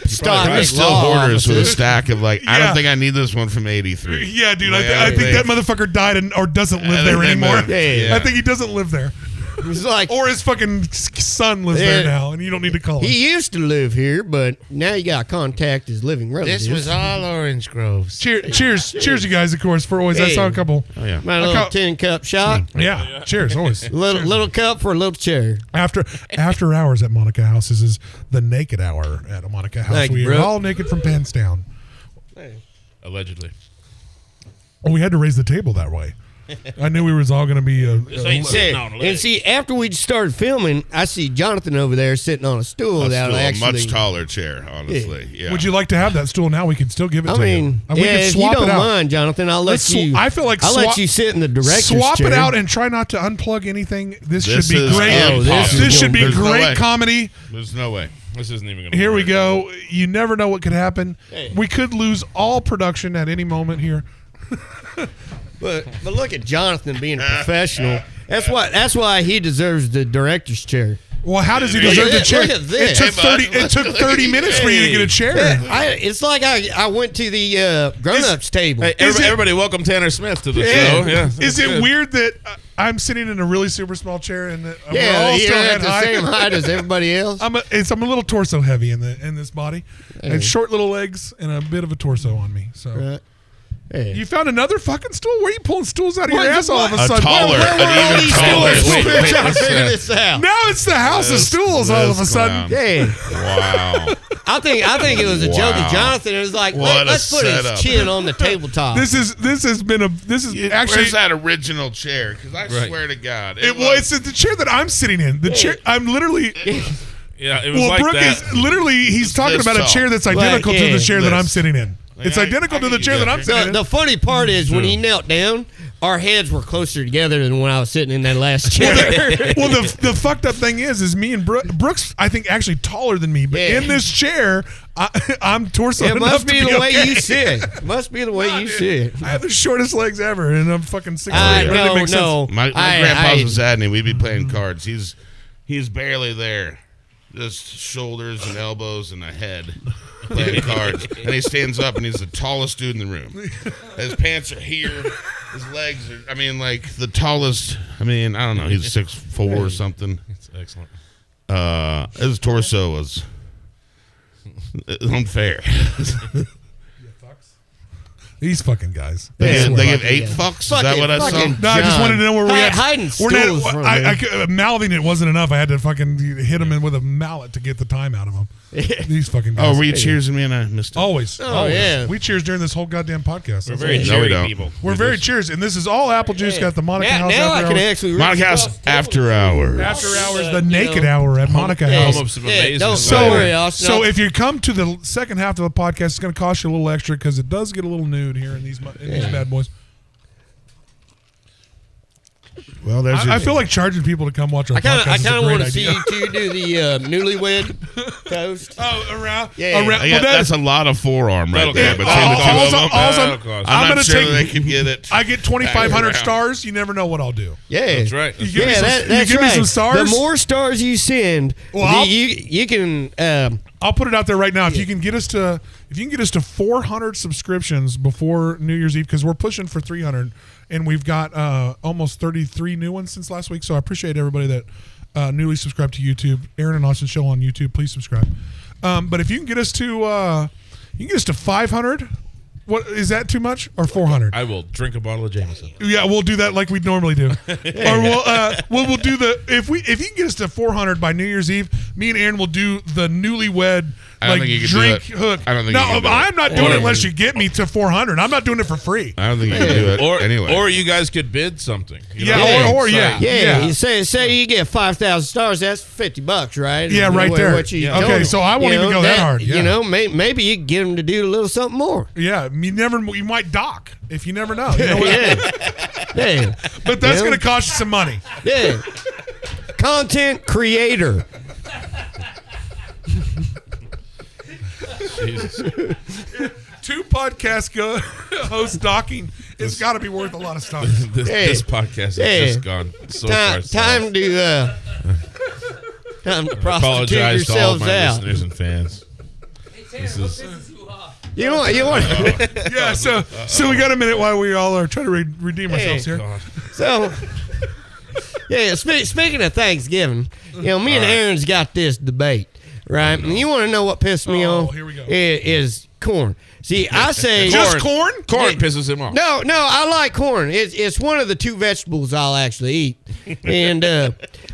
Speaker 3: stock
Speaker 5: Probably
Speaker 3: and
Speaker 5: still
Speaker 3: law
Speaker 5: hoarders with a
Speaker 3: offices.
Speaker 5: stack of like, I
Speaker 1: Yeah.
Speaker 5: don't think I need this one from '83.
Speaker 1: Yeah, dude,
Speaker 5: Like,
Speaker 1: I think that motherfucker died or doesn't live
Speaker 5: think
Speaker 1: there
Speaker 5: they
Speaker 1: anymore.
Speaker 5: moved.
Speaker 3: Yeah.
Speaker 1: I think he doesn't live there.
Speaker 3: It's like
Speaker 1: Or his fucking son lives there
Speaker 3: Yeah.
Speaker 1: now, and you don't need to call him.
Speaker 3: he used to live here, but now you got to contact his living relatives.
Speaker 2: all Orange Groves.
Speaker 1: Cheers, you guys, of course, for always. I
Speaker 3: Hey.
Speaker 1: saw a couple.
Speaker 5: Oh yeah.
Speaker 3: My
Speaker 1: I
Speaker 3: little
Speaker 1: call-
Speaker 3: tin cup shot,
Speaker 1: Yeah, cheers, always.
Speaker 3: little cup for a little chair.
Speaker 1: After hours at Monica House is the naked hour at a Monica House.
Speaker 3: Thank you,
Speaker 1: We are
Speaker 3: bro.
Speaker 1: all naked from pants down.
Speaker 2: Allegedly.
Speaker 1: Oh, we had to raise the table that way. I knew we was all going to be.
Speaker 2: This ain't sitting on a leg.
Speaker 3: And see, after we started filming, I see Jonathan over there sitting on a stool.
Speaker 5: A
Speaker 3: That'll
Speaker 5: stool, a
Speaker 3: actually,
Speaker 5: much taller chair, honestly. Yeah.
Speaker 1: Would you like to have that stool now? We can still give it
Speaker 3: I
Speaker 1: to
Speaker 3: mean,
Speaker 1: you. And
Speaker 3: yeah,
Speaker 1: we can
Speaker 3: if
Speaker 1: swap
Speaker 3: you don't
Speaker 1: it out.
Speaker 3: mind, Jonathan, I'll let
Speaker 1: Let's sw-
Speaker 3: you.
Speaker 1: I feel like
Speaker 3: I'll
Speaker 1: swap-
Speaker 3: let you sit in the director's
Speaker 1: Swap
Speaker 3: chair.
Speaker 1: it out and try not to unplug anything. This should be
Speaker 5: is
Speaker 1: great.
Speaker 5: impossible.
Speaker 1: This should be
Speaker 5: There's no
Speaker 1: great
Speaker 5: way.
Speaker 1: comedy.
Speaker 5: There's no way.
Speaker 2: This isn't even going to
Speaker 1: Here we go. You never know what could happen.
Speaker 3: Hey.
Speaker 1: We could lose all production at any moment here.
Speaker 3: But look at Jonathan being a professional. That's why he deserves the director's chair.
Speaker 1: Well, how does he
Speaker 5: Look
Speaker 1: deserve
Speaker 3: at
Speaker 1: the
Speaker 3: this,
Speaker 1: chair?
Speaker 3: look at this.
Speaker 1: It took
Speaker 5: Hey,
Speaker 1: 30.
Speaker 5: bud.
Speaker 1: It took 30 minutes for you to get a chair.
Speaker 3: It's like I went to the grown-ups table.
Speaker 2: Hey,
Speaker 1: Is it-
Speaker 2: everybody, welcome Tanner Smith to the
Speaker 1: Yeah.
Speaker 2: show. Yeah.
Speaker 1: Is it
Speaker 2: Good.
Speaker 1: weird that I'm sitting in a really super small chair and that we're
Speaker 3: Yeah,
Speaker 1: all
Speaker 3: you're
Speaker 1: still
Speaker 3: at
Speaker 1: head
Speaker 3: the
Speaker 1: high?
Speaker 3: same height as everybody else.
Speaker 1: I'm a little torso heavy in this body, and short little legs and a bit of a torso on me. So
Speaker 3: Right. Hey.
Speaker 1: you found another fucking stool? Where are you pulling stools out of your
Speaker 3: What-
Speaker 1: ass all of a
Speaker 5: A
Speaker 1: sudden?
Speaker 5: taller,
Speaker 1: Where
Speaker 5: an
Speaker 1: were all
Speaker 5: even
Speaker 1: these
Speaker 5: taller.
Speaker 1: stools?
Speaker 2: Wait,
Speaker 3: We're trying to figure this out.
Speaker 1: Now it's the house of stools all of a
Speaker 5: This
Speaker 1: sudden.
Speaker 5: clown.
Speaker 3: Yeah.
Speaker 5: Wow.
Speaker 3: I think it was a joke of Jonathan. It was like,
Speaker 5: What a
Speaker 3: let's put his
Speaker 5: setup.
Speaker 3: chin on the tabletop.
Speaker 1: This is actually
Speaker 5: Where's that original chair? Because I swear to God,
Speaker 1: it's the chair that I'm sitting in. The chair I'm literally.
Speaker 2: Yeah, it was
Speaker 1: Well,
Speaker 2: like
Speaker 1: Brooke
Speaker 2: that.
Speaker 1: is literally. He's talking
Speaker 5: this
Speaker 1: about a
Speaker 5: tall.
Speaker 1: chair that's identical to the chair that I'm sitting in. It's
Speaker 5: I-
Speaker 1: identical
Speaker 5: I
Speaker 1: to the
Speaker 5: can
Speaker 1: chair
Speaker 5: do
Speaker 1: that I'm
Speaker 5: that.
Speaker 1: sitting in.
Speaker 3: The funny part is when he knelt down, our heads were closer together than when I was sitting in that last chair.
Speaker 1: Well, the fucked up thing is me and Brooks, I think, actually taller than me. But
Speaker 3: Yeah.
Speaker 1: in this chair, I'm torso
Speaker 3: It
Speaker 1: enough
Speaker 3: must
Speaker 1: to
Speaker 3: be
Speaker 1: be
Speaker 3: the way
Speaker 1: okay.
Speaker 3: you sit. It must be the way you sit.
Speaker 1: I have the shortest legs ever, and I'm fucking 6'3".
Speaker 3: I
Speaker 1: It really makes sense.
Speaker 3: know.
Speaker 5: My grandpa's in Sadney. We'd be playing cards. He's barely there. Just shoulders and elbows and a head playing cards. And he stands up and he's the tallest dude in the room. His pants are here. His legs are, the tallest. I don't know. He's 6'4" or something.
Speaker 2: It's excellent.
Speaker 5: His torso was unfair.
Speaker 1: These fucking guys.
Speaker 5: They
Speaker 3: Yeah.
Speaker 5: give 8 fucks? Is that what I saw?
Speaker 3: Fucking
Speaker 1: No, I just wanted to know where we at.
Speaker 3: hiding
Speaker 1: We're
Speaker 3: stools
Speaker 1: not,
Speaker 3: from
Speaker 1: I mouthing it wasn't enough. I had to fucking hit him in with a mallet to get the time out of him. These fucking guys.
Speaker 5: Oh, were you cheersing me and I missed it?
Speaker 1: Always.
Speaker 3: Oh,
Speaker 1: always.
Speaker 3: yeah.
Speaker 1: We cheers during this whole goddamn podcast.
Speaker 2: We're
Speaker 1: That's
Speaker 2: very
Speaker 1: all.
Speaker 5: No, we
Speaker 2: cheery
Speaker 5: don't.
Speaker 2: people.
Speaker 1: We're very cheers, and this is all apple juice. Got the Monica House
Speaker 3: now I
Speaker 1: after
Speaker 3: can
Speaker 1: hours.
Speaker 3: actually read
Speaker 5: Monica House
Speaker 3: stuff.
Speaker 5: after hours.
Speaker 1: After hours, the
Speaker 3: you
Speaker 1: naked
Speaker 3: know,
Speaker 1: hour at Monica
Speaker 3: yeah.
Speaker 1: House.
Speaker 2: Home of some
Speaker 3: Yeah,
Speaker 2: amazing
Speaker 3: don't
Speaker 2: stuff.
Speaker 3: worry, Austin.
Speaker 1: So if you come to the second half of the podcast, it's going to cost you a little extra because it does get a little nude here in these bad boys.
Speaker 5: Well, there's
Speaker 1: I feel like charging people to come watch our
Speaker 3: I kind
Speaker 1: podcast.
Speaker 3: of want to
Speaker 1: to
Speaker 3: see you two do the newlywed toast.
Speaker 1: Oh, around.
Speaker 3: Yeah.
Speaker 1: around.
Speaker 5: Yeah,
Speaker 1: well,
Speaker 5: that's a lot of forearm right there between the two of them.
Speaker 1: I'm
Speaker 5: I'm
Speaker 1: going
Speaker 5: not
Speaker 1: to
Speaker 5: sure
Speaker 1: take.
Speaker 5: they can get it.
Speaker 1: I get 2,500
Speaker 5: around.
Speaker 1: stars. You never know what I'll do.
Speaker 3: Yeah,
Speaker 2: That's right.
Speaker 1: You give
Speaker 3: Yeah,
Speaker 1: me some,
Speaker 3: that's
Speaker 1: you give
Speaker 3: right.
Speaker 1: me some stars.
Speaker 3: The more stars you send,
Speaker 1: Well,
Speaker 3: you can.
Speaker 1: I'll put it out there right now. If you can get us to 400 subscriptions before New Year's Eve, because we're pushing for 300, and we've got almost 33 new ones since last week. So I appreciate everybody that newly subscribed to YouTube. Aaron and Austin Show on YouTube. Please subscribe. But if you can get us to 500, what is that too much or 400?
Speaker 2: I will drink a bottle of Jameson.
Speaker 1: Yeah, we'll do that like we normally do. Or we'll do the if you can get us to 400 by New Year's Eve, me and Aaron will do the newlywed
Speaker 5: I don't
Speaker 1: like
Speaker 5: think you can
Speaker 1: drink
Speaker 5: do it.
Speaker 1: hook.
Speaker 5: I don't think
Speaker 1: no,
Speaker 5: you can do it.
Speaker 1: I'm not doing it
Speaker 2: Or-
Speaker 1: unless you get me to 400. I'm not doing it for free.
Speaker 5: I don't think you can do it
Speaker 2: Or
Speaker 5: anyway.
Speaker 2: or you guys could bid something. You
Speaker 1: Yeah,
Speaker 2: know?
Speaker 1: or
Speaker 2: So-
Speaker 1: yeah.
Speaker 3: Yeah, you say you get 5,000 stars. That's $50, right?
Speaker 1: Yeah, right
Speaker 3: What-
Speaker 1: there.
Speaker 3: what you
Speaker 1: Yeah.
Speaker 3: told
Speaker 1: Okay,
Speaker 3: them.
Speaker 1: so I won't
Speaker 3: You
Speaker 1: even
Speaker 3: know,
Speaker 1: go that hard, yeah.
Speaker 3: You know, maybe you can get them to do a little something more.
Speaker 1: Yeah, you might dock if you never know. You know what?
Speaker 3: Yeah,
Speaker 1: But that's
Speaker 3: Yeah.
Speaker 1: going to cost you some money.
Speaker 3: yeah. Content creator.
Speaker 2: Jesus.
Speaker 1: 2 podcast hosts docking. It's got to be worth a lot of stuff.
Speaker 2: This podcast has
Speaker 3: Hey.
Speaker 2: just gone so far.
Speaker 3: Time to prostitute
Speaker 2: Apologize to all of
Speaker 3: yourselves
Speaker 2: my
Speaker 3: out.
Speaker 2: listeners and fans.
Speaker 4: Hey, Tanner,
Speaker 2: This
Speaker 4: what
Speaker 2: is-
Speaker 4: pisses you off?
Speaker 3: You want.
Speaker 1: Yeah, so we got a minute while we all are trying to redeem ourselves here.
Speaker 2: God.
Speaker 3: So, yeah. Speaking of Thanksgiving, me and Aaron's got this debate, right? And you want to know what pissed me
Speaker 1: Oh,
Speaker 3: off?
Speaker 1: here we go.
Speaker 3: Is corn. See, I say
Speaker 1: Just corn?
Speaker 2: Corn
Speaker 3: Yeah.
Speaker 2: pisses him off.
Speaker 3: No, I like corn. It's one of the 2 vegetables I'll actually eat. And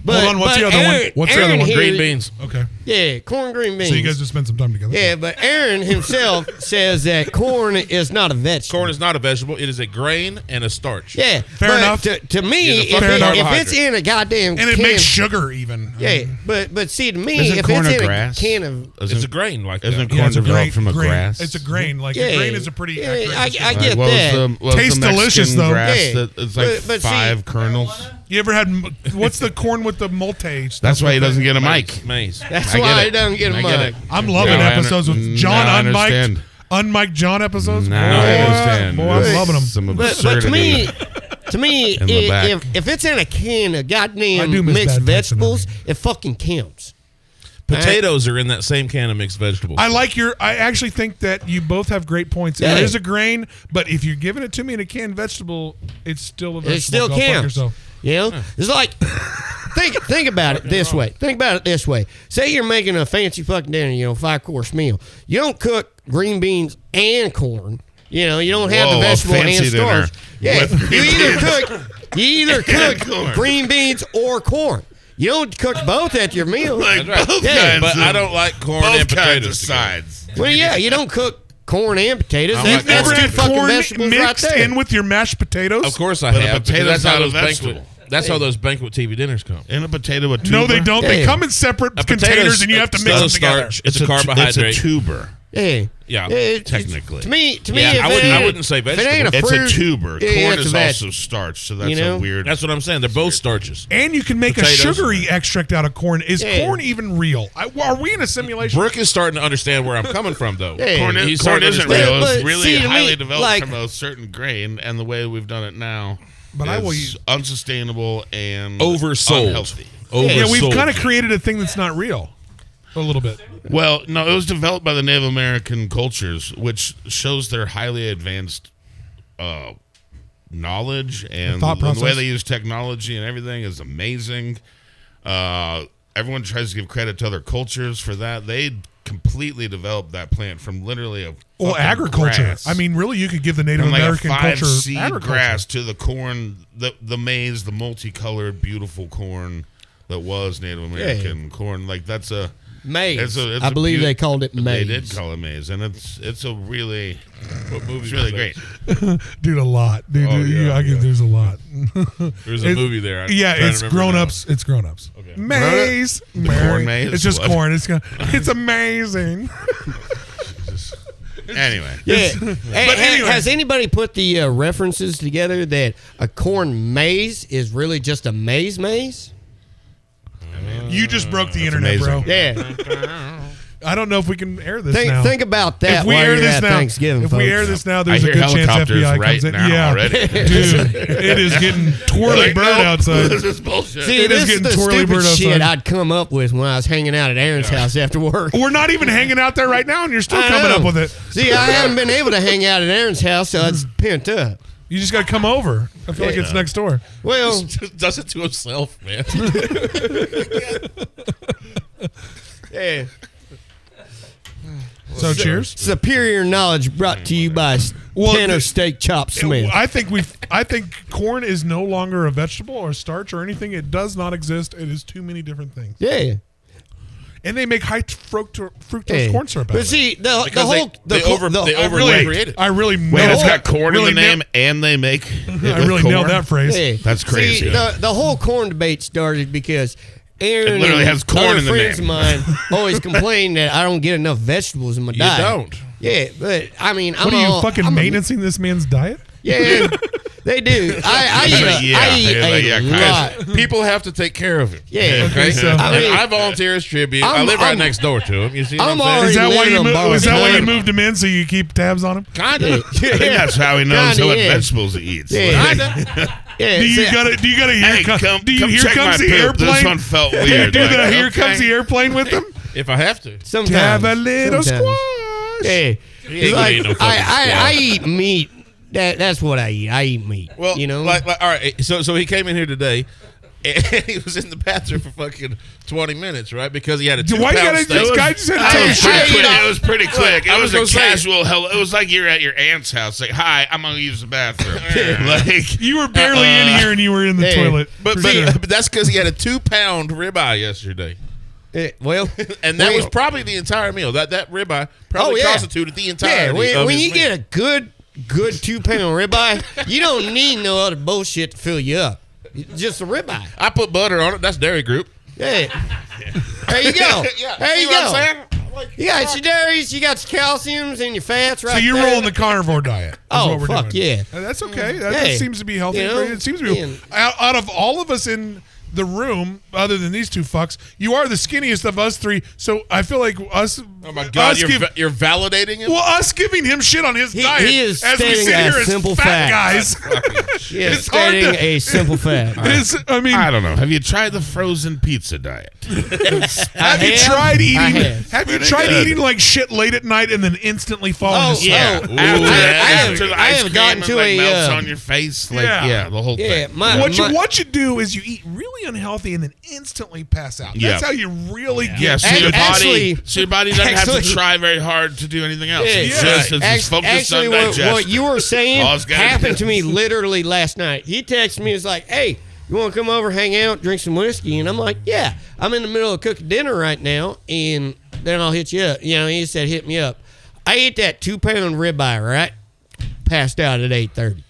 Speaker 3: but
Speaker 1: Hold on, what's the
Speaker 3: but
Speaker 1: other one?
Speaker 3: Aaron-
Speaker 1: What's the other
Speaker 3: Aaron
Speaker 1: one?
Speaker 3: here-
Speaker 2: Green beans.
Speaker 1: Okay.
Speaker 3: Yeah, corn, green beans.
Speaker 1: So you guys just spend some time together.
Speaker 3: yeah, but Aaron himself says that corn is not a vegetable.
Speaker 2: Corn is not a vegetable. It is a grain and a starch.
Speaker 3: Yeah,
Speaker 1: Fair
Speaker 3: but
Speaker 1: enough.
Speaker 3: To me,
Speaker 2: It's a
Speaker 3: if,
Speaker 2: fucking
Speaker 3: if
Speaker 2: carbohydrate.
Speaker 3: it's in a goddamn
Speaker 1: And it
Speaker 3: can,
Speaker 1: makes sugar even.
Speaker 3: yeah, but see to me,
Speaker 5: Isn't
Speaker 3: if
Speaker 5: corn
Speaker 3: it's
Speaker 5: a
Speaker 3: in
Speaker 5: grass?
Speaker 3: a can of
Speaker 2: It's a grain like
Speaker 5: Isn't
Speaker 2: that.
Speaker 1: Yeah,
Speaker 5: corn
Speaker 1: it's a
Speaker 5: developed
Speaker 1: grain,
Speaker 5: from a grass?
Speaker 1: It's a grain. Like
Speaker 3: yeah,
Speaker 1: a grain is a pretty
Speaker 3: yeah,
Speaker 1: accurate
Speaker 3: I
Speaker 1: description.
Speaker 3: get
Speaker 5: What was
Speaker 3: that.
Speaker 5: the, what was
Speaker 1: Tastes
Speaker 5: the Mexican
Speaker 1: delicious, though.
Speaker 5: grass
Speaker 3: Yeah.
Speaker 5: that it's like
Speaker 3: But see-
Speaker 5: 5 kernels?
Speaker 1: You ever had what's the corn with the molte?
Speaker 5: That's why he doesn't get a mic.
Speaker 2: Maize.
Speaker 3: That's
Speaker 5: I get
Speaker 3: why
Speaker 5: it.
Speaker 3: he doesn't get a
Speaker 5: I get
Speaker 3: mic.
Speaker 5: it.
Speaker 1: I'm loving
Speaker 5: No, I
Speaker 1: episodes with
Speaker 5: under-
Speaker 1: John
Speaker 5: now I
Speaker 1: unmiked.
Speaker 5: understand.
Speaker 1: Unmiked John episodes.
Speaker 5: Now I understand.
Speaker 1: Boy, I'm
Speaker 5: There's
Speaker 1: loving them.
Speaker 5: Some
Speaker 3: But
Speaker 5: absurdity.
Speaker 3: to me,
Speaker 5: In the back.
Speaker 3: if it's in a can of
Speaker 1: I
Speaker 3: goddamn
Speaker 1: do miss
Speaker 3: mixed
Speaker 1: Bad Pets and
Speaker 3: vegetables, it fucking counts.
Speaker 2: Potatoes are in that same can of mixed vegetables.
Speaker 1: I actually think that you both have great points.
Speaker 3: Yeah.
Speaker 1: It is a grain, but if you're giving it to me in a canned vegetable, it's still a vegetable.
Speaker 3: It still
Speaker 1: Go fuck
Speaker 3: counts.
Speaker 1: yourself.
Speaker 3: You know, it's like think about it this way. Think about it this way. Say you're making a fancy fucking dinner, 5-course meal. You don't cook green beans and corn. You don't have
Speaker 5: Whoa,
Speaker 3: the
Speaker 5: a
Speaker 3: vegetable and
Speaker 5: fancy
Speaker 3: starch.
Speaker 5: dinner
Speaker 3: Yeah,
Speaker 5: with
Speaker 3: you either cook
Speaker 5: corn.
Speaker 3: green beans or corn. You don't cook both at your meal.
Speaker 5: Like
Speaker 2: That's right.
Speaker 5: both
Speaker 3: Yeah,
Speaker 5: kinds
Speaker 2: But
Speaker 5: of,
Speaker 2: I don't like corn
Speaker 5: both
Speaker 2: and
Speaker 5: kinds
Speaker 2: potatoes
Speaker 5: of
Speaker 2: together.
Speaker 5: sides.
Speaker 3: Well, yeah, you don't cook corn and potatoes.
Speaker 2: I
Speaker 3: That-
Speaker 2: like
Speaker 3: that's
Speaker 1: Ever
Speaker 3: two
Speaker 1: had
Speaker 3: fucking
Speaker 1: corn
Speaker 3: vegetables right
Speaker 1: mixed
Speaker 3: there.
Speaker 1: in with your mashed potatoes?
Speaker 2: Of course I
Speaker 5: But a
Speaker 2: have. because
Speaker 5: potato's
Speaker 2: That's how
Speaker 5: not a
Speaker 2: those
Speaker 5: vegetable.
Speaker 2: banquet. That's how those banquet TV dinners come.
Speaker 5: And a potato a tuber?
Speaker 1: No, they don't. They
Speaker 3: Yeah.
Speaker 1: come in separate
Speaker 2: A
Speaker 1: containers,
Speaker 2: potato's
Speaker 1: and you have to
Speaker 2: still
Speaker 1: mix
Speaker 2: a
Speaker 1: them together.
Speaker 2: starch. It's a carbohydrate.
Speaker 5: It's a tuber.
Speaker 3: Yeah.
Speaker 2: Yeah,
Speaker 5: technically.
Speaker 3: To me,
Speaker 2: Yeah,
Speaker 3: if
Speaker 2: I
Speaker 3: it
Speaker 2: wouldn't say
Speaker 3: if it ain't a
Speaker 5: It's
Speaker 3: fruit,
Speaker 5: a tuber.
Speaker 3: yeah,
Speaker 5: Corn
Speaker 3: it's
Speaker 5: is
Speaker 3: a veg.
Speaker 5: also starch, so that's
Speaker 3: You know?
Speaker 5: a weird.
Speaker 2: That's what I'm saying. They're both starches.
Speaker 1: And you can make
Speaker 2: Potatoes.
Speaker 1: a sugary extract out of corn. Is
Speaker 3: Yeah.
Speaker 1: corn even real? Are we in a simulation?
Speaker 2: Brooke is starting to understand where I'm coming from, though.
Speaker 3: Yeah.
Speaker 5: corn,
Speaker 2: He's
Speaker 5: corn
Speaker 2: starting to
Speaker 5: isn't
Speaker 2: understand.
Speaker 5: real. It's
Speaker 3: But
Speaker 5: really
Speaker 3: see, to me,
Speaker 5: highly developed
Speaker 3: like-
Speaker 5: from a certain grain, and the way we've done it now
Speaker 1: But I will
Speaker 5: is
Speaker 1: use-
Speaker 5: unsustainable and
Speaker 2: Oversold.
Speaker 5: unhealthy.
Speaker 1: Yeah, we've
Speaker 2: Oversold.
Speaker 1: kind of created a thing that's not real. A little bit.
Speaker 5: Well, no, it was developed by the Native American cultures, which shows their highly advanced knowledge and
Speaker 1: thought
Speaker 5: the way
Speaker 1: process.
Speaker 5: they use technology and everything is amazing. Everyone tries to give credit to other cultures for that. They completely developed that plant from literally a
Speaker 1: Well,
Speaker 5: fucking
Speaker 1: agriculture.
Speaker 5: grass.
Speaker 1: I mean, really, you could give the Native
Speaker 5: From like
Speaker 1: American
Speaker 5: a
Speaker 1: culture
Speaker 5: 5-seed
Speaker 1: agriculture.
Speaker 5: grass to the corn, the maize, the multicolored, beautiful corn that was Native American corn. Like that's a
Speaker 3: maize.
Speaker 5: it's
Speaker 3: I
Speaker 5: a
Speaker 3: believe
Speaker 5: beau-
Speaker 3: they called it maize.
Speaker 5: They did call it maize, and it's a really
Speaker 2: What movie
Speaker 5: it's really
Speaker 2: was
Speaker 5: great.
Speaker 2: that?
Speaker 1: Dude, a lot. Dude,
Speaker 2: Oh, yeah, yeah.
Speaker 1: there's a lot.
Speaker 2: There's a
Speaker 1: It-
Speaker 2: movie there. I'm
Speaker 1: Yeah,
Speaker 2: trying to
Speaker 1: it's
Speaker 2: remember
Speaker 1: grown
Speaker 2: now.
Speaker 1: ups. It's grown ups.
Speaker 2: Okay.
Speaker 1: Maize.
Speaker 5: corn maze?
Speaker 1: It's just
Speaker 5: What?
Speaker 1: corn. It's amazing.
Speaker 5: Anyway,
Speaker 3: Yeah.
Speaker 1: But anyway.
Speaker 3: Has anybody put the references together that a corn maze is really just a maze?
Speaker 1: You just broke the
Speaker 5: That's
Speaker 1: internet,
Speaker 5: amazing.
Speaker 1: bro.
Speaker 3: Yeah.
Speaker 1: I don't know if we can air this now.
Speaker 3: Think about that
Speaker 1: if we
Speaker 3: while
Speaker 1: air
Speaker 3: you're
Speaker 1: this
Speaker 3: at
Speaker 1: now,
Speaker 3: Thanksgiving,
Speaker 1: if we
Speaker 3: folks.
Speaker 1: air this now,
Speaker 5: I
Speaker 1: there's a
Speaker 5: hear
Speaker 1: good chance
Speaker 5: helicopters
Speaker 1: FBI
Speaker 5: right
Speaker 1: comes in.
Speaker 5: now
Speaker 1: Yeah,
Speaker 5: already.
Speaker 1: dude, it is getting twirly
Speaker 5: Like,
Speaker 1: bird
Speaker 5: nope,
Speaker 1: outside.
Speaker 5: This is bullshit.
Speaker 3: See,
Speaker 1: It is
Speaker 3: this is
Speaker 1: getting
Speaker 3: the
Speaker 1: twirly
Speaker 3: stupid
Speaker 1: bird outside.
Speaker 3: shit I'd come up with when I was hanging out at Aaron's house after work.
Speaker 1: We're not even hanging out there right now, and you're still
Speaker 3: I
Speaker 1: coming
Speaker 3: know.
Speaker 1: up with it.
Speaker 3: See, I haven't been able to hang out at Aaron's house, so it's pent up.
Speaker 1: You just got to come over. I feel like it's next door.
Speaker 3: Well,
Speaker 2: Just does it to himself, man.
Speaker 3: yeah.
Speaker 1: So cheers.
Speaker 3: Superior knowledge brought to you by
Speaker 1: Well,
Speaker 3: Tanner
Speaker 1: the-
Speaker 3: Steak Chop Smith.
Speaker 1: I think corn is no longer a vegetable or starch or anything. It does not exist. It is too many different things.
Speaker 3: Yeah.
Speaker 1: And they make high fructose
Speaker 3: Yeah.
Speaker 1: corn syrup out
Speaker 3: But
Speaker 1: of it.
Speaker 3: see, the
Speaker 2: Because
Speaker 3: whole
Speaker 2: they
Speaker 3: the
Speaker 2: overlay
Speaker 5: wait.
Speaker 2: it.
Speaker 1: I really
Speaker 5: Wait,
Speaker 1: nailed
Speaker 5: it's got corn
Speaker 1: really
Speaker 5: in the name, and they make.
Speaker 1: I really nailed that phrase.
Speaker 3: Yeah.
Speaker 5: That's crazy.
Speaker 3: See, the whole corn debate started because Aaron
Speaker 5: It literally
Speaker 3: and
Speaker 5: has corn
Speaker 3: other
Speaker 5: in the
Speaker 3: friends
Speaker 5: name.
Speaker 3: of mine always complain that I don't get enough vegetables in my
Speaker 2: You
Speaker 3: diet.
Speaker 2: don't.
Speaker 3: Yeah, but I mean,
Speaker 1: What are you fucking maintaining this man's diet?
Speaker 3: Yeah, they do. I eat a lot.
Speaker 2: People have to take care of it.
Speaker 3: Yeah.
Speaker 2: Okay.
Speaker 1: so-
Speaker 2: And
Speaker 3: I mean-
Speaker 2: I volunteer as tribute. I live right next door to him. You see what
Speaker 3: I'm
Speaker 2: I'm saying?
Speaker 3: already-
Speaker 1: Is that why
Speaker 3: living
Speaker 1: you
Speaker 3: on borrowed
Speaker 1: is that why you
Speaker 3: time.
Speaker 1: moved him in so you keep tabs on him?
Speaker 2: Kinda.
Speaker 5: I think that's how he knows
Speaker 3: Kinda,
Speaker 5: what
Speaker 3: yeah.
Speaker 5: vegetables he eats.
Speaker 3: Yeah.
Speaker 2: Kinda.
Speaker 3: Yeah,
Speaker 1: Do you
Speaker 3: see,
Speaker 1: gotta hear
Speaker 5: Hey, come
Speaker 1: here
Speaker 5: check
Speaker 1: comes
Speaker 5: my
Speaker 1: the
Speaker 5: poop.
Speaker 1: airplane?
Speaker 5: This one felt
Speaker 1: Do
Speaker 5: weird.
Speaker 1: you do
Speaker 5: Like,
Speaker 1: the here
Speaker 5: okay.
Speaker 1: comes the airplane with them?
Speaker 2: If I have to.
Speaker 3: sometimes
Speaker 1: Have a little
Speaker 3: sometimes.
Speaker 1: squash.
Speaker 3: Yeah,
Speaker 2: ain't
Speaker 3: It's
Speaker 2: gonna
Speaker 3: like,
Speaker 2: eat no fucking
Speaker 3: I
Speaker 2: squash.
Speaker 3: eat meat. That's what I eat. I eat meat.
Speaker 2: Well,
Speaker 3: you know,
Speaker 2: like all right. So he came in here today, and he was in the bathroom for fucking 20 minutes, right? Because he had a 2
Speaker 1: Why you
Speaker 2: pound
Speaker 1: gotta
Speaker 2: steak.
Speaker 1: this guy just had
Speaker 5: It
Speaker 1: to
Speaker 5: was
Speaker 1: shit?
Speaker 5: pretty quick. It was pretty quick.
Speaker 2: I
Speaker 5: It
Speaker 2: was
Speaker 5: was a
Speaker 2: gonna say-
Speaker 5: casual hello. It was like you're at your aunt's house. Like, hi, I'm gonna use the bathroom. Like,
Speaker 1: You were barely in here and you were in the
Speaker 3: Hey,
Speaker 1: toilet.
Speaker 2: But,
Speaker 1: for
Speaker 2: but,
Speaker 1: sure.
Speaker 2: but that's because he had a 2 pound ribeye yesterday,
Speaker 3: well,
Speaker 2: and that
Speaker 3: well,
Speaker 2: was probably the entire meal. That ribeye probably
Speaker 3: Oh, yeah.
Speaker 2: constituted the entire.
Speaker 3: yeah. When you get a good 2 pound ribeye, you don't need no other bullshit to fill you up. Just a ribeye.
Speaker 2: I put butter on it. That's dairy group.
Speaker 3: Yeah. There you go.
Speaker 2: Yeah,
Speaker 3: There
Speaker 2: see
Speaker 3: you
Speaker 2: what I'm
Speaker 3: go.
Speaker 2: saying? Like,
Speaker 3: You got your dairies, you got your calciums and your fats right
Speaker 1: So you're
Speaker 3: there.
Speaker 1: rolling the carnivore diet. Is
Speaker 3: Oh,
Speaker 1: what we're
Speaker 3: fuck
Speaker 1: doing.
Speaker 3: yeah.
Speaker 1: That's okay. That
Speaker 3: Yeah.
Speaker 1: seems to be healthy.
Speaker 3: You know,
Speaker 1: It seems to be
Speaker 3: yeah.
Speaker 1: out of all of us in the room, other than these two fucks, you are the skinniest of us three. So I feel like us.
Speaker 2: oh my god,
Speaker 1: us
Speaker 2: you're validating him.
Speaker 1: well, us giving him shit on his diet
Speaker 3: he is
Speaker 1: as we
Speaker 3: stating
Speaker 1: sit
Speaker 3: a
Speaker 1: here as
Speaker 3: simple
Speaker 1: fat
Speaker 3: fact.
Speaker 1: guys.
Speaker 3: Yeah,
Speaker 1: It's hard
Speaker 3: stating
Speaker 1: to-
Speaker 3: a simple fact.
Speaker 1: I mean,
Speaker 5: I don't know. Have you tried the frozen pizza diet?
Speaker 1: have you tried eating?
Speaker 3: I have.
Speaker 1: Have you
Speaker 5: Pretty
Speaker 1: tried
Speaker 5: good.
Speaker 1: eating like shit late at night and then instantly falling asleep?
Speaker 5: After,
Speaker 3: I have-
Speaker 5: after the
Speaker 3: I
Speaker 5: ice
Speaker 3: have
Speaker 5: cream
Speaker 3: gotten to
Speaker 5: like,
Speaker 3: a,
Speaker 5: melts
Speaker 3: uh,
Speaker 5: on your face, like
Speaker 1: Yeah.
Speaker 5: the whole
Speaker 3: Yeah,
Speaker 5: thing.
Speaker 1: What you do is you eat really unhealthy and then instantly pass out. That's
Speaker 5: Yeah.
Speaker 1: how you really get.
Speaker 5: Yeah, so
Speaker 3: Ac-
Speaker 5: your body,
Speaker 3: actually-
Speaker 5: so your body doesn't have
Speaker 3: actually-
Speaker 5: to try very hard to do anything else.
Speaker 3: Yeah.
Speaker 5: It's
Speaker 1: Yeah.
Speaker 5: just, it's just focused
Speaker 3: Actually,
Speaker 5: on
Speaker 3: what
Speaker 5: digestion.
Speaker 3: you were saying
Speaker 5: All it's gotta
Speaker 3: happened
Speaker 5: do-
Speaker 3: to me literally last night. He texted me, he's like, hey, you want to come over, hang out, drink some whiskey? And I'm like, yeah, I'm in the middle of cooking dinner right now, and then I'll hit you up. You know, he said, hit me up. I ate that 2-pound ribeye, right? Passed out at 8:30.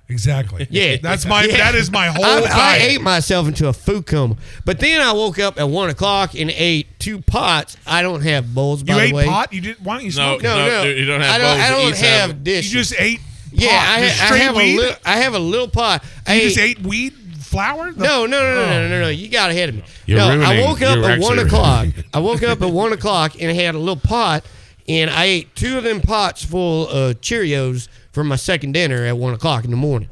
Speaker 1: Exactly.
Speaker 3: Yeah.
Speaker 1: That is my whole
Speaker 3: I
Speaker 1: diet.
Speaker 3: ate myself into a food coma. But then I woke up at 1 o'clock and ate 2 pots. I don't have bowls, by
Speaker 1: You
Speaker 3: the
Speaker 1: ate
Speaker 3: way.
Speaker 1: pot? You did? Why don't you smoke it?
Speaker 3: No.
Speaker 2: dude, you don't have
Speaker 3: I
Speaker 2: bowls.
Speaker 3: don't
Speaker 2: You eat
Speaker 3: have
Speaker 2: some.
Speaker 3: dishes.
Speaker 1: You just ate
Speaker 3: Yeah,
Speaker 1: pot.
Speaker 3: I
Speaker 1: Just straight
Speaker 3: have
Speaker 1: weed?
Speaker 3: I have a little pot.
Speaker 1: You just ate weed flour?
Speaker 3: No. You got ahead of me.
Speaker 5: You're
Speaker 3: I
Speaker 5: ruining-
Speaker 3: woke up
Speaker 5: you're
Speaker 3: at 1
Speaker 5: actually
Speaker 3: o'clock.
Speaker 5: ruining.
Speaker 3: I woke up at 1 o'clock and I had a little pot, and I ate 2 of them pots full of Cheerios for my second dinner at 1 o'clock in the morning.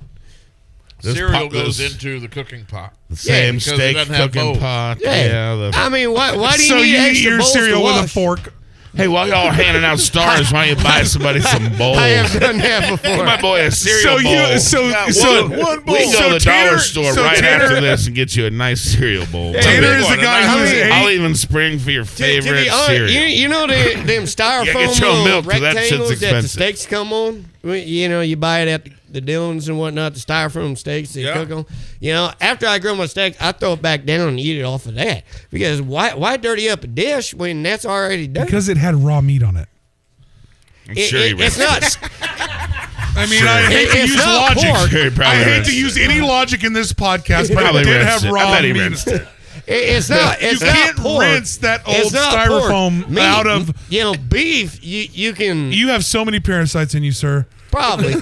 Speaker 5: This
Speaker 2: Cereal
Speaker 5: pot
Speaker 2: goes
Speaker 5: goes-
Speaker 2: into the cooking pot.
Speaker 5: The same
Speaker 2: because it
Speaker 5: steak
Speaker 2: doesn't have
Speaker 5: cooking
Speaker 2: bowls.
Speaker 5: pot.
Speaker 3: Yeah. I mean, why do you
Speaker 1: So
Speaker 3: need
Speaker 1: you eat
Speaker 3: extra
Speaker 1: your
Speaker 3: bowls
Speaker 1: cereal
Speaker 3: to
Speaker 1: with a
Speaker 3: wash?
Speaker 1: fork.
Speaker 5: Hey, while y'all are handing out stars, why don't you buy somebody some bowls?
Speaker 3: I have done that before.
Speaker 5: Give my boy a cereal bowl.
Speaker 1: One bowl.
Speaker 5: We can go
Speaker 1: So
Speaker 5: to the
Speaker 1: Tanner-
Speaker 5: dollar store
Speaker 1: so
Speaker 5: right
Speaker 1: Tanner-
Speaker 5: after this and get you a nice cereal bowl.
Speaker 1: Tanner
Speaker 2: big
Speaker 1: is
Speaker 2: one,
Speaker 1: the
Speaker 2: a
Speaker 1: guy
Speaker 2: nice
Speaker 1: who's
Speaker 2: cereal.
Speaker 5: I'll
Speaker 1: ate.
Speaker 5: even spring for your
Speaker 3: To
Speaker 5: favorite
Speaker 3: be honest,
Speaker 5: cereal.
Speaker 3: you know them styrofoam
Speaker 5: Yeah, get your
Speaker 3: little
Speaker 5: milk, 'cause that shit's
Speaker 3: rectangles that the
Speaker 5: expensive.
Speaker 3: steaks come on? You know, you buy it at the Dillons and whatnot, the styrofoam steaks they
Speaker 2: Yeah.
Speaker 3: cook on. You know, after I grill my steak, I throw it back down and eat it off of that. Because why dirty up a dish when that's already done?
Speaker 1: Because it had raw meat on it.
Speaker 5: I'm sure you
Speaker 3: it's not.
Speaker 1: I mean,
Speaker 5: Sure.
Speaker 1: I hate to
Speaker 3: It's
Speaker 1: use
Speaker 3: not
Speaker 1: logic.
Speaker 3: pork.
Speaker 5: Sure, he
Speaker 1: I
Speaker 5: probably
Speaker 1: hate
Speaker 5: rinsed
Speaker 1: to use
Speaker 5: it.
Speaker 1: any logic in this podcast, but
Speaker 5: Probably
Speaker 1: it did
Speaker 5: rinsed
Speaker 1: have
Speaker 5: it.
Speaker 1: raw
Speaker 5: I bet he
Speaker 1: meat.
Speaker 5: rinsed it.
Speaker 3: It's not. It's
Speaker 1: You
Speaker 3: not
Speaker 1: can't
Speaker 3: pork.
Speaker 1: rinse that
Speaker 3: It's
Speaker 1: old
Speaker 3: not
Speaker 1: styrofoam
Speaker 3: pork. Meat,
Speaker 1: out of.
Speaker 3: beef. You can
Speaker 1: You have so many parasites in you, sir.
Speaker 3: probably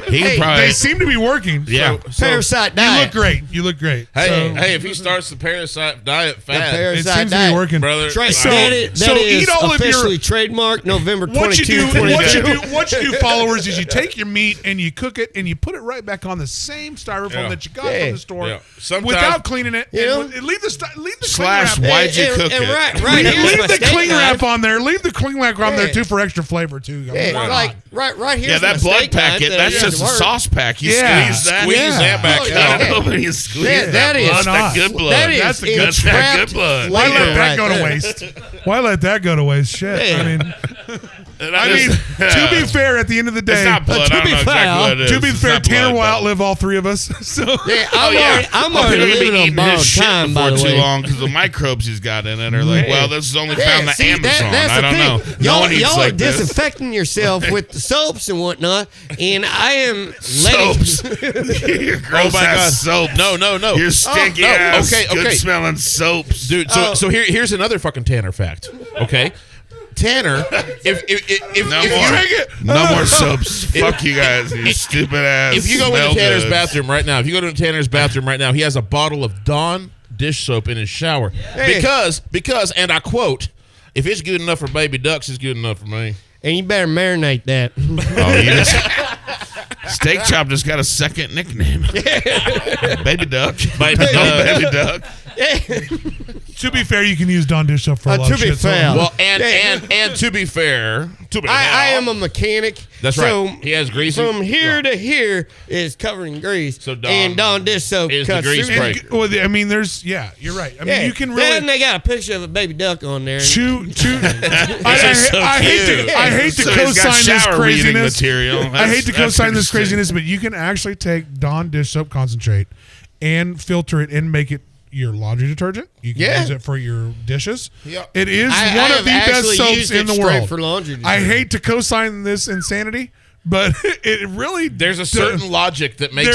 Speaker 5: He
Speaker 3: Hey,
Speaker 5: probably.
Speaker 1: They seem to be working.
Speaker 5: yeah.
Speaker 3: parasite
Speaker 1: You
Speaker 3: diet.
Speaker 1: look great. You look great.
Speaker 2: Hey,
Speaker 1: So,
Speaker 2: hey, if he starts the parasite diet fast,
Speaker 1: it
Speaker 3: parasite
Speaker 1: seems to
Speaker 3: diet.
Speaker 1: be working.
Speaker 2: brother,
Speaker 1: So-
Speaker 3: that is
Speaker 1: so
Speaker 3: is
Speaker 1: eat all of your-
Speaker 3: officially trademarked November
Speaker 1: What you
Speaker 3: 22,
Speaker 1: do,
Speaker 3: 22.
Speaker 1: what you do, followers, is you take your meat and you cook it and you put it right back on the same styrofoam
Speaker 2: Yeah.
Speaker 1: that you got
Speaker 3: Yeah.
Speaker 1: from the store,
Speaker 2: Yeah. Sometimes-
Speaker 1: without cleaning it.
Speaker 3: You know?
Speaker 1: And leave the cling
Speaker 5: Slash
Speaker 1: wrap.
Speaker 5: why'd you cook
Speaker 3: and
Speaker 5: it?
Speaker 3: right here's
Speaker 1: Leave
Speaker 3: my
Speaker 1: the
Speaker 3: steak
Speaker 1: cling wrap
Speaker 3: knife.
Speaker 1: on there. Leave the cling wrap on there
Speaker 3: Yeah.
Speaker 1: too for extra flavor too.
Speaker 3: Yeah,
Speaker 1: Why
Speaker 3: like
Speaker 1: not?
Speaker 3: right here's
Speaker 5: Yeah, that
Speaker 3: my
Speaker 5: blood
Speaker 3: steak knife
Speaker 5: packet,
Speaker 3: that I
Speaker 5: that's
Speaker 3: used
Speaker 5: just
Speaker 3: to
Speaker 5: a
Speaker 3: work.
Speaker 5: sauce pack. You
Speaker 1: Yeah.
Speaker 5: squeeze that.
Speaker 2: Squeeze
Speaker 1: Yeah.
Speaker 2: that back
Speaker 3: Oh,
Speaker 2: out.
Speaker 3: yeah.
Speaker 5: Nobody squeeze
Speaker 3: That is-
Speaker 5: blood.
Speaker 1: Why
Speaker 5: That's
Speaker 1: not?
Speaker 5: good blood.
Speaker 3: That is
Speaker 1: That's the good-
Speaker 5: that's that
Speaker 3: entrapped
Speaker 5: good blood.
Speaker 1: Why
Speaker 3: flavor
Speaker 1: let that
Speaker 3: right
Speaker 1: go to
Speaker 3: there.
Speaker 1: waste? Why let that go to waste? Shit.
Speaker 3: Yeah.
Speaker 1: I mean,
Speaker 5: And
Speaker 1: I mean, to be fair, at the end of the
Speaker 5: it's
Speaker 1: day,
Speaker 5: not blood.
Speaker 3: to
Speaker 5: I don't
Speaker 3: be
Speaker 5: know exactly
Speaker 3: fair-
Speaker 5: what it is.
Speaker 1: to be
Speaker 5: It's
Speaker 1: fair,
Speaker 5: not
Speaker 1: Tanner
Speaker 5: blood,
Speaker 1: will
Speaker 5: but-
Speaker 1: outlive all three of us. So
Speaker 3: Yeah,
Speaker 5: Oh, yeah.
Speaker 3: I'm
Speaker 5: Oh,
Speaker 3: already
Speaker 5: people have been
Speaker 3: living on
Speaker 5: eating
Speaker 3: borrowed
Speaker 5: his shit
Speaker 3: time, by
Speaker 5: before
Speaker 3: the
Speaker 5: too
Speaker 3: way.
Speaker 5: long because the microbes he's got in it are like, well, this is only found on
Speaker 3: see,
Speaker 5: Amazon.
Speaker 3: that's
Speaker 5: I
Speaker 3: the
Speaker 5: don't
Speaker 3: thing.
Speaker 5: know. No
Speaker 3: Y'all,
Speaker 5: one eats
Speaker 3: y'all
Speaker 5: like
Speaker 3: are
Speaker 5: this.
Speaker 3: disinfecting yourself with the soaps and whatnot, and I am letting.
Speaker 5: Soaps. Your gross
Speaker 2: my
Speaker 5: ass
Speaker 2: God.
Speaker 5: soap.
Speaker 2: No.
Speaker 5: Your stinky
Speaker 2: no.
Speaker 5: ass,
Speaker 2: Okay.
Speaker 5: good smelling soaps.
Speaker 2: Dude, so here's another fucking Tanner fact. Okay, Tanner, if
Speaker 5: No
Speaker 2: if
Speaker 5: more.
Speaker 2: you
Speaker 5: No more soaps. Fuck you guys, you stupid ass.
Speaker 2: if you go
Speaker 5: smell
Speaker 2: into Tanner's
Speaker 5: goods.
Speaker 2: bathroom right now, he has a bottle of Dawn dish soap in his shower
Speaker 3: Hey.
Speaker 2: because and I quote, if it's good enough for baby ducks, it's good enough for me.
Speaker 3: And you better marinate that.
Speaker 5: Oh, you just, Steak Chop just got a second nickname. Baby Duck.
Speaker 2: Baby Duck.
Speaker 5: Baby Duck.
Speaker 1: to be fair, you can use Dawn dish soap for a lot
Speaker 3: to
Speaker 1: of
Speaker 3: be
Speaker 1: shit. so-
Speaker 3: fair.
Speaker 2: Well, and to be fair,
Speaker 3: I am a mechanic.
Speaker 2: That's
Speaker 3: so
Speaker 2: right. He has grease.
Speaker 3: From here to here is covered in grease.
Speaker 2: So Dawn
Speaker 3: and Dawn dish soap
Speaker 2: is the
Speaker 3: cuts
Speaker 2: grease
Speaker 3: through
Speaker 2: break.
Speaker 3: it.
Speaker 1: Well, I mean, you're right. I mean,
Speaker 3: Yeah.
Speaker 1: you can
Speaker 3: Then
Speaker 1: really
Speaker 3: they got a picture of a baby duck on there.
Speaker 1: chew.
Speaker 2: so
Speaker 1: I
Speaker 2: cute.
Speaker 1: hate to
Speaker 5: So he's got
Speaker 1: co-sign this
Speaker 5: shower reading
Speaker 1: craziness.
Speaker 5: material.
Speaker 1: I hate to
Speaker 5: That's
Speaker 1: co-sign this
Speaker 5: interesting.
Speaker 1: craziness, but you can actually take Dawn dish soap concentrate and filter it and make it your laundry detergent. You can
Speaker 3: Yeah.
Speaker 1: use it for your dishes.
Speaker 2: Yep.
Speaker 1: It is
Speaker 3: I
Speaker 1: one
Speaker 3: have
Speaker 1: of the best
Speaker 3: actually
Speaker 1: soaps
Speaker 3: used
Speaker 1: in
Speaker 3: it
Speaker 1: the
Speaker 3: straight
Speaker 1: world.
Speaker 3: for laundry
Speaker 1: I
Speaker 3: detergent.
Speaker 1: hate to co-sign this insanity, but it really
Speaker 2: There's a certain logic that makes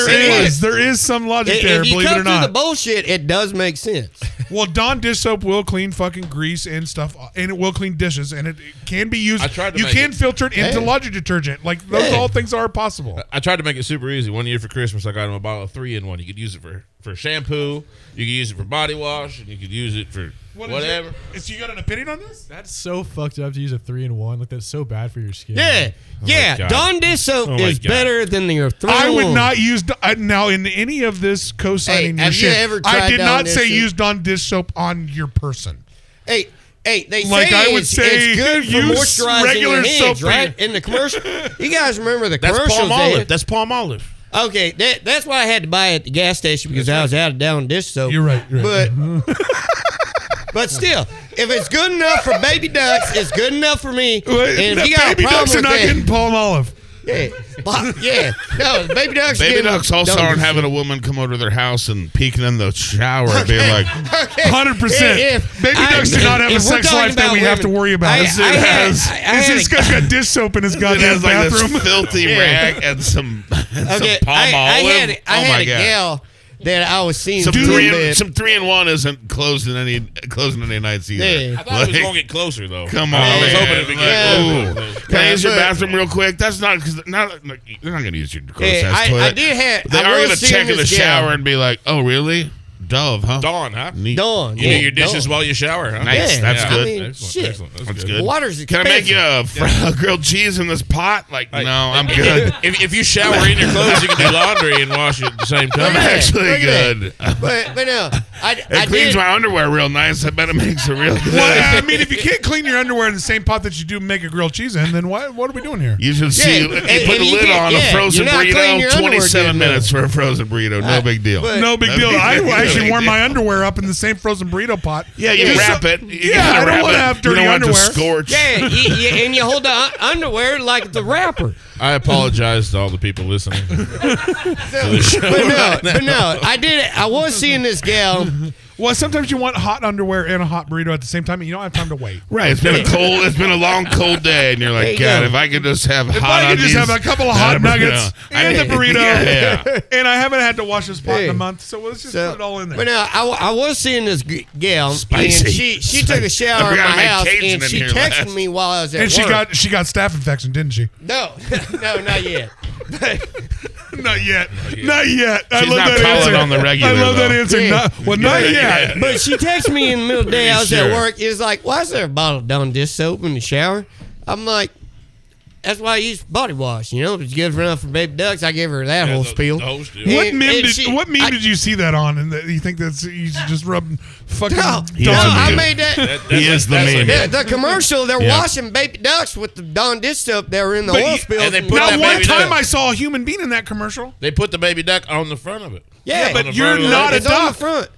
Speaker 1: there is some logic there,
Speaker 3: If you
Speaker 1: believe it
Speaker 3: cut
Speaker 1: or
Speaker 3: through the
Speaker 1: not.
Speaker 3: bullshit, it does make sense.
Speaker 1: Well, Dawn dish soap will clean fucking grease and stuff, and it will clean dishes, and it can be used.
Speaker 2: I tried to
Speaker 1: you
Speaker 2: make
Speaker 1: can
Speaker 2: it-
Speaker 1: filter it into
Speaker 3: Hey.
Speaker 1: laundry detergent. Like those
Speaker 3: Yeah.
Speaker 1: all things are possible.
Speaker 2: I tried to make it super easy. One year for Christmas, I got him a bottle of 3-in-1. You could use it for shampoo, you could use it for body wash, and you could use it for whatever.
Speaker 1: Is you got an opinion on this?
Speaker 6: That's so fucked up to use a 3-in-1. Like that's so bad for your skin.
Speaker 3: Yeah. Yeah.
Speaker 2: God.
Speaker 3: Dawn dish soap
Speaker 2: Oh my
Speaker 3: is
Speaker 2: God.
Speaker 3: better than your 3-in-1.
Speaker 1: I would not use now in any of this co-signing
Speaker 3: Hey,
Speaker 1: your
Speaker 3: have you
Speaker 1: shit.
Speaker 3: ever
Speaker 1: I
Speaker 3: tried
Speaker 1: did
Speaker 3: Dawn
Speaker 1: not
Speaker 3: dish
Speaker 1: say
Speaker 3: soap?
Speaker 1: use Dawn dish soap on your person.
Speaker 3: Hey, they
Speaker 1: Like,
Speaker 3: say
Speaker 1: I would
Speaker 3: it's,
Speaker 1: say
Speaker 3: it's good for
Speaker 1: use
Speaker 3: moisturizing
Speaker 1: regular
Speaker 3: your hands,
Speaker 1: soap for
Speaker 3: right? In the commercial, you guys remember the
Speaker 2: That's
Speaker 3: commercials?
Speaker 2: palm
Speaker 3: they
Speaker 2: olive.
Speaker 3: had?
Speaker 2: That's palm olive.
Speaker 3: Okay, that's why I had to buy it at the gas station because I was out of Dawn dish soap.
Speaker 1: You're right.
Speaker 3: But still, if it's good enough for baby ducks, it's good enough for me. And if you got a
Speaker 1: baby
Speaker 3: problem
Speaker 1: ducks are
Speaker 3: with
Speaker 1: not
Speaker 3: that,
Speaker 1: getting palm olive.
Speaker 3: Yeah, no, baby ducks.
Speaker 5: Baby ducks also
Speaker 3: don't
Speaker 5: aren't
Speaker 3: do
Speaker 5: having
Speaker 3: shit.
Speaker 5: a woman come over to their house and peeking in the shower and being like,
Speaker 1: 100%. Baby ducks do not have a sex life that we have to worry about. This guy's got dish soap in his
Speaker 5: it
Speaker 1: goddamn
Speaker 5: has like
Speaker 1: bathroom.
Speaker 5: this filthy rag and some
Speaker 3: Okay,
Speaker 5: palm
Speaker 3: I
Speaker 5: olive.
Speaker 3: had a gal that I was seeing.
Speaker 5: Some
Speaker 3: through
Speaker 5: three,
Speaker 3: the
Speaker 5: and, some 3-in-1 isn't closing any nights either.
Speaker 3: Yeah.
Speaker 2: I thought it was going to get closer, though.
Speaker 5: Come on,
Speaker 2: I was
Speaker 5: man.
Speaker 2: hoping it would get
Speaker 5: Ooh.
Speaker 2: closer.
Speaker 5: Can I use your
Speaker 3: But-
Speaker 5: bathroom real quick? That's not because they're not going to use your gross
Speaker 3: Yeah,
Speaker 5: ass toilet.
Speaker 3: I did have.
Speaker 5: They
Speaker 3: I
Speaker 5: are
Speaker 3: was
Speaker 5: going to
Speaker 3: seeing
Speaker 5: check in the
Speaker 3: this gal.
Speaker 5: shower and be like, "Oh, really? Dove, huh?
Speaker 2: Dawn, huh?
Speaker 5: Neat.
Speaker 3: Dawn.
Speaker 2: You do your dishes
Speaker 3: Dawn.
Speaker 2: while you shower, huh?
Speaker 5: Nice.
Speaker 3: Yeah,
Speaker 5: That's
Speaker 3: I
Speaker 5: good.
Speaker 3: mean,
Speaker 2: Excellent,
Speaker 3: shit.
Speaker 2: excellent.
Speaker 5: That's good.
Speaker 3: Water's
Speaker 5: Can I make you
Speaker 3: expensive.
Speaker 5: a grilled cheese in this pot? Like,
Speaker 2: Hey,
Speaker 5: no, I'm good.
Speaker 2: If you shower in your clothes, you can do laundry and wash it at the same time.
Speaker 5: I'm
Speaker 3: Yeah,
Speaker 5: actually
Speaker 3: look at
Speaker 5: good.
Speaker 3: But no, I
Speaker 5: It cleans
Speaker 3: did.
Speaker 5: my underwear real nice. I bet it makes it real good.
Speaker 1: Well, I mean, if you can't clean your underwear in the same pot that you do make a grilled cheese in, then what are we doing here?
Speaker 5: You should see. You
Speaker 3: and
Speaker 5: put
Speaker 3: if
Speaker 5: the
Speaker 3: you
Speaker 5: lid
Speaker 3: can't-
Speaker 5: on
Speaker 3: yeah,
Speaker 5: a frozen
Speaker 3: you're not cleaning your
Speaker 5: burrito.
Speaker 3: underwear
Speaker 5: 27
Speaker 3: good
Speaker 5: minutes for a frozen burrito. No big deal.
Speaker 3: but-
Speaker 1: No big deal.
Speaker 5: No
Speaker 1: I
Speaker 5: big
Speaker 1: actually
Speaker 5: deal.
Speaker 1: warm my underwear up in the same frozen burrito pot.
Speaker 5: Yeah, you
Speaker 1: Just
Speaker 5: wrap
Speaker 1: so-
Speaker 5: it. You
Speaker 1: Yeah,
Speaker 5: gotta
Speaker 1: I don't
Speaker 5: wrap
Speaker 1: want to
Speaker 5: it.
Speaker 1: have dirty
Speaker 5: You don't want it
Speaker 1: underwear.
Speaker 5: to scorch.
Speaker 3: Yeah, and you hold the underwear like the wrapper.
Speaker 2: I apologize to all the people listening.
Speaker 3: But no, I was seeing this gal.
Speaker 1: Well, sometimes you want hot underwear and a hot burrito at the same time, and you don't have time to wait.
Speaker 5: Right. It's been a long, cold day, and you're
Speaker 3: There
Speaker 5: like,
Speaker 3: you
Speaker 5: God,
Speaker 3: go.
Speaker 5: if I could just have
Speaker 1: If
Speaker 5: hot
Speaker 1: I could just
Speaker 5: undies
Speaker 1: have a couple of
Speaker 5: and
Speaker 1: hot
Speaker 5: a
Speaker 1: nuggets
Speaker 5: burrito.
Speaker 1: and the burrito,
Speaker 5: Yeah.
Speaker 1: and I haven't had to wash this pot in
Speaker 3: Yeah.
Speaker 1: a month, so let's just
Speaker 3: So,
Speaker 1: put it all in there.
Speaker 3: But no, I was seeing this gal,
Speaker 5: Spicy.
Speaker 3: and she took a shower
Speaker 5: I
Speaker 3: in
Speaker 5: forgot
Speaker 3: my
Speaker 5: to make
Speaker 3: house,
Speaker 5: Cajun
Speaker 3: and
Speaker 5: in
Speaker 3: she
Speaker 5: here
Speaker 3: texted
Speaker 5: last.
Speaker 3: me while I was at
Speaker 1: and
Speaker 3: work.
Speaker 1: she got staph infection, didn't she?
Speaker 3: No, not yet.
Speaker 1: Not yet. Not yet. I
Speaker 5: She's
Speaker 1: love
Speaker 5: not
Speaker 1: that
Speaker 5: calling
Speaker 1: answer.
Speaker 5: on the regular,
Speaker 1: I love that
Speaker 5: though.
Speaker 1: answer.
Speaker 3: Yeah.
Speaker 1: Not yet.
Speaker 3: But she texted me in the middle of the day. I was
Speaker 5: Sure.
Speaker 3: at work. It's like, why is there a bottle of Dawn dish soap in the shower? I'm like, that's why I use body wash. You know, if it's good enough for baby ducks, I give her that whole spiel.
Speaker 2: The whole spiel.
Speaker 3: Yeah.
Speaker 1: What meme
Speaker 3: I-
Speaker 1: did you see that on? And that you think that's you should just rub fucking
Speaker 3: No,
Speaker 1: Dawn
Speaker 5: He is
Speaker 3: no,
Speaker 5: a
Speaker 3: I
Speaker 5: meme.
Speaker 3: made that.
Speaker 5: He is the
Speaker 2: That's
Speaker 5: meme.
Speaker 3: The commercial, they're
Speaker 5: Yeah.
Speaker 3: washing baby ducks with the Dawn dish soap that were in the
Speaker 1: But
Speaker 3: oil
Speaker 1: you-
Speaker 3: spills.
Speaker 2: and they
Speaker 3: and-
Speaker 2: put
Speaker 1: Not
Speaker 2: that
Speaker 1: one
Speaker 2: baby
Speaker 1: time
Speaker 2: duck.
Speaker 1: I saw a human being in that commercial.
Speaker 2: They put the baby duck on the front of it.
Speaker 3: yeah,
Speaker 1: but
Speaker 2: the
Speaker 1: you're
Speaker 2: front of
Speaker 1: not a
Speaker 3: it's on the
Speaker 1: duck.
Speaker 3: front.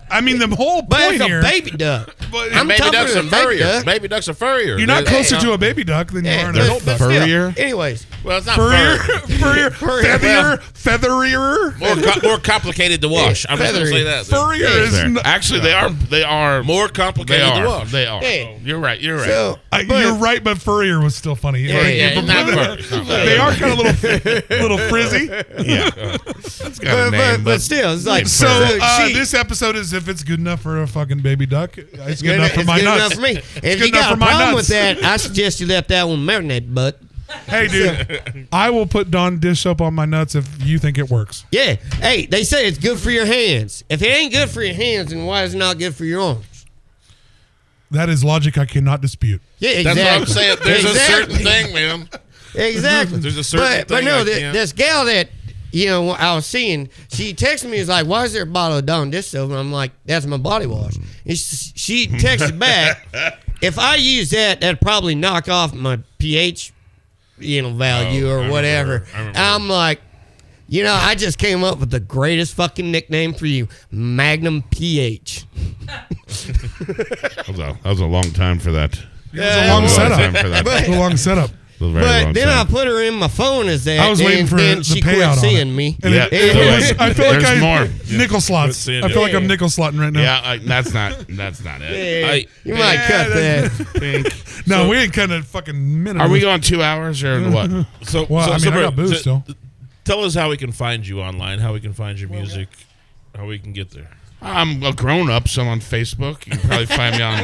Speaker 1: I mean, the whole
Speaker 3: But
Speaker 1: point
Speaker 3: it's a
Speaker 1: here.
Speaker 3: baby duck.
Speaker 1: But
Speaker 3: I'm
Speaker 2: Baby
Speaker 3: tougher
Speaker 2: ducks are
Speaker 3: than a baby
Speaker 2: furrier.
Speaker 3: duck.
Speaker 2: Baby ducks are furrier.
Speaker 1: you're not
Speaker 2: They-
Speaker 1: closer
Speaker 2: they-
Speaker 1: to a baby duck than you are an
Speaker 3: but-
Speaker 1: adult
Speaker 3: but
Speaker 1: duck.
Speaker 3: still.
Speaker 5: Furrier?
Speaker 3: Anyways,
Speaker 2: Well, it's not
Speaker 1: Furrier,
Speaker 2: furrier.
Speaker 1: furrier, featherier.
Speaker 2: More complicated to wash. I'm just going to say that.
Speaker 1: Furrier is
Speaker 5: Fair.
Speaker 1: n-
Speaker 5: Actually, they are
Speaker 2: More
Speaker 5: they
Speaker 2: complicated to
Speaker 5: are.
Speaker 2: wash.
Speaker 5: They are.
Speaker 3: Hey.
Speaker 5: You're right. You're right.
Speaker 3: so
Speaker 1: you're right, but furrier was still funny.
Speaker 3: Yeah,
Speaker 1: Like,
Speaker 3: yeah,
Speaker 1: you-
Speaker 2: not furry. It's not furry.
Speaker 1: they are kind of little frizzy.
Speaker 5: yeah. That's got a name,
Speaker 3: but still, it's like
Speaker 1: So
Speaker 3: she-
Speaker 1: this episode is if it's good enough for a fucking baby duck, it's good
Speaker 3: good
Speaker 1: enough for
Speaker 3: it's
Speaker 1: my
Speaker 3: good
Speaker 1: nuts.
Speaker 3: enough for me. If
Speaker 1: good
Speaker 3: you
Speaker 1: enough
Speaker 3: got
Speaker 1: for
Speaker 3: a
Speaker 1: my
Speaker 3: problem
Speaker 1: nuts.
Speaker 3: with that, I suggest you let that one marinate. But
Speaker 1: Hey, dude, I will put Dawn dish soap on my nuts if you think it works.
Speaker 3: yeah, hey, they say it's good for your hands. If it ain't good for your hands, then why is it not good for your arms?
Speaker 1: That is logic I cannot dispute.
Speaker 3: Yeah,
Speaker 2: That's
Speaker 3: exactly.
Speaker 2: what I'm saying. There's
Speaker 3: Exactly.
Speaker 2: a certain thing, man.
Speaker 3: Exactly.
Speaker 2: There's a certain
Speaker 3: but
Speaker 2: thing
Speaker 3: no,
Speaker 2: I can't-
Speaker 3: this gal that I was seeing, she texted me, was like, "Why is there a bottle of Dawn dish soap?" And I'm like, "That's my body wash." And she texted back, "If I use that, that'd probably knock off my pH, value
Speaker 2: Oh,
Speaker 3: or
Speaker 2: I
Speaker 3: whatever."
Speaker 2: remember. I remember.
Speaker 3: I'm like, I just came up with the greatest fucking nickname for you, Magnum pH.
Speaker 5: that was a long time for that.
Speaker 1: It was a long
Speaker 5: Long
Speaker 1: setup.
Speaker 5: time for that.
Speaker 3: But-
Speaker 1: It was a long setup.
Speaker 5: It was a very
Speaker 3: But
Speaker 5: long
Speaker 3: then I
Speaker 5: time.
Speaker 3: put her in my phone as that.
Speaker 1: I was waiting
Speaker 3: and
Speaker 1: for
Speaker 3: then
Speaker 1: the
Speaker 3: she
Speaker 1: payout
Speaker 3: quit
Speaker 1: on
Speaker 3: seeing
Speaker 1: it.
Speaker 3: me.
Speaker 1: And
Speaker 5: Yeah.
Speaker 1: I feel like
Speaker 5: There's more.
Speaker 1: nickel slots.
Speaker 2: Quit seeing
Speaker 1: I feel like
Speaker 3: you.
Speaker 1: I'm nickel slotting right now.
Speaker 5: Yeah, that's not it.
Speaker 3: Yeah,
Speaker 2: I-
Speaker 3: you might cut that.
Speaker 5: Pink.
Speaker 1: No, we ain't cutting a fucking minute.
Speaker 5: Are
Speaker 1: of
Speaker 5: we
Speaker 1: this.
Speaker 5: going 2 hours or what?
Speaker 2: So,
Speaker 1: Well, I mean, I got booze still.
Speaker 2: Tell us how we can find you online, how we can find your music, how we can get there.
Speaker 5: I'm a grown up, so I'm on Facebook. You can probably find me on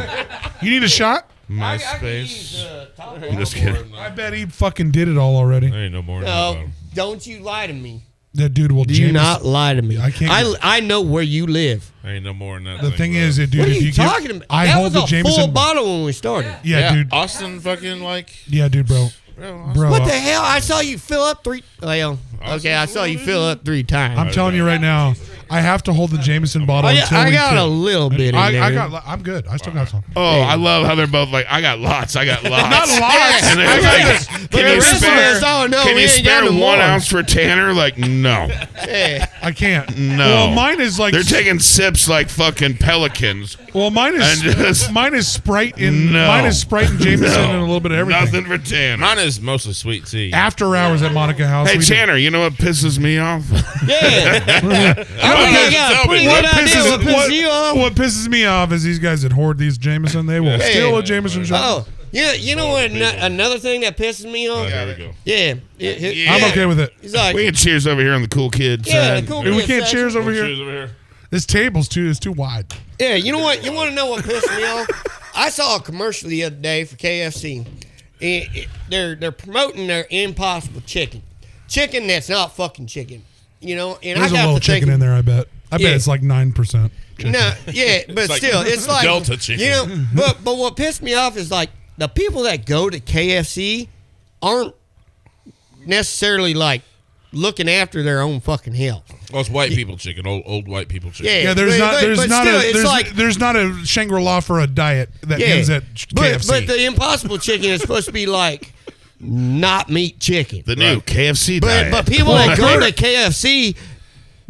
Speaker 1: You need a shot?
Speaker 5: MySpace. I'm just kidding.
Speaker 1: I bet he fucking did it all already.
Speaker 2: There ain't no more.
Speaker 3: No, don't you lie to me.
Speaker 1: That dude will
Speaker 3: Do
Speaker 1: jam
Speaker 3: not
Speaker 1: his-
Speaker 3: lie to me.
Speaker 1: I can't-
Speaker 3: I know where you live.
Speaker 2: There ain't no more than that.
Speaker 1: The thing is, dude,
Speaker 3: What are
Speaker 1: if
Speaker 3: you
Speaker 1: you give-
Speaker 3: talking about?
Speaker 1: I
Speaker 3: that
Speaker 1: hold
Speaker 3: was
Speaker 1: the
Speaker 3: a
Speaker 1: Jameson
Speaker 3: full bottle when we started.
Speaker 1: Yeah, dude.
Speaker 2: Austin fucking like.
Speaker 1: Yeah, dude, bro. Bro,
Speaker 3: What the hell? I saw you fill up three. Well, okay, I saw you fill up 3 times.
Speaker 1: I'm telling you right now, I have to hold the Jameson bottle
Speaker 3: I
Speaker 1: until we
Speaker 3: got
Speaker 1: kill.
Speaker 3: a little bit in there.
Speaker 1: I'm good. I still got some.
Speaker 5: Oh, I love how they're both like, I got lots.
Speaker 1: Not lots.
Speaker 5: And they're
Speaker 1: I got
Speaker 5: like,
Speaker 3: But
Speaker 5: can
Speaker 3: the
Speaker 5: you
Speaker 3: rest of
Speaker 5: spare,
Speaker 3: us, oh, no,
Speaker 5: can
Speaker 3: we
Speaker 5: you
Speaker 3: ain't got
Speaker 5: spare
Speaker 3: no
Speaker 5: 1
Speaker 3: more.
Speaker 5: ounce for Tanner? Like, no.
Speaker 3: Yeah.
Speaker 1: I can't.
Speaker 5: No.
Speaker 1: Well, mine is like.
Speaker 5: They're taking sips like fucking pelicans.
Speaker 1: Well, mine is
Speaker 5: And just-
Speaker 1: mine is Sprite and
Speaker 5: No.
Speaker 1: mine is Sprite and Jameson
Speaker 5: No.
Speaker 1: and a little bit of everything.
Speaker 5: Nothing for Tanner.
Speaker 2: Mine is mostly sweet tea.
Speaker 1: After hours at Monica House.
Speaker 5: Hey,
Speaker 1: we do-
Speaker 5: Tanner, you know what pisses me off?
Speaker 3: Yeah. I think I got a pretty
Speaker 1: What
Speaker 3: good idea what pisses you off.
Speaker 1: what pisses me off is these guys that hoard these Jameson. They will steal a Jameson shot.
Speaker 3: Oh, yeah. You know what? Another thing that pisses me off.
Speaker 2: There we go.
Speaker 3: Yeah.
Speaker 1: I'm okay with it.
Speaker 3: He's like,
Speaker 5: We can cheers over here on the cool kid
Speaker 3: yeah,
Speaker 5: side.
Speaker 3: the cool
Speaker 1: We
Speaker 3: kid
Speaker 1: can't
Speaker 3: section.
Speaker 1: cheers over here.
Speaker 2: Cheers over here.
Speaker 1: This table's too wide.
Speaker 3: Yeah, you know what? You want to know what pissed me off? I saw a commercial the other day for KFC. They're promoting their Impossible Chicken that's not fucking chicken. You know, and
Speaker 1: There's
Speaker 3: I
Speaker 1: a
Speaker 3: got
Speaker 1: little
Speaker 3: to
Speaker 1: chicken
Speaker 3: thinking,
Speaker 1: in there. I bet
Speaker 3: Yeah.
Speaker 1: it's like 9%.
Speaker 3: No, yeah, but
Speaker 2: like
Speaker 3: still, it's like
Speaker 2: Delta chicken.
Speaker 3: You know, but what pissed me off is like the people that go to KFC aren't necessarily like looking after their own fucking health.
Speaker 2: Well, it's white people chicken, old white people chicken.
Speaker 3: Yeah,
Speaker 1: Yeah, there's not
Speaker 3: still, it's like
Speaker 1: there's not a Shangri-La for a diet that ends at KFC.
Speaker 3: But the Impossible Chicken is supposed to be like not meat chicken.
Speaker 5: The new KFC diet.
Speaker 3: But people that go to KFC,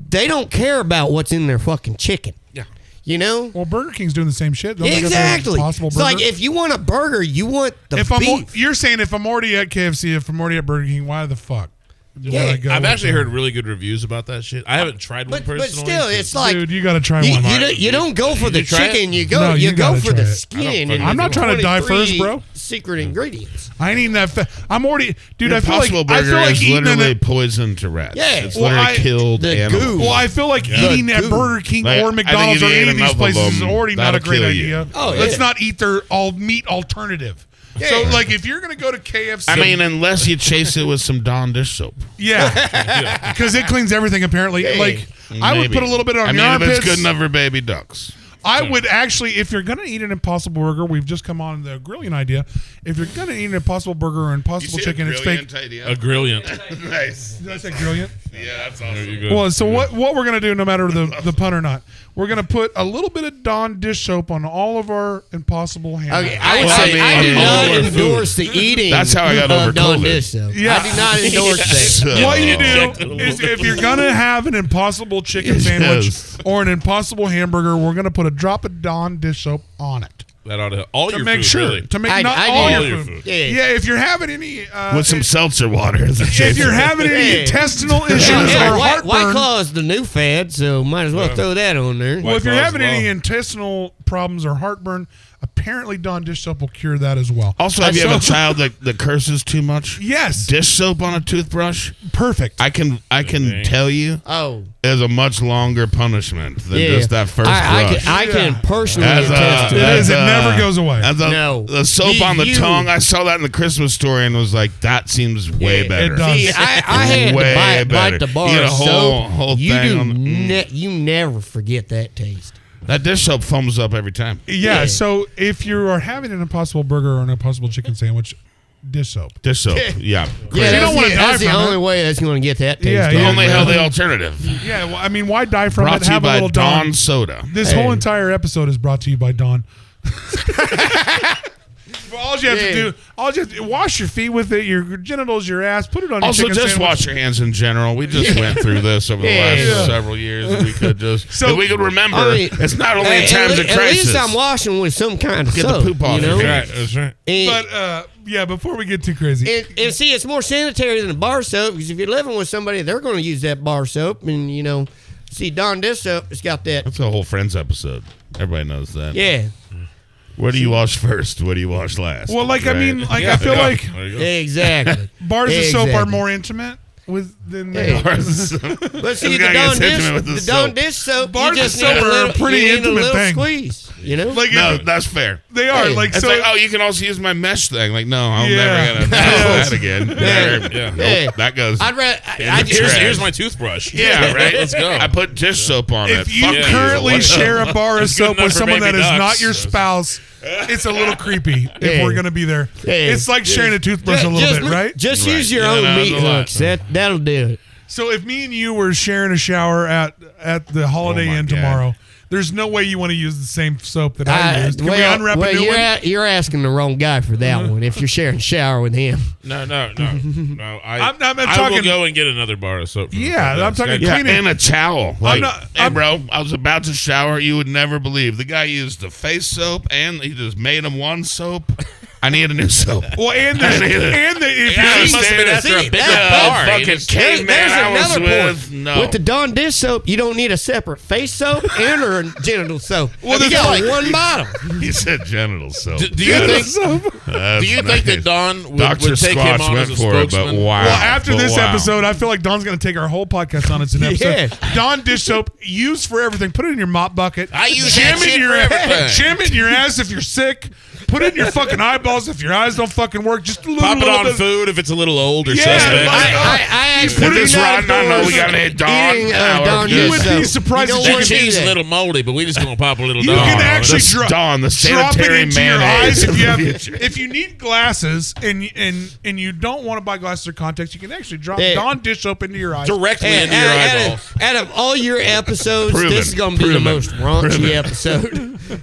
Speaker 3: they don't care about what's in their fucking chicken.
Speaker 2: Yeah.
Speaker 3: You know?
Speaker 1: well, Burger King's doing the same shit. Don't they got their
Speaker 3: Exactly.
Speaker 1: Impossible
Speaker 3: It's
Speaker 1: burger?
Speaker 3: like if you want a burger, you want the beef.
Speaker 1: You're saying if I'm already at KFC, if I'm already at Burger King, why the fuck? would
Speaker 3: Yeah.
Speaker 1: I go
Speaker 2: I've
Speaker 1: with
Speaker 2: actually
Speaker 1: that?
Speaker 2: heard really good reviews about that shit. I haven't tried one
Speaker 3: But
Speaker 2: personally.
Speaker 3: still, it's like
Speaker 1: Dude, you got to try
Speaker 3: you,
Speaker 1: one.
Speaker 3: you don't go for the
Speaker 2: you try it?
Speaker 3: chicken. You
Speaker 1: No,
Speaker 3: go
Speaker 1: you
Speaker 3: you go
Speaker 1: gotta
Speaker 3: for
Speaker 1: try
Speaker 3: the
Speaker 1: it.
Speaker 3: skin.
Speaker 2: fucking-
Speaker 3: and
Speaker 1: I'm not trying to die first,
Speaker 3: 23
Speaker 1: bro.
Speaker 3: Secret ingredients.
Speaker 1: I ain't eating that. I'm already, dude. I feel
Speaker 5: Impossible
Speaker 1: like I
Speaker 5: Burger
Speaker 1: feel like
Speaker 5: is
Speaker 1: eating
Speaker 5: literally
Speaker 1: at.
Speaker 5: poison to rats.
Speaker 3: Yeah.
Speaker 5: It's
Speaker 3: Well,
Speaker 5: literally killed
Speaker 3: the
Speaker 5: animals.
Speaker 3: goo.
Speaker 1: Well, I feel like eating at
Speaker 3: goo.
Speaker 1: Burger King
Speaker 5: Like,
Speaker 1: or
Speaker 5: I think
Speaker 1: McDonald's
Speaker 5: if
Speaker 1: or
Speaker 5: you
Speaker 1: any
Speaker 5: ate
Speaker 1: of these
Speaker 5: enough of
Speaker 1: places is
Speaker 5: them,
Speaker 1: already not a
Speaker 5: that'll
Speaker 1: great
Speaker 5: kill you.
Speaker 1: idea.
Speaker 3: Oh, yeah.
Speaker 1: Let's not eat their all meat alternative.
Speaker 3: Yeah.
Speaker 1: So, like, if you're gonna go to KFC,
Speaker 5: I mean, unless you chase it with some Dawn dish soap.
Speaker 1: yeah, because it cleans everything. Apparently,
Speaker 3: Yeah.
Speaker 1: like I would
Speaker 5: Maybe.
Speaker 1: put a little bit on
Speaker 5: I
Speaker 1: your
Speaker 5: mean, if
Speaker 1: armpits.
Speaker 5: it's good enough for baby ducks.
Speaker 1: I would actually, if you're gonna eat an Impossible Burger, we've just come on the grilling idea. If you're gonna eat an Impossible Burger or Impossible Chicken, it's fake.
Speaker 2: A brilliant.
Speaker 5: Nice.
Speaker 1: Did I say brilliant?
Speaker 5: Yeah, that's
Speaker 2: There
Speaker 5: awesome.
Speaker 2: you go.
Speaker 1: Well, so what we're gonna do, no matter the pun or not, we're gonna put a little bit of Dawn dish soap on all of our Impossible hamburgers.
Speaker 3: Okay, I would
Speaker 5: Well,
Speaker 3: say
Speaker 5: I
Speaker 3: I do
Speaker 5: mean,
Speaker 3: not
Speaker 5: all our
Speaker 3: endorse the eating.
Speaker 5: That's how I got over
Speaker 3: of Dawn
Speaker 5: COVID.
Speaker 3: dish soap.
Speaker 1: Yeah.
Speaker 3: I do not endorse that.
Speaker 5: So-
Speaker 1: What you
Speaker 2: Checked it a
Speaker 1: do
Speaker 2: little
Speaker 1: is
Speaker 2: bit.
Speaker 1: if you're gonna have an Impossible Chicken
Speaker 5: Yes.
Speaker 1: sandwich or an Impossible hamburger, we're gonna put a drop of Dawn dish soap on it
Speaker 2: That ought to all
Speaker 1: to
Speaker 2: your
Speaker 1: make
Speaker 2: food,
Speaker 1: sure
Speaker 2: really.
Speaker 1: to make
Speaker 3: I-
Speaker 1: not
Speaker 3: I
Speaker 1: all
Speaker 3: do.
Speaker 1: your
Speaker 2: All your
Speaker 1: food.
Speaker 2: food.
Speaker 3: Yeah.
Speaker 1: Yeah, if you're having any
Speaker 5: With some seltzer water.
Speaker 1: if you're having any
Speaker 3: Yeah.
Speaker 1: intestinal issues
Speaker 3: Yeah,
Speaker 1: or
Speaker 3: White
Speaker 1: heartburn,
Speaker 3: Claw is the new fad, so might as well throw that on there.
Speaker 1: well, if you're
Speaker 2: Claws
Speaker 1: having
Speaker 2: as well.
Speaker 1: any intestinal problems or heartburn, apparently Dawn dish soap will cure that as well.
Speaker 5: Also, if you have a child that curses too much,
Speaker 1: Yes,
Speaker 5: dish soap on a toothbrush,
Speaker 1: perfect.
Speaker 5: I can
Speaker 2: Dang.
Speaker 5: tell you
Speaker 3: Oh,
Speaker 5: is a much longer punishment than
Speaker 3: yeah.
Speaker 5: just that first brush.
Speaker 3: I can
Speaker 1: Yeah.
Speaker 3: personally
Speaker 5: As
Speaker 3: attest to
Speaker 1: It
Speaker 3: that.
Speaker 1: is. It never goes away.
Speaker 3: No.
Speaker 5: The soap on the
Speaker 3: You-
Speaker 5: tongue. I saw that in the Christmas story and was like, that seems way
Speaker 3: Yeah,
Speaker 5: better.
Speaker 1: it does.
Speaker 3: See, I had
Speaker 5: Way
Speaker 3: to bite
Speaker 5: better.
Speaker 3: the bar
Speaker 5: You get a
Speaker 3: of
Speaker 5: whole-
Speaker 3: soap.
Speaker 5: whole
Speaker 3: you
Speaker 5: thing
Speaker 3: do
Speaker 5: on the-
Speaker 3: you never forget that taste.
Speaker 5: That dish soap foams up every time.
Speaker 1: Yeah,
Speaker 3: Yeah.
Speaker 1: so if you are having an Impossible Burger or an Impossible Chicken sandwich, dish soap.
Speaker 5: Dish soap. Yeah.
Speaker 3: Yeah,
Speaker 1: you
Speaker 3: that's
Speaker 1: don't wanna
Speaker 3: the,
Speaker 1: die
Speaker 3: that's the
Speaker 1: from
Speaker 3: only
Speaker 1: it.
Speaker 3: way that's going to get that taste.
Speaker 1: Yeah,
Speaker 5: The
Speaker 1: yeah.
Speaker 5: only healthy alternative.
Speaker 1: Yeah, well, I mean, why die from
Speaker 5: Brought
Speaker 1: it?
Speaker 5: to you
Speaker 1: Have a
Speaker 5: by
Speaker 1: little
Speaker 5: Dawn
Speaker 1: Dawn.
Speaker 5: Soda.
Speaker 1: This
Speaker 3: Hey.
Speaker 1: whole entire episode is brought to you by Dawn. All you have to do, wash your feet with it, your genitals, your ass, put it on
Speaker 5: Also,
Speaker 1: your chicken
Speaker 5: just
Speaker 1: sandwich.
Speaker 5: wash your hands in general. We just went through this over the
Speaker 3: Yeah.
Speaker 5: last
Speaker 3: Yeah.
Speaker 5: several years. We could just,
Speaker 1: So-
Speaker 5: if we could remember,
Speaker 3: I mean,
Speaker 5: it's not only in
Speaker 3: At
Speaker 5: times
Speaker 3: le-
Speaker 5: of
Speaker 3: at
Speaker 5: crisis.
Speaker 3: least I'm washing with some kind of
Speaker 5: Get the
Speaker 3: soap.
Speaker 5: poop off
Speaker 3: you
Speaker 5: your
Speaker 3: know?
Speaker 5: hands.
Speaker 2: That's right.
Speaker 3: And,
Speaker 1: But yeah, before we get too crazy,
Speaker 3: and see, it's more sanitary than a bar soap because if you're living with somebody, they're going to use that bar soap. And, you know, see, Dawn dish soap, it's got that.
Speaker 5: That's a whole Friends episode. Everybody knows that.
Speaker 3: Yeah.
Speaker 5: What do you wash first? What do you wash last?
Speaker 1: well, like I
Speaker 5: Right?
Speaker 1: mean, like I feel
Speaker 2: Yeah.
Speaker 1: like
Speaker 2: There you go.
Speaker 3: Exactly.
Speaker 1: bars of soap are
Speaker 3: Exactly.
Speaker 1: more intimate than
Speaker 3: Yeah.
Speaker 1: they are.
Speaker 3: But see,
Speaker 5: This
Speaker 3: the
Speaker 5: guy
Speaker 3: Dawn
Speaker 5: gets
Speaker 3: dish,
Speaker 5: intimate with the
Speaker 3: the Dawn
Speaker 5: soap.
Speaker 3: dish soap,
Speaker 1: Bars
Speaker 3: you
Speaker 1: of
Speaker 3: just
Speaker 1: soap
Speaker 3: need a
Speaker 1: are a
Speaker 3: little,
Speaker 1: pretty
Speaker 3: you need a
Speaker 1: intimate
Speaker 3: little
Speaker 1: thing.
Speaker 3: squeeze, you know?
Speaker 1: Like
Speaker 5: No,
Speaker 1: if-
Speaker 5: that's fair.
Speaker 1: they are
Speaker 3: Hey.
Speaker 1: like
Speaker 5: It's
Speaker 1: so.
Speaker 5: like, oh, you can also use my mesh thing. Like, no, I'm
Speaker 1: Yeah.
Speaker 5: never gonna do that again. Never.
Speaker 2: Yeah.
Speaker 5: Nope,
Speaker 3: Yeah.
Speaker 5: that goes.
Speaker 3: I'd rather.
Speaker 2: Here's my toothbrush.
Speaker 5: Yeah, right.
Speaker 2: Let's go.
Speaker 5: I put dish soap on it.
Speaker 1: if you
Speaker 5: Fuck you.
Speaker 1: currently
Speaker 5: What-
Speaker 1: share a bar of
Speaker 2: It's good
Speaker 1: soap with
Speaker 2: enough for
Speaker 1: someone that
Speaker 2: baby
Speaker 1: is not
Speaker 2: ducks.
Speaker 1: your spouse, it's a little creepy if
Speaker 3: Yeah.
Speaker 1: we're gonna be there.
Speaker 3: Yeah.
Speaker 1: It's like sharing a toothbrush a little bit, right?
Speaker 3: Just
Speaker 5: Right.
Speaker 3: use your
Speaker 5: Yeah,
Speaker 3: own
Speaker 5: no,
Speaker 3: meat
Speaker 5: it's a lot.
Speaker 3: hooks. That'll do it.
Speaker 1: So if me and you were sharing a shower at the Holiday
Speaker 5: Oh my
Speaker 1: Inn
Speaker 5: God.
Speaker 1: tomorrow, there's no way you want to use the same soap that I used. Can we unwrap a new one?
Speaker 3: You're asking the wrong guy for that one. If you're sharing a shower with him,
Speaker 2: No.
Speaker 1: I'm
Speaker 2: I
Speaker 1: talking-
Speaker 2: will go and get another bar of soap. From
Speaker 1: Yeah,
Speaker 2: the
Speaker 1: I'm talking
Speaker 5: Yeah,
Speaker 1: cleaning.
Speaker 5: and a towel. Like,
Speaker 1: I'm-
Speaker 5: bro, I was about to shower. You would never believe. The guy used the face soap, and he just made him one soap. I need a new soap.
Speaker 1: Well, and if
Speaker 2: Yeah,
Speaker 1: you're
Speaker 2: he must have been after a big
Speaker 3: that-
Speaker 2: bar. He
Speaker 5: fucking
Speaker 2: just-
Speaker 5: caveman
Speaker 3: there's
Speaker 5: I was
Speaker 3: another
Speaker 5: with.
Speaker 3: point.
Speaker 5: No.
Speaker 3: With the Dawn dish soap, you don't need a separate face soap and or genital soap.
Speaker 1: Well,
Speaker 3: you
Speaker 1: there's
Speaker 3: got
Speaker 1: like-
Speaker 3: one bottle.
Speaker 5: He said genital soap.
Speaker 2: Do you think?
Speaker 5: That's
Speaker 2: Do you think that
Speaker 5: nice.
Speaker 2: Don would
Speaker 5: Dr.
Speaker 2: take him
Speaker 5: Squatch
Speaker 2: on
Speaker 5: went
Speaker 2: as a
Speaker 5: for it, but
Speaker 2: spokesman?
Speaker 5: wow.
Speaker 1: Well, after
Speaker 5: But
Speaker 1: this
Speaker 5: wow.
Speaker 1: episode, I feel like Don's going to take our whole podcast on. It's an episode.
Speaker 3: Yeah.
Speaker 1: Dawn dish soap, used for everything. Put it in your mop bucket.
Speaker 2: I use
Speaker 1: jam
Speaker 2: that
Speaker 1: it in
Speaker 2: shit
Speaker 1: your
Speaker 2: for everything.
Speaker 1: jam it in your ass if you're sick. Put it in your fucking eyeballs if your eyes don't fucking work. Just a little,
Speaker 2: Pop it
Speaker 1: little
Speaker 2: on
Speaker 1: bit.
Speaker 2: food if it's a little old or
Speaker 1: Yeah,
Speaker 2: suspect.
Speaker 1: like-
Speaker 3: I
Speaker 5: Is
Speaker 3: actually
Speaker 5: this rotten? I know we got to hit Dawn.
Speaker 3: Eating,
Speaker 5: Now,
Speaker 3: Dawn
Speaker 1: You
Speaker 3: dish
Speaker 1: would
Speaker 3: soap.
Speaker 1: be surprised
Speaker 3: You
Speaker 1: that
Speaker 3: don't
Speaker 1: you
Speaker 3: wanna
Speaker 2: That
Speaker 3: do
Speaker 2: cheese is a
Speaker 3: that.
Speaker 2: little moldy, but we just gonna pop a little
Speaker 1: You
Speaker 2: Dawn.
Speaker 1: can
Speaker 2: on it.
Speaker 1: actually
Speaker 5: This
Speaker 1: drop
Speaker 5: Dawn, the
Speaker 1: drop it
Speaker 5: sanitary
Speaker 1: into your
Speaker 5: mayonnaise
Speaker 1: eyes
Speaker 5: of
Speaker 1: if you
Speaker 5: the
Speaker 1: have.
Speaker 5: future.
Speaker 1: If you need glasses and you don't want to buy glasses or contacts, you can actually drop
Speaker 3: Yeah.
Speaker 1: Dawn dish soap into your eyes.
Speaker 2: directly
Speaker 3: And
Speaker 2: into your eyeballs.
Speaker 3: out of all your episodes,
Speaker 5: Proven.
Speaker 3: this is going to be the
Speaker 5: Proven.
Speaker 3: most raunchy
Speaker 5: Proven.
Speaker 3: episode.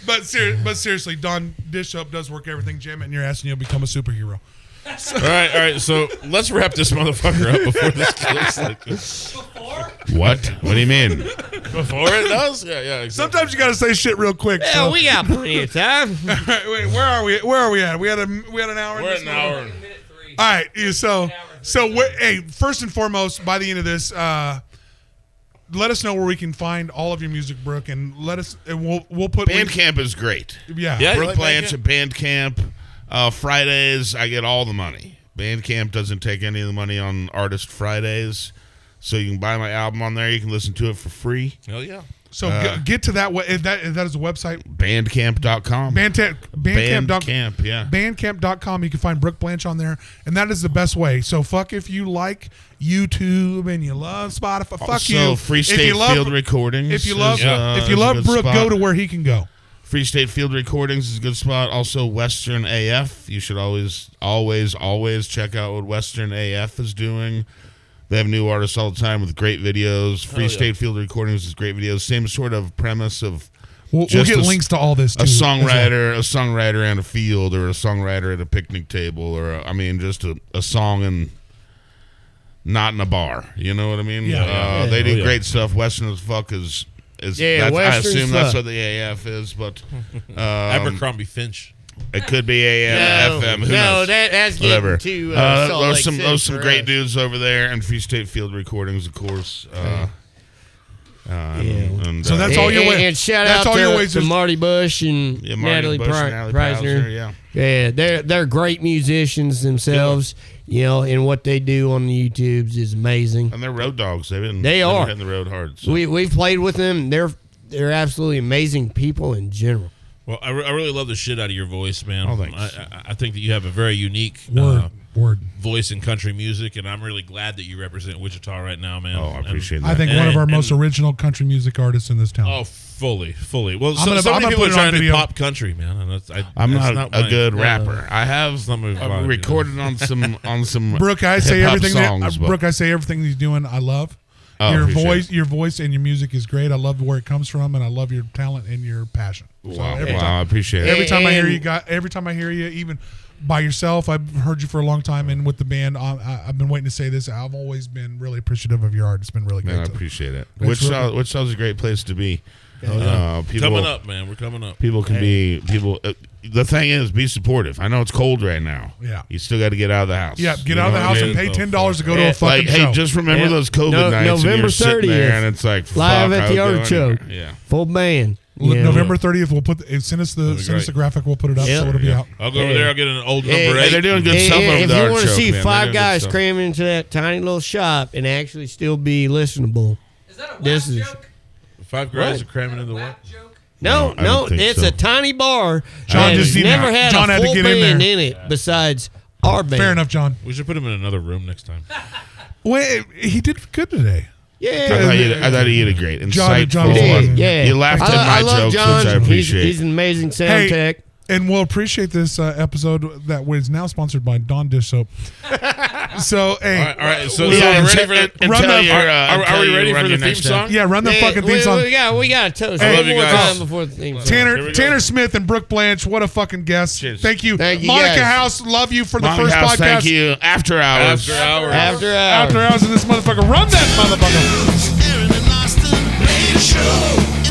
Speaker 1: But seriously, Dawn dish soap does work everything. Jam it in your ass and you'll become a superhero.
Speaker 2: All right. So let's wrap this motherfucker up before this kills like this.
Speaker 4: Before?
Speaker 5: What? What do you mean?
Speaker 2: Before it does? Yeah. Exactly.
Speaker 1: Sometimes you got to say shit real quick.
Speaker 3: Yeah,
Speaker 1: so.
Speaker 3: we got plenty of time.
Speaker 1: Wait, where are we? Where are we at? We had an hour. in
Speaker 2: We're
Speaker 1: this
Speaker 2: at an hour.
Speaker 1: one?
Speaker 4: Minute 3.
Speaker 1: All right. Yeah, hey, first and foremost, by the end of this, let us know where we can find all of your music, Brooke, and we'll put
Speaker 5: Bandcamp is great.
Speaker 1: Yeah.
Speaker 2: Yeah.
Speaker 5: Brook
Speaker 2: like
Speaker 5: Blanche at Bandcamp. Fridays, I get all the money. Bandcamp doesn't take any of the money on Artist Fridays. So you can buy my album on there. You can listen to it for free.
Speaker 2: Hell yeah.
Speaker 1: So get to that. That is a website.
Speaker 5: Bandcamp.com.
Speaker 1: Bandcamp.
Speaker 5: Bandcamp, yeah.
Speaker 1: Bandcamp.com. You can find Brook Blanche on there, and that is the best way. So fuck if you like YouTube and you love Spotify. Fuck
Speaker 5: Also,
Speaker 1: you.
Speaker 5: Free
Speaker 1: If
Speaker 5: State
Speaker 1: you love-
Speaker 5: Field Recordings.
Speaker 1: If you love,
Speaker 5: is a good
Speaker 1: Brooke,
Speaker 5: spot.
Speaker 1: go to where he can go.
Speaker 5: Free State Field Recordings is a good spot. Also, Western AF. You should always check out what Western AF is doing. They have new artists all the time with great videos. Free
Speaker 2: yeah.
Speaker 5: State Field Recordings is great videos. Same sort of premise of
Speaker 1: We'll
Speaker 5: just
Speaker 1: get
Speaker 5: a-
Speaker 1: links to all this. Too,
Speaker 5: a
Speaker 1: as well.
Speaker 5: songwriter in a field, or a songwriter at a picnic table, or just a song and not in a bar. You know what I mean?
Speaker 1: Yeah.
Speaker 5: They do
Speaker 2: Oh, yeah.
Speaker 5: great stuff. Western as fuck is
Speaker 3: Yeah,
Speaker 5: I
Speaker 3: Western
Speaker 5: assume
Speaker 3: as
Speaker 5: that's
Speaker 3: fuck.
Speaker 5: what the AF is, but
Speaker 2: Abercrombie Finch.
Speaker 5: it could be AM, FM. Who knows?
Speaker 3: That's
Speaker 5: Whatever.
Speaker 3: getting to Salt Lake City
Speaker 5: Those some
Speaker 3: for
Speaker 5: great
Speaker 3: us.
Speaker 5: dudes over there, and Free State Field Recordings, of course.
Speaker 1: So that's all your
Speaker 3: and,
Speaker 1: way.
Speaker 3: and shout
Speaker 1: That's
Speaker 3: out
Speaker 1: all your
Speaker 3: to,
Speaker 1: ways.
Speaker 3: to Marty Bush and
Speaker 5: Yeah, Marty
Speaker 3: Natalie
Speaker 5: Bush and Natalie
Speaker 3: Preisner.
Speaker 5: Preisner, yeah.
Speaker 3: They're great musicians themselves. And what they do on the YouTubes is amazing.
Speaker 5: And they're road dogs. They've been
Speaker 3: are.
Speaker 5: hitting the road hard. So.
Speaker 3: We've played with them. They're absolutely amazing people in general.
Speaker 2: Well, I really love the shit out of your voice, man.
Speaker 5: Oh, thanks.
Speaker 2: I think that you have a very unique
Speaker 1: Word.
Speaker 2: voice in country music, and I'm really glad that you represent Wichita right now, man.
Speaker 5: Oh, I appreciate that.
Speaker 1: I think
Speaker 2: And-
Speaker 1: one of our
Speaker 2: and-
Speaker 1: most original country music artists in this town.
Speaker 2: Oh, fully. Well,
Speaker 1: I'm
Speaker 2: so
Speaker 1: gonna
Speaker 2: many people
Speaker 1: put
Speaker 2: are
Speaker 1: it on
Speaker 2: trying to do
Speaker 1: video.
Speaker 2: pop country, man. And
Speaker 5: I'm
Speaker 2: that's
Speaker 5: not
Speaker 2: my-
Speaker 5: a good rapper. I have
Speaker 2: not my vibe,
Speaker 5: recorded on some
Speaker 1: Brooke, I say
Speaker 5: hip-hop
Speaker 1: everything.
Speaker 5: songs, but-
Speaker 1: Brooke, I say everything he's doing. I love
Speaker 5: Oh,
Speaker 1: your
Speaker 5: appreciate
Speaker 1: your voice, and your music is great. I love where it comes from, and I love your talent and your passion. So
Speaker 5: Wow,
Speaker 1: every
Speaker 5: wow,
Speaker 1: time,
Speaker 5: I appreciate it.
Speaker 1: every time I hear
Speaker 3: And-
Speaker 1: every time I hear you, even by yourself, I've heard you for a long time, and with the band, I've been waiting to say this. I've always been really appreciative of your art. It's been really great.
Speaker 5: Man, I
Speaker 1: to-
Speaker 5: appreciate it.
Speaker 1: It's
Speaker 5: Wichita's a great place to be. People,
Speaker 2: Coming up, man. We're coming up.
Speaker 5: People can be people. The thing is, be supportive. I know it's cold right now.
Speaker 1: Yeah.
Speaker 5: You still got to get out of the house.
Speaker 1: Yeah, get
Speaker 5: You
Speaker 1: out of
Speaker 5: know
Speaker 1: the
Speaker 5: what
Speaker 1: house
Speaker 5: I
Speaker 1: and
Speaker 5: mean?
Speaker 1: pay $10 to go to
Speaker 3: Yeah.
Speaker 1: a fucking
Speaker 5: Like,
Speaker 1: show.
Speaker 5: hey, just remember
Speaker 3: Yeah.
Speaker 5: those COVID nights, and
Speaker 3: November
Speaker 5: you're sitting
Speaker 3: 30th.
Speaker 5: there, and it's like
Speaker 3: Live
Speaker 5: fuck,
Speaker 3: at the
Speaker 5: I'll go
Speaker 3: Artichoke.
Speaker 5: anywhere. Yeah.
Speaker 3: Full band.
Speaker 1: November 30th, we'll send us the
Speaker 2: great.
Speaker 1: graphic. We'll put it up
Speaker 3: Yeah.
Speaker 1: so it'll be out.
Speaker 2: I'll go over there. I'll get an old
Speaker 3: Hey,
Speaker 2: number
Speaker 5: Hey,
Speaker 2: 8.
Speaker 5: they're doing good
Speaker 3: If
Speaker 5: stuff over
Speaker 3: you
Speaker 5: the
Speaker 3: want to
Speaker 5: Artichoke,
Speaker 3: see
Speaker 5: man. They're
Speaker 3: five
Speaker 5: doing good
Speaker 3: guys
Speaker 5: stuff.
Speaker 3: cram into that tiny little shop and actually still be listenable,
Speaker 4: Is that a whack
Speaker 3: This is-
Speaker 4: joke?
Speaker 2: 5 guys
Speaker 3: What?
Speaker 2: are cramming into what?
Speaker 4: Whack joke?
Speaker 3: No,
Speaker 5: I don't think
Speaker 3: it's
Speaker 5: so.
Speaker 3: a tiny bar.
Speaker 1: John
Speaker 3: and
Speaker 1: just
Speaker 3: it's
Speaker 1: needed-
Speaker 3: never had
Speaker 1: John
Speaker 3: a
Speaker 1: had to
Speaker 3: full
Speaker 1: get in
Speaker 3: band
Speaker 1: there.
Speaker 3: in it besides our band.
Speaker 1: Fair enough, John.
Speaker 2: We should put him in another room next time.
Speaker 1: Wait, he did good today.
Speaker 3: Yeah,
Speaker 5: I thought he did great.
Speaker 1: John
Speaker 5: Insightful.
Speaker 1: was
Speaker 3: He
Speaker 1: fun.
Speaker 3: did, yeah.
Speaker 5: You laughed at my
Speaker 3: I love
Speaker 5: jokes,
Speaker 3: John.
Speaker 5: which I appreciate.
Speaker 3: He's an amazing sound
Speaker 1: Hey,
Speaker 3: tech.
Speaker 1: And we'll appreciate this episode that was now sponsored by Dawn Dish Soap. So, hey.
Speaker 2: All right. So,
Speaker 5: Yeah,
Speaker 2: are we
Speaker 5: and
Speaker 2: ready for
Speaker 5: and
Speaker 2: the?
Speaker 1: run
Speaker 5: until
Speaker 1: the-
Speaker 5: you're,
Speaker 2: Are we
Speaker 5: until
Speaker 2: ready
Speaker 5: you
Speaker 2: for
Speaker 5: run
Speaker 2: the
Speaker 5: your
Speaker 2: theme
Speaker 5: next
Speaker 2: song?
Speaker 1: Yeah, run the fucking theme song.
Speaker 3: We got a toast.
Speaker 2: I
Speaker 3: One
Speaker 2: love you
Speaker 3: more
Speaker 2: guys.
Speaker 3: time before the theme song.
Speaker 2: Here we go.
Speaker 1: Tanner Smith and Brook Blanche, what a fucking guest.
Speaker 2: Cheers.
Speaker 1: Thank you.
Speaker 3: Thank you,
Speaker 1: Monica
Speaker 3: guys.
Speaker 1: House, love you for the
Speaker 5: Monica
Speaker 1: first
Speaker 5: House,
Speaker 1: podcast.
Speaker 5: thank you. After hours.
Speaker 2: After hours.
Speaker 3: After hours.
Speaker 1: After hours in this motherfucker. Run that motherfucker.
Speaker 7: Aaron and Austin made a show.